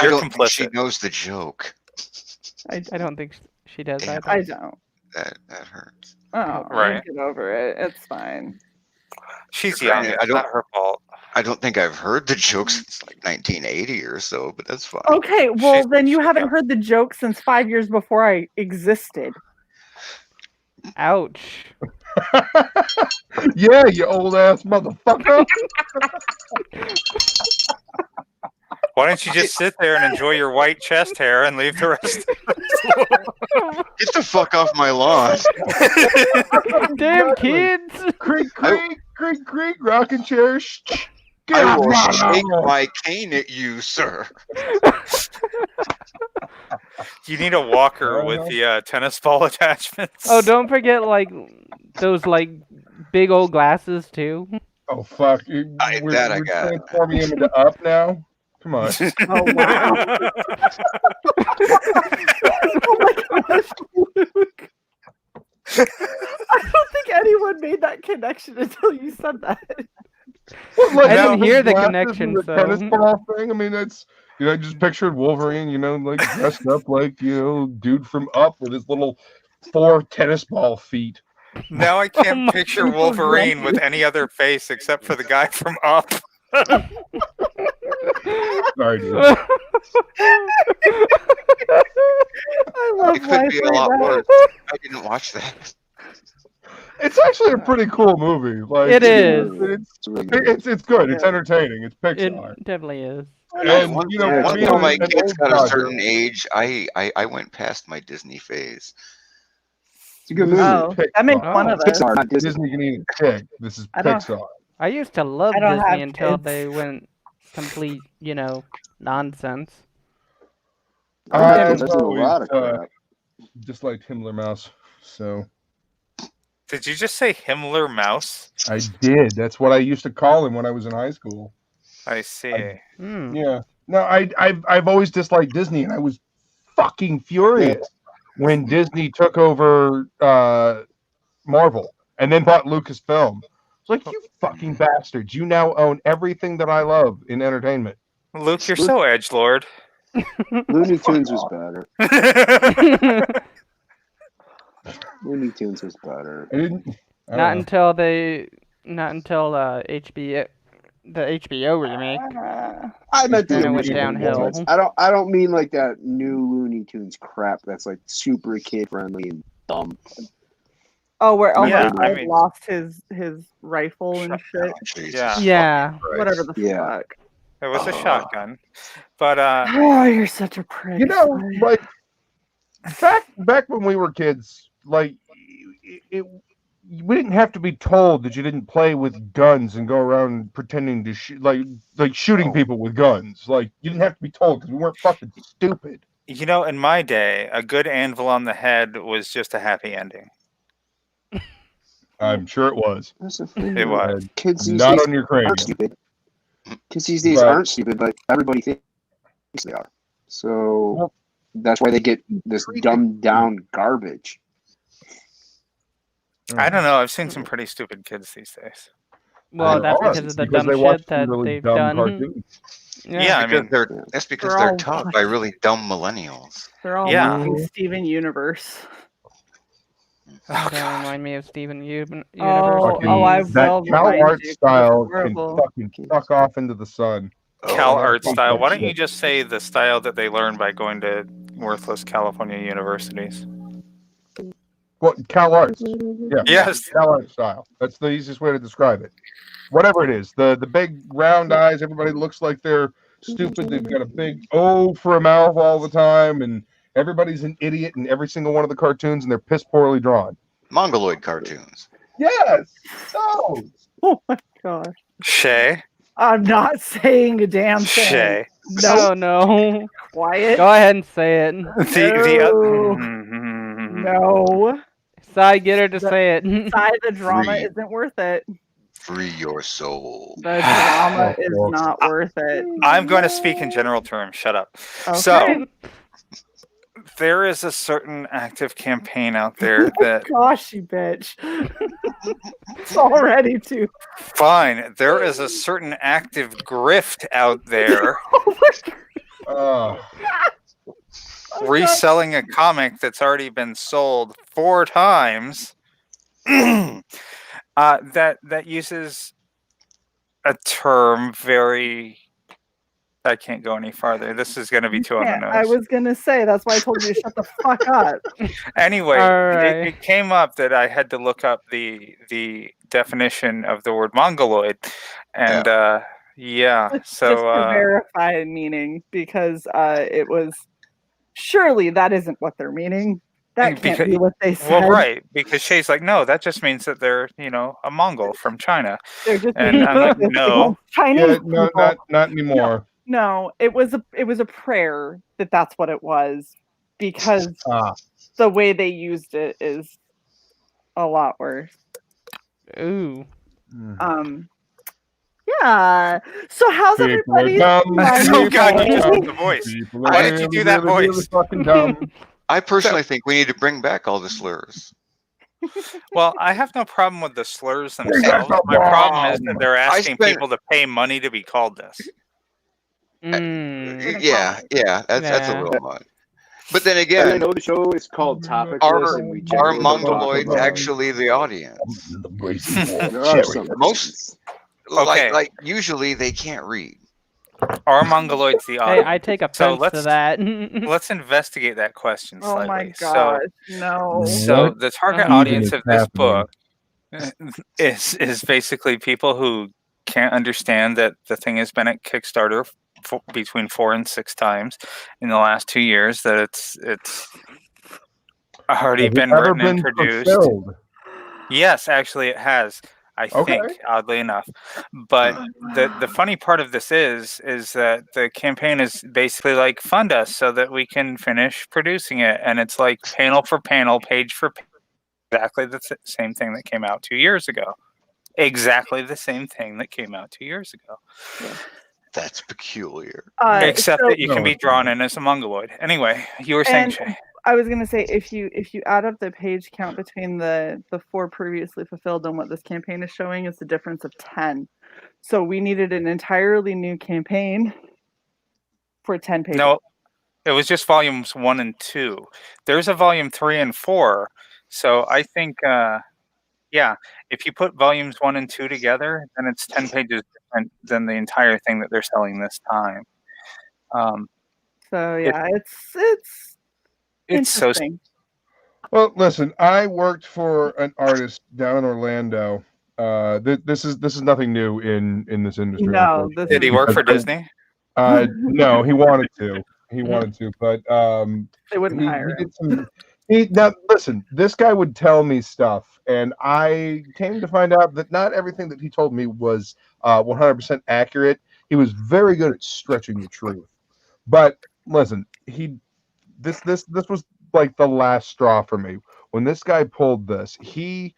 You're don't think she complicit. knows the joke. I don't think she does Damn. either. I don't. That hurts. Oh, Right. get over it. It's fine. She's young. Granted, It's not her fault. I don't think I've heard the joke since like 1980 or so, but that's fine. Okay, well then you she's haven't young. heard the joke since 5 years before I existed. Ouch. Yeah, you old ass motherfucker. Why don't you just sit there and enjoy your white chest hair and leave the rest? Get the fuck off my lawn. Damn Exactly. kids. Creak, creak, rocking chair. I will shake my cane at you, sir. You need a walker with the tennis ball attachments. Oh, don't forget like those like big old glasses too. Oh fuck! I got. Transforming him into Up now. Come on. Oh wow. Oh my gosh, Luke. I don't think anyone made that connection until you said that. Well, like, I didn't his hear the glasses connection, and the so- tennis ball thing. I mean, that's I just pictured Wolverine, like dressed up like dude from Up with his little 4 tennis ball feet. Now I can't my picture God. Wolverine with any other face except for the guy from Up. Sorry, dude. I love It could be a life lot right now. worse. I didn't watch that. It's actually a pretty cool movie. Like It is. It's good. It's entertaining. It's It Pixar. definitely is. And Once being my an kids old got a dodger, certain age, I went past my Disney phase. It's a good movie. Oh, that makes Pixar. fun of us. Pixar, not Disney. Disney can eat a dick. This is I don't- Pixar. I used to love I don't Disney have until kids. they went complete, nonsense. That's a always, lot of crap. just like Himmler Mouse. So Did you just say Himmler Mouse? I did. That's what I used to call him when I was in high school. I see. Hmm. Yeah. No, I've always disliked Disney, and I was fucking furious when Disney took over Marvel and then bought Lucasfilm. It's like, you fucking bastards! You now own everything that I love in entertainment. Luke, you're so edgelord. Looney Tunes was better. Looney Tunes was better. I didn't. I Not don't know. until HBO, the HBO remake. I meant the Then it went original downhill. ones. I don't mean like that new Looney Tunes crap that's like super kid friendly and dumb. Oh, where Elmer Yeah, Fudd I mean- lost his rifle and shit. Jesus Yeah. Yeah. Christ. Whatever the Yeah. fuck. It was a shotgun. But Oh, you're such a prick. Like back when we were kids, like we didn't have to be told that you didn't play with guns and go around pretending to shoot, like shooting people with guns. Like, you didn't have to be told because we weren't fucking stupid. in my day, a good anvil on the head was just a happy ending. I'm sure it was. That's the thing. It was. Kids these Not days on your cranium. aren't stupid. Kids these days Right. aren't stupid, but everybody thinks they are. So Well, that's why they get this dumbed down garbage. I don't know. I've seen some pretty stupid kids these days. Well, There that's are, because of the because dumb they watch shit some that really they've dumb done. cartoons. Yeah, I mean, That's because They're they're all taught fucking- by really dumb millennials. They're all Yeah. watching Steven Universe. oh, Don't God. remind me of Steven Universe. Oh, Fucking- I that will Cal remind art you, 'cause style it's can horrible. fucking fuck off into the sun. Cal Oh, art that's style. Why don't bullshit. you just say the style that they learn by going to worthless California universities? Well, Cal Arts. Yeah. Yes. Cal Art style. That's the easiest way to describe it. Whatever it is, the big round eyes, everybody looks like they're stupid. They've got a big O for a mouth all the time, and everybody's an idiot in every single one of the cartoons, and they're piss poorly drawn. Mongoloid cartoons. Yes. No. Oh my gosh. Shay. I'm not saying a damn thing. Shay. No, no. Quiet. Go ahead and say it. No. No. Sai, get her to say it. Side the drama Free. isn't worth it. Free your soul. The drama is well, not worth it. I'm going to speak in general terms. Shut up. Okay. So, there is a certain active campaign out there that, Gosh, you bitch. It's already too. fine, there is a certain active grift out there Oh my God. Oh. reselling a comic that's already been sold 4 times that uses a term very. I can't go any farther. This is going to be too on the nose. I was gonna say that's why I told you to shut the fuck up. Anyway, Alright. it came up that I had to look up the definition of the word mongoloid, and Just to verify meaning, because it was surely that isn't what they're meaning. That can't be what they said. Well, right, because Shay's like, no, that just means that they're a Mongol from China, They're just and I'm like, being no, Chinese no, people. not anymore. No, it was a prayer that's what it was, because the way they used it is a lot worse. Ooh. Yeah. So how's everybody? Oh God, you just did the voice. Why did you do that voice? Fucking dumb. I personally think we need to bring back all the slurs. Well, I have no problem with the slurs themselves. My problem is that they're asking people to pay money to be called this. Yeah, that's a little much. But then I again, know the show is called TOPicLESS, and we are generally don't talk mongoloids about- actually the audience? There are some Most, Okay. like usually they can't read. Are mongoloids the Hey, audience? I take So offense to that. Let's investigate that question Oh slightly. my gosh, no. So the target Even audience is of this happening. book is basically people who can't understand that the thing has been at Kickstarter between 4 and 6 times in the last 2 years. That it's already been written and produced. Fulfilled? Yes, actually, it has. I Okay. think, oddly enough. But the funny part of this is that the campaign is basically like, fund us so that we can finish producing it, and it's like panel for panel, page for page, exactly the same thing that came out 2 years ago. Exactly the same thing that came out 2 years ago. That's peculiar. Except that you No, can be it's drawn not. in as a mongoloid. Anyway, you were saying, Shay. I was gonna say, if you add up the page count between the 4 previously fulfilled and what this campaign is showing, it's a difference of 10. So we needed an entirely new campaign for 10 pages. No, it was just volumes 1 and 2. There's a volume 3 and 4. So I think, if you put volumes 1 and 2 together, then it's 10 pages different than the entire thing that they're selling this time. So yeah, it's It's so interesting. Well, listen, I worked for an artist down in Orlando. This is nothing new in this industry. No, unfortunately. this Did he is work for Disney? No, he wanted to. But they wouldn't hire he him. did some. Now, listen, this guy would tell me stuff, and I came to find out that not everything that he told me was 100% accurate. He was very good at stretching the truth. But listen, this was like the last straw for me. When this guy pulled this, he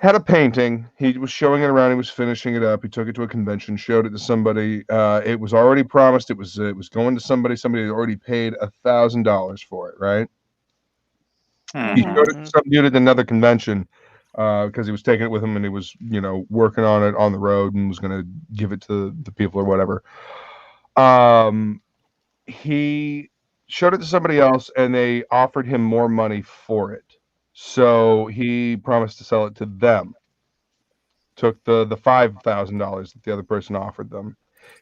had a painting. He was showing it around. He was finishing it up. He took it to a convention, showed it to somebody. It was already promised. It was going to somebody. Somebody had already paid $1,000 for it, right? He showed it to some dude at another convention because he was taking it with him, and he was, working on it on the road and was going to give it to the people or whatever. He showed it to somebody else, and they offered him more money for it. So he promised to sell it to them. Took the $5,000 that the other person offered them.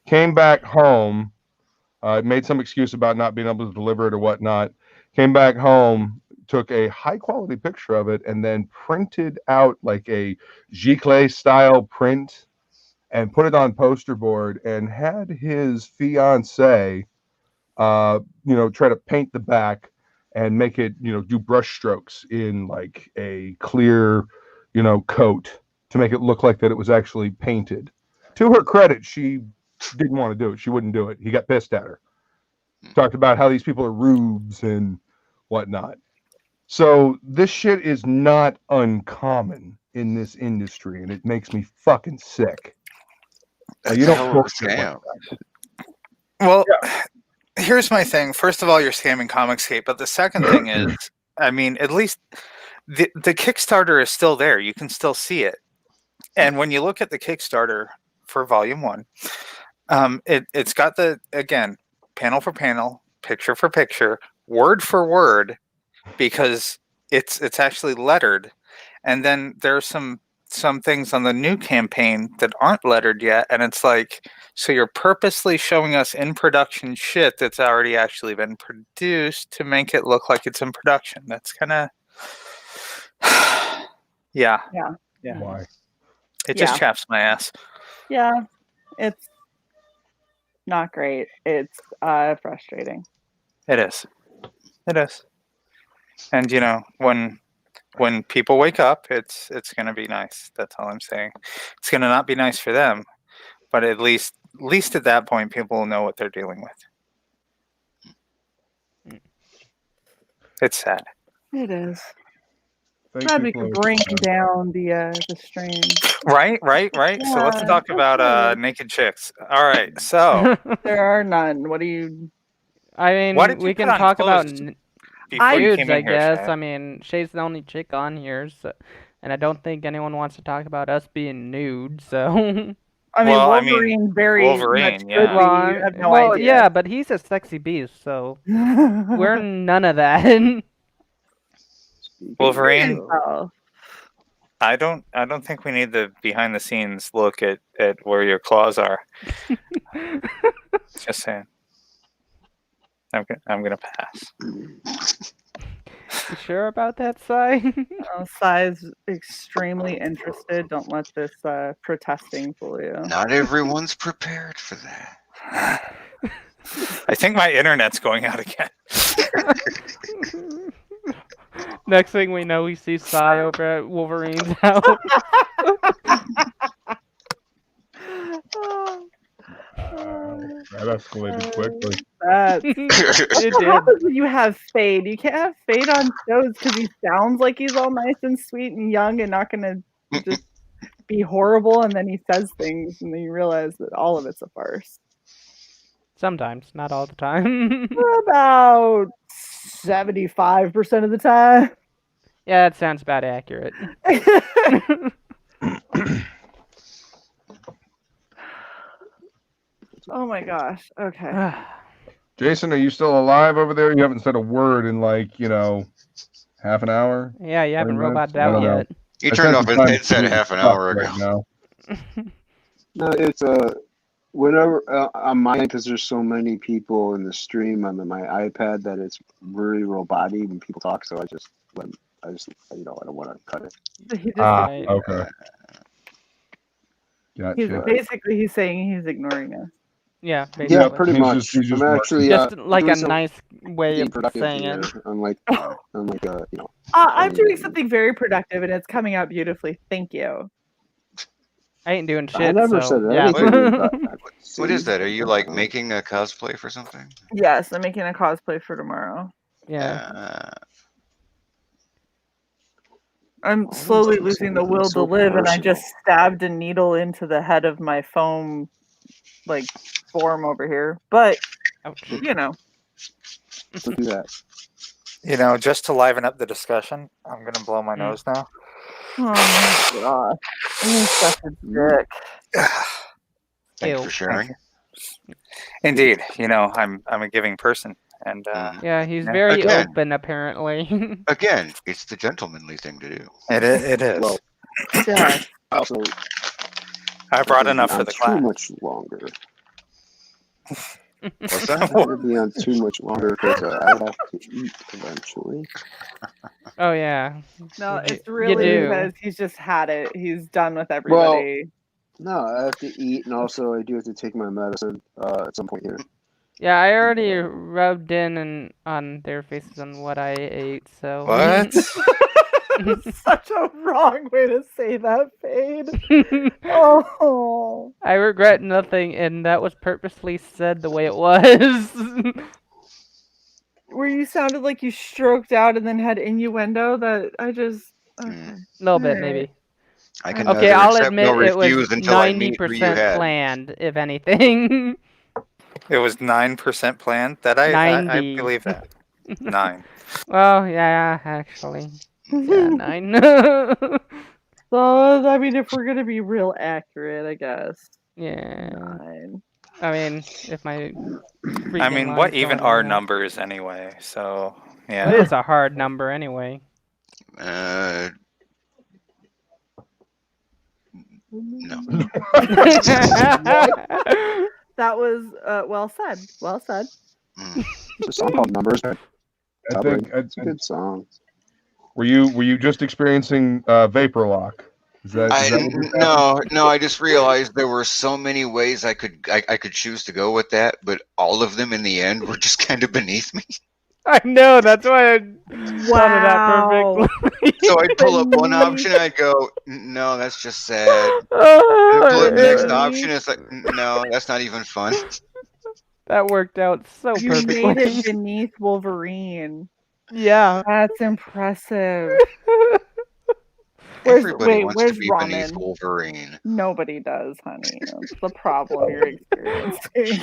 Came back home, made some excuse about not being able to deliver it or whatnot. Came back home, took a high quality picture of it, and then printed out like a giclée style print and put it on poster board, and had his fiance try to paint the back and make it, do brush strokes in like a clear, coat to make it look like that it was actually painted. To her credit, she didn't want to do it. She wouldn't do it. He got pissed at her. Talked about how these people are rubes and whatnot. So this shit is not uncommon in this industry, and it makes me fucking sick. You don't a scam. Well, here's my thing. First of all, you're scamming Comicscape, but the second thing is, I mean, at least the Kickstarter is still there. You can still see it. And when you look at the Kickstarter for Volume 1, it's got the, again, panel for panel, picture for picture, word for word, because it's actually lettered. And then there's some things on the new campaign that aren't lettered yet, and it's like, so you're purposely showing us in production shit that's already actually been produced to make it look like it's in production. That's kind of yeah. Why? It just Yeah. chaps my ass. Yeah, it's not great. It's frustrating. It is. And when people wake up, it's gonna be nice. That's all I'm saying. It's gonna not be nice for them, but at least at that point, people will know what they're dealing with. It's sad. It is. Thank Glad you, we could Chloe. bring down the stream. Right. So let's Yeah, talk about absolutely. naked chicks. All right. So There are none. What do you? I mean, why did you we put can on talk about clothes before you nudes, came I in here, guess. Shay? I mean, Shay's the only chick on here, so, and I don't think anyone wants to talk about us being nude, so. I mean, Well, I mean, Wolverine very Wolverine, much yeah. could be. You have no idea. yeah, but he's a sexy beast, so we're none of that. Wolverine. Oh. I don't think we need the behind the scenes look at where your claws are. Just saying. I'm gonna pass. You sure about that, Sai? Sai's extremely interested. Don't let this protesting fool you. Not everyone's prepared for that. I think my internet's going out again. Next thing we know, we see Sai over at Wolverine's house. That escalated quickly. It What did. happens when you have Fade? You can't have Fade on shows because he sounds like he's all nice and sweet and young and not gonna just be horrible, and then he says things and then you realize that all of it's a farce. Sometimes, not all the time. About 75% of the time. Yeah, that sounds about accurate. Oh my gosh. Okay. Jason, are you still alive over there? You haven't said a word in half an hour. Yeah, you haven't 20 minutes? roboted I out don't know. yet. He I turned sense off the his time headset being half an stuck hour ago. right now. No, it's whenever on mine, because there's so many people in the stream on my iPad that it's really robotic when people talk. So I just I don't want to cut it. He just, Right. Okay. Gotcha. he's saying he's ignoring us. Yeah, basically. Yeah, pretty He's much. just- he's just I'm actually Just like doing a some nice way being of productive saying here, it. unlike I'm doing something very productive and it's coming out beautifully. Thank you. I ain't doing shit, I never so, said yeah. anything about What is that? Are you making a cosplay for something? Yes, I'm making a cosplay for tomorrow. Yeah. I'm slowly losing the will to live, and I just stabbed a needle into the head of my foam, form over here. But, Ouch. Don't do that. Just to liven up the discussion, I'm gonna blow my nose now. Oh my god. I'm such a dick. Thanks Ew. for sharing. Indeed, I'm a giving person, and Yeah, he's Yeah. very Again. open, apparently. Again, it's the gentlemanly thing to do. it is. Well, Yeah. also, I brought I'm enough on for the too class. much longer. What's I'm that? gonna be on too much longer because I have to eat eventually. Oh, yeah. No, You it's really do. because he's just had it. He's done with everybody. No, I have to eat, and also I do have to take my medicine at some point here. Yeah, I already rubbed in on their faces on what I ate, so. What? Such a wrong way to say that, Fade. Oh. I regret nothing, and that was purposely said the way it was. Where you sounded like you stroked out and then had innuendo that I just. Okay. A little bit, Alright. maybe. I can Okay, neither I'll accept admit nor it was refuse until I meet who you 90% had. planned, if anything. It was 9% planned. That I 90. believe that. 9. Well, yeah, actually. Yeah, 9. So, I mean, if we're going to be real accurate, I guess. Yeah. 9. I mean, if my I freaking mean, line's what even going are in there. numbers anyway? So It yeah. is a hard number anyway. No. That was well said. Well said. Mm. There's a song called Numbers. I think. It's a good song. Were you just experiencing vapor lock? Is that what was happening? No. I just realized there were so many ways I could choose to go with that, but all of them in the end were just kind of beneath me. I know, that's why I thought of that perfectly. So I'd pull up one option, and I'd go, "No, that's just sad." And I'd pull up the next option, it's like, "No, that's not even fun." That worked out so You perfectly. made it beneath Wolverine. Yeah. That's impressive. Everybody wants to where's be beneath Ramen? Wolverine. Nobody does, honey. That's the problem you're experiencing.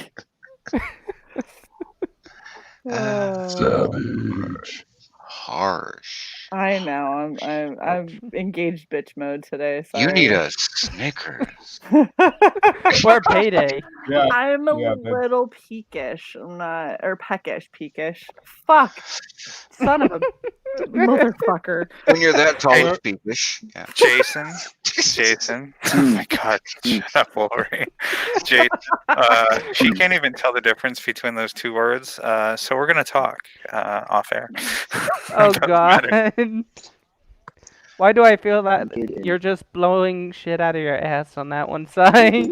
Savage. Harsh. I know. I'm engaged bitch mode today. Sorry. You need a Snickers. Or payday. Yeah. I'm a Yeah, that's- little peakish. I'm not, or peckish. Fuck. Son of a motherfucker. When you're that tall, it's peevish. Yeah. Jason. Oh my God! Shut up, Wolverine. Jason. She can't even tell the difference between those two words. So we're gonna talk off air. Oh God. Why do I feel that Kidding. you're just blowing shit out of your ass on that one side?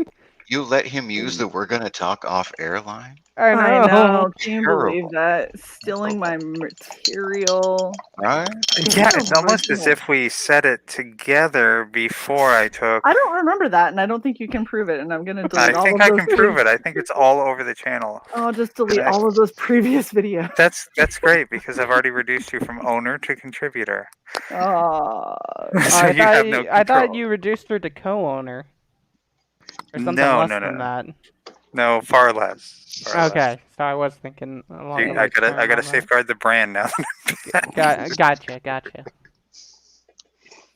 You let him use the "we're gonna talk off air" line. I I know. Can you Terrible. believe that? Stealing my material. Right? Yeah, it's almost as if we said it together before I took. I don't remember that, and I don't think you can prove it. And I'm gonna delete I all think of I those. can prove it. I think it's all over the channel. I'll just delete all of those previous videos. That's great because I've already reduced you from owner to contributor. Oh, So you have no I thought control. you reduced her to co-owner. Or something No, less no, than no. that. No, far less. Far less. Okay, so I was thinking along See, the I lines gotta on that. safeguard the brand now. Gotcha.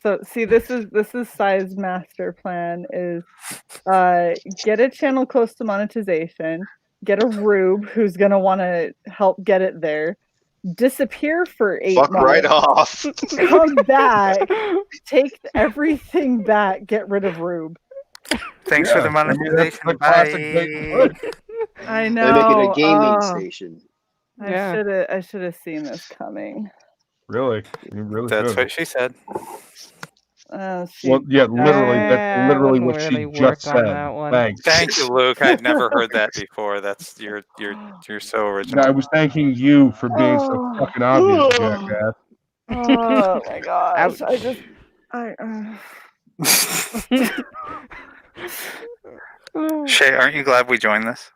so see, this is Sai's master plan: is get a channel close to monetization, get a rube who's gonna want to help get it there, disappear for 8 Fuck months, right off. come back, take everything back, get rid of rube. Thanks for the I mean, that's monetization. the classic bait and Bye. switch. I They know. make it a gaming oh, station. Yeah. I should have seen this coming. Really, you really That's should. what she said. Well, yeah, literally. That's I literally wouldn't what really she work just on said. that one. Thanks. Thank you, Luke. I'd never heard that before. That's you're so original. No, I was thanking you for being so Oh. fucking obvious, jackass. Oh my gosh! Ouch. Shay, aren't you glad we joined this?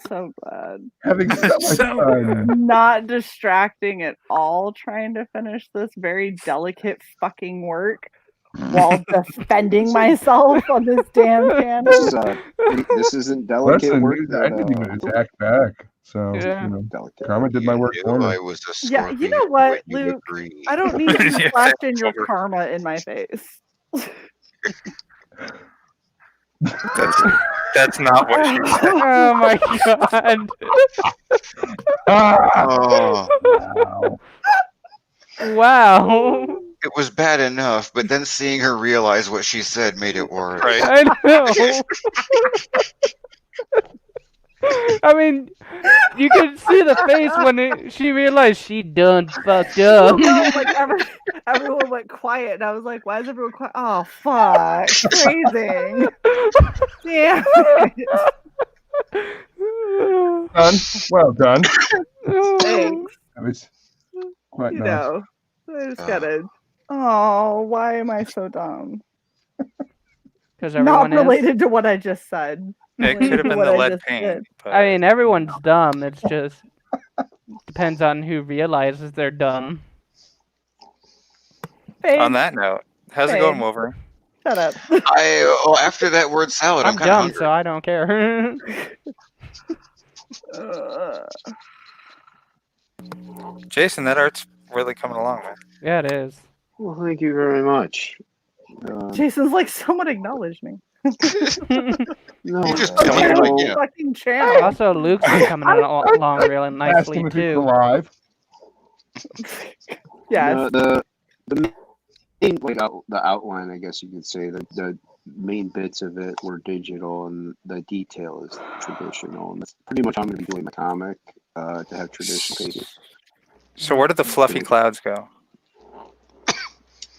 So glad. Having so much So fun. Not distracting at all. Trying to finish this very delicate fucking work while defending myself on this damn channel. This isn't delicate Listen, work. I didn't even attack back. So, Yeah. you know, Delicate. Karma did my work You for knew me. I was a Yeah, scorpion. you know what, when you Luke? agreed. I don't need you Yeah, flashing your over. karma in my face. That's not what she said. Oh my God. Ah! Oh, Wow. Wow. it was bad enough, but then seeing her realize what she said made it worse. Right. I know. I mean, you could see the face when she realized she done fucked up. No, like everyone went quiet, and I was like, "Why is everyone quiet?" Oh fuck, phrasing. Damn it. Done. Well done. Thanks. That was quite You nice. know, I just gotta. Oh, why am I so dumb? Because Not everyone is. related to what I just said. It could have been What the I lead just paint. did. But I mean, everyone's dumb. It's just depends on who realizes they're dumb. Babe, on that note, how's it going, Babe. Wolverine? shut up. After that word salad, I'm I'm kind of dumb, hungry. so I don't care. Jason, that art's really coming along, man. Yeah, it is. Well, thank you very much. Jason's like, someone acknowledge me. No, You just no, tell me, you're like, no. yeah. Fucking channel. Also, Luke's been coming along really nicely Asking if it's too. alive. Yes. The main, like the outline, I guess you could say, the main bits of it were digital, and the detail is traditional. And that's pretty much how I'm going to be doing my comic to have traditional pages. So where did the fluffy clouds go?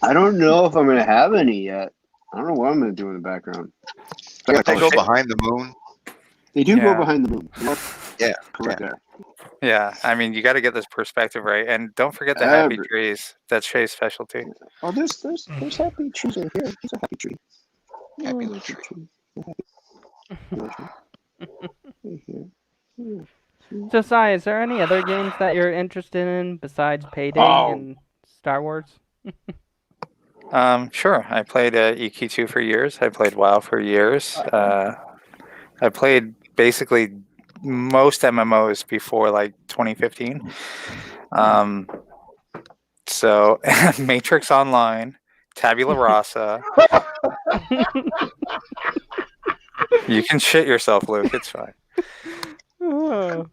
I don't know if I'm going to have any yet. I don't know what I'm going to do in the background. They go behind the moon. They do Yeah. go behind the moon. Yeah. Correct there. Yeah, I mean, you got to get this perspective right, and don't forget the happy trees. That's Shay's specialty. Oh, there's happy trees over here. There's a happy tree. Happy There's a tree. Right here. So, Sai, is there any other games that you're interested in besides Payday and Star Wars? Sure. I played EQ2 for years. I played WoW for years. I played basically most MMOs before like 2015. So Matrix Online, Tabula Rasa. You can shit yourself, Luke. It's fine. Oh.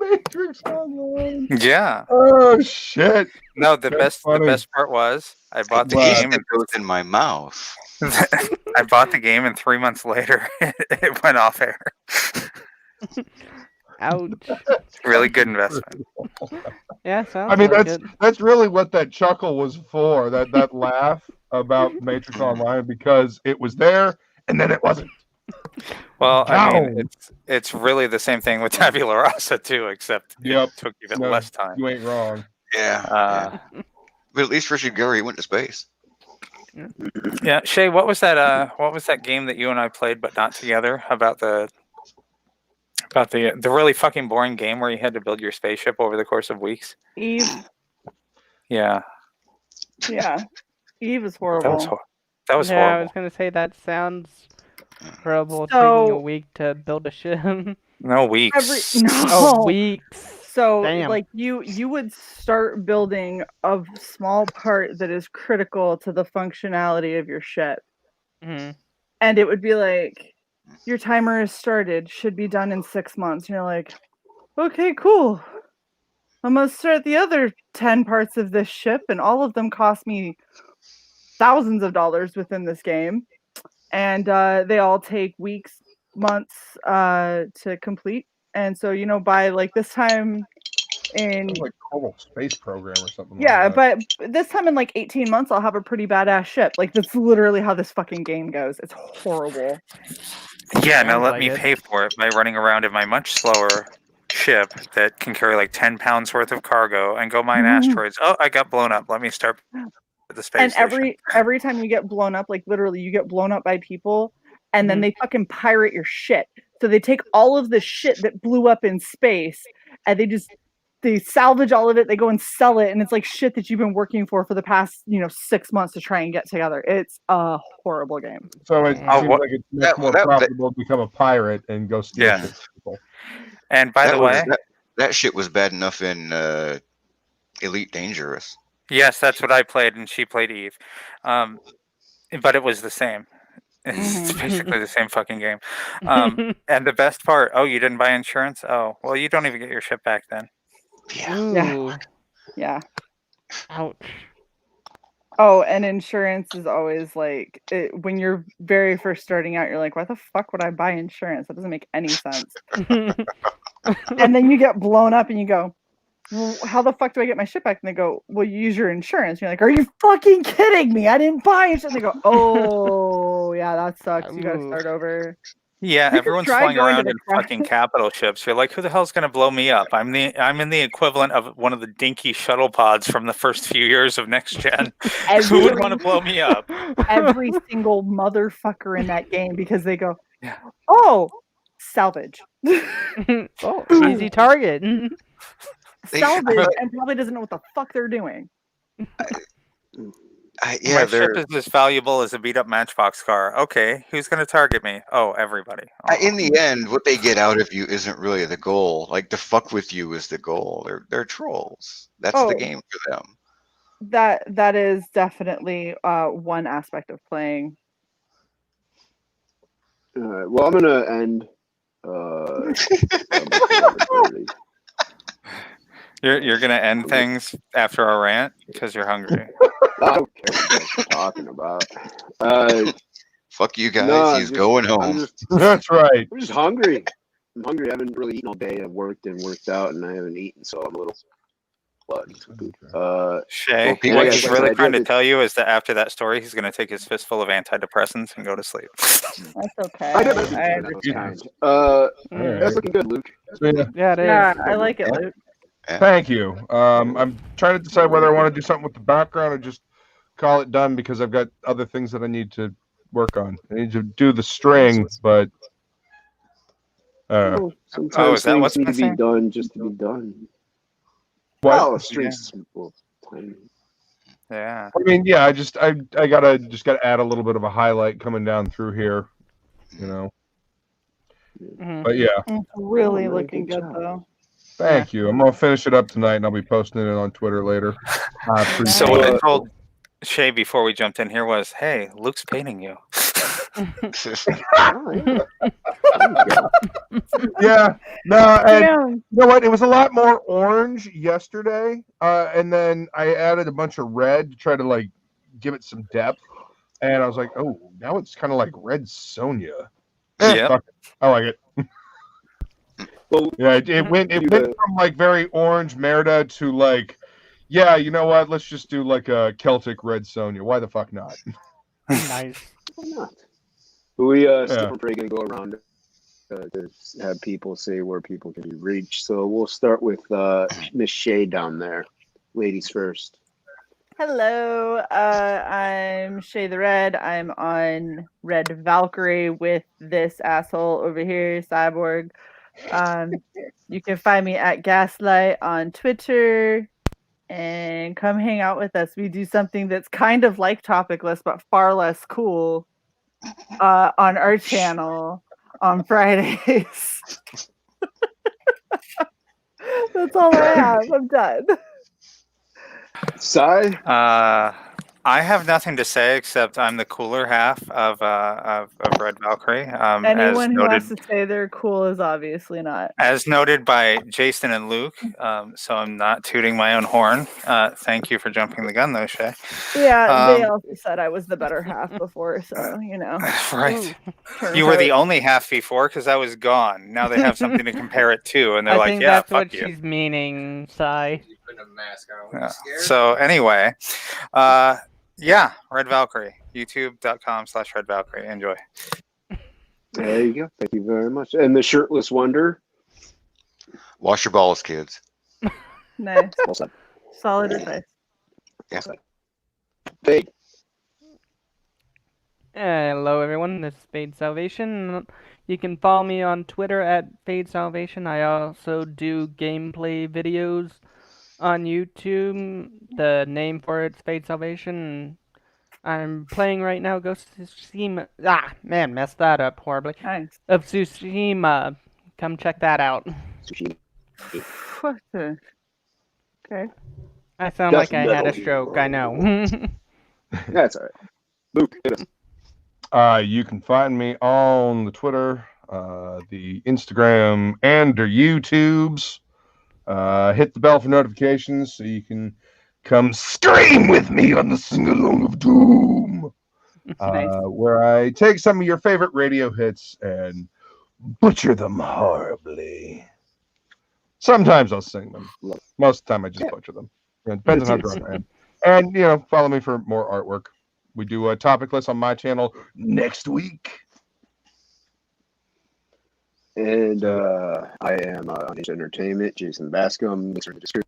Matrix Online. Yeah. Oh shit. No, the That's best funny. part was I bought the The game that goes in my mouth. I bought the game and 3 months later it went off air. Ouch. Really good investment. Yeah, sounds I mean, like it. that's really what that chuckle was for. That laugh about Matrix Online, because it was there and then it wasn't. Well, I mean, Down. it's really the same thing with Tabula Rasa too, except Yep. it took even No, less time. You ain't wrong. Yeah. But at least Richard Gary went to space. Yeah, Shay, what was that game that you and I played but not together about the really fucking boring game where you had to build your spaceship over the course of weeks? Eve. Yeah. Yeah. Eve is That horrible. was that was Yeah, I horrible. was gonna say that sounds horrible. So- Taking a week to build a ship. No weeks. Oh, weeks. So Damn. like you would start building a small part that is critical to the functionality of your ship. Mhm. And it would be like, your timer is started, should be done in 6 months. And you're like, okay, cool. I'm gonna start the other 10 parts of this ship, and all of them cost me thousands of dollars within this game. And they all take weeks, months to complete. And so, by like this time in Like Kerbal Space Program or something. yeah, like that. but this time in like 18 months, I'll have a pretty badass ship. Like, that's literally how this fucking game goes. It's horrible. Yeah, now Sounds let like me it. pay for it by running around in my much slower ship that can carry like 10 pounds worth of cargo and go mine asteroids. Oh, I got blown up. Let me start the space And station. every time you get blown up, like literally you get blown up by people, and then they fucking pirate your shit. So they take all of the shit that blew up in space, and they salvage all of it, they go and sell it, and it's like shit that you've been working for the past 6 months to try and get together. It's a horrible game. So it Oh, seems what- like it's much more that- profitable to become a pirate and go steal Yeah. shit from people. And by the way, that shit was bad enough in Elite Dangerous. yes, that's what I played, and she played Eve. But it was the same. It's basically the same fucking game. And the best part, oh, you didn't buy insurance? Oh, well, you don't even get your ship back then. Ooh. Yeah. Ouch. Oh, and insurance is always like, when you're very first starting out, you're like, why the fuck would I buy insurance? That doesn't make any sense. And then you get blown up and you go, well, how the fuck do I get my ship back? And they go, well, you use your insurance. You're like, are you fucking kidding me? I didn't buy it. And they go, oh, yeah, that sucks. You gotta Ooh. start over. Yeah, You could everyone's try flying going to around the in cra- fucking capital ships. You're like, who the hell's gonna blow me up? I'm in the equivalent of one of the dinky shuttle pods from the first few years of next gen. Who would want to blow me up? Every single motherfucker in that game, because they go, Yeah. oh, salvage. Oh, easy target. Salvage, and probably doesn't know what the fuck they're doing. My They're ship is as valuable as a beat up Matchbox car. Okay, who's gonna target me? Oh, everybody. Oh. in the end, what they get out of you isn't really the goal. Like, to fuck with you is the goal. They're trolls. That's Oh. the game for them. That is definitely one aspect of playing. Well, I'm gonna end. You're gonna end things after our rant because you're hungry. I don't care what you guys are talking about. Fuck you guys. No, He's going I'm home. That's right. just hungry. I'm hungry. I haven't really eaten all day. I've worked and worked out, and I haven't eaten, so I'm a little blood. Shay, Well, people what just he's like really the trying idea to that- tell you is that after that story, he's gonna take his fistful of antidepressants and go to sleep. That's okay. I didn't I that was understand. kind. That's looking good, Luke. Yeah, it is. Yeah, I like it, Luke. Thank you. I'm trying to decide whether I want to do something with the background or just call it done because I've got other things that I need to work on. I need to do the string, but Sometimes is that things what's need to be missing? done just to be done. what? Oh, strings. Well, tiny. Yeah. I mean, yeah, I gotta add a little bit of a highlight coming down through here, you know. Mhm. But yeah, It's really Oh, looking good good job. though. thank you. I'm gonna finish it up tonight, and I'll be posting it on Twitter later. I appreciate So what I it. told Shay before we jumped in here was, "Hey, Luke's painting you." Oh, yeah. There you go. Yeah, no, and Damn. you know what? It was a lot more orange yesterday, and then I added a bunch of red to try to like give it some depth. And I was like, oh, now it's kind of like Red Sonja. Yep. Fuck it. I like it. Well, Yeah, it went from like very orange Merida to like, yeah, you know what? Let's just do like a Celtic Red Sonja. Why the fuck not? Nice. why not? We still Yeah. are probably gonna go around to have people say where people can be reached. So we'll start with Miss Shay down there. Ladies first. Hello, I'm Shay the Red. I'm on Red Valkyrie with this asshole over here, Cyborg. You can find me at Gaslight on Twitter and come hang out with us. We do something that's kind of like TOPicLESS but far less cool on our channel on Fridays. That's all I have. I'm done. Sai? I have nothing to say except I'm the cooler half of Red Valkyrie. Anyone who has to say they're cool is obviously not. As noted by Jason and Luke, so I'm not tooting my own horn. Thank you for jumping the gun, though, Shay. Yeah, they also said I was the better half before, so you know. Right. You were the only half before because I was gone. Now they have something to compare it to, and they're I like, think "Yeah, that's fuck what you." she's meaning, Sai. Yeah. So anyway, yeah, Red Valkyrie, youtube.com/Red Valkyrie. Enjoy. There you go. Thank you very much. And the shirtless wonder. Wash your balls, kids. Nice. Well said. Solid advice. Yeah. Fade. Hello, everyone. This is Fade Salvation. You can follow me on Twitter at Fade Salvation. I also do gameplay videos on YouTube. The name for it's Fade Salvation. I'm playing right now Ghost of Tsushima. Ah, man, messed that up horribly. Nice. Of Tsushima. Come check that out. Sushi. What the? Okay. I sound That's like I had a metal. stroke, I know. That's all right. Luke. You can find me on the Twitter, the Instagram, and the YouTubes. Hit the bell for notifications so you can come scream with me on the sing-along of doom. Nice. Where I take some of your favorite radio hits and butcher them horribly. Sometimes I'll sing them. Most of the time I just butcher them. It depends on how drunk I am. And, you know, follow me for more artwork. We do a TOPicLESS on my channel next week. And I am on Age Entertainment, Jason Bascom. Links are in the description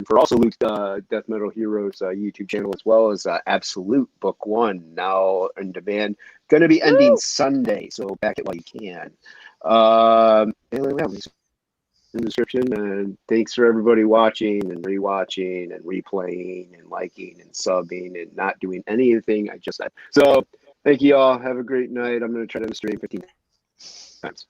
for also Luke's Death Metal Heroes YouTube channel, as well as Absolute Book 1, now in demand. Going to be ending Sunday, so back it while you can. Anyway, links in the description. And thanks for everybody watching and rewatching and replaying and liking and subbing and not doing anything I just said. So thank you all. Have a great night. I'm going to try to stream 15 times.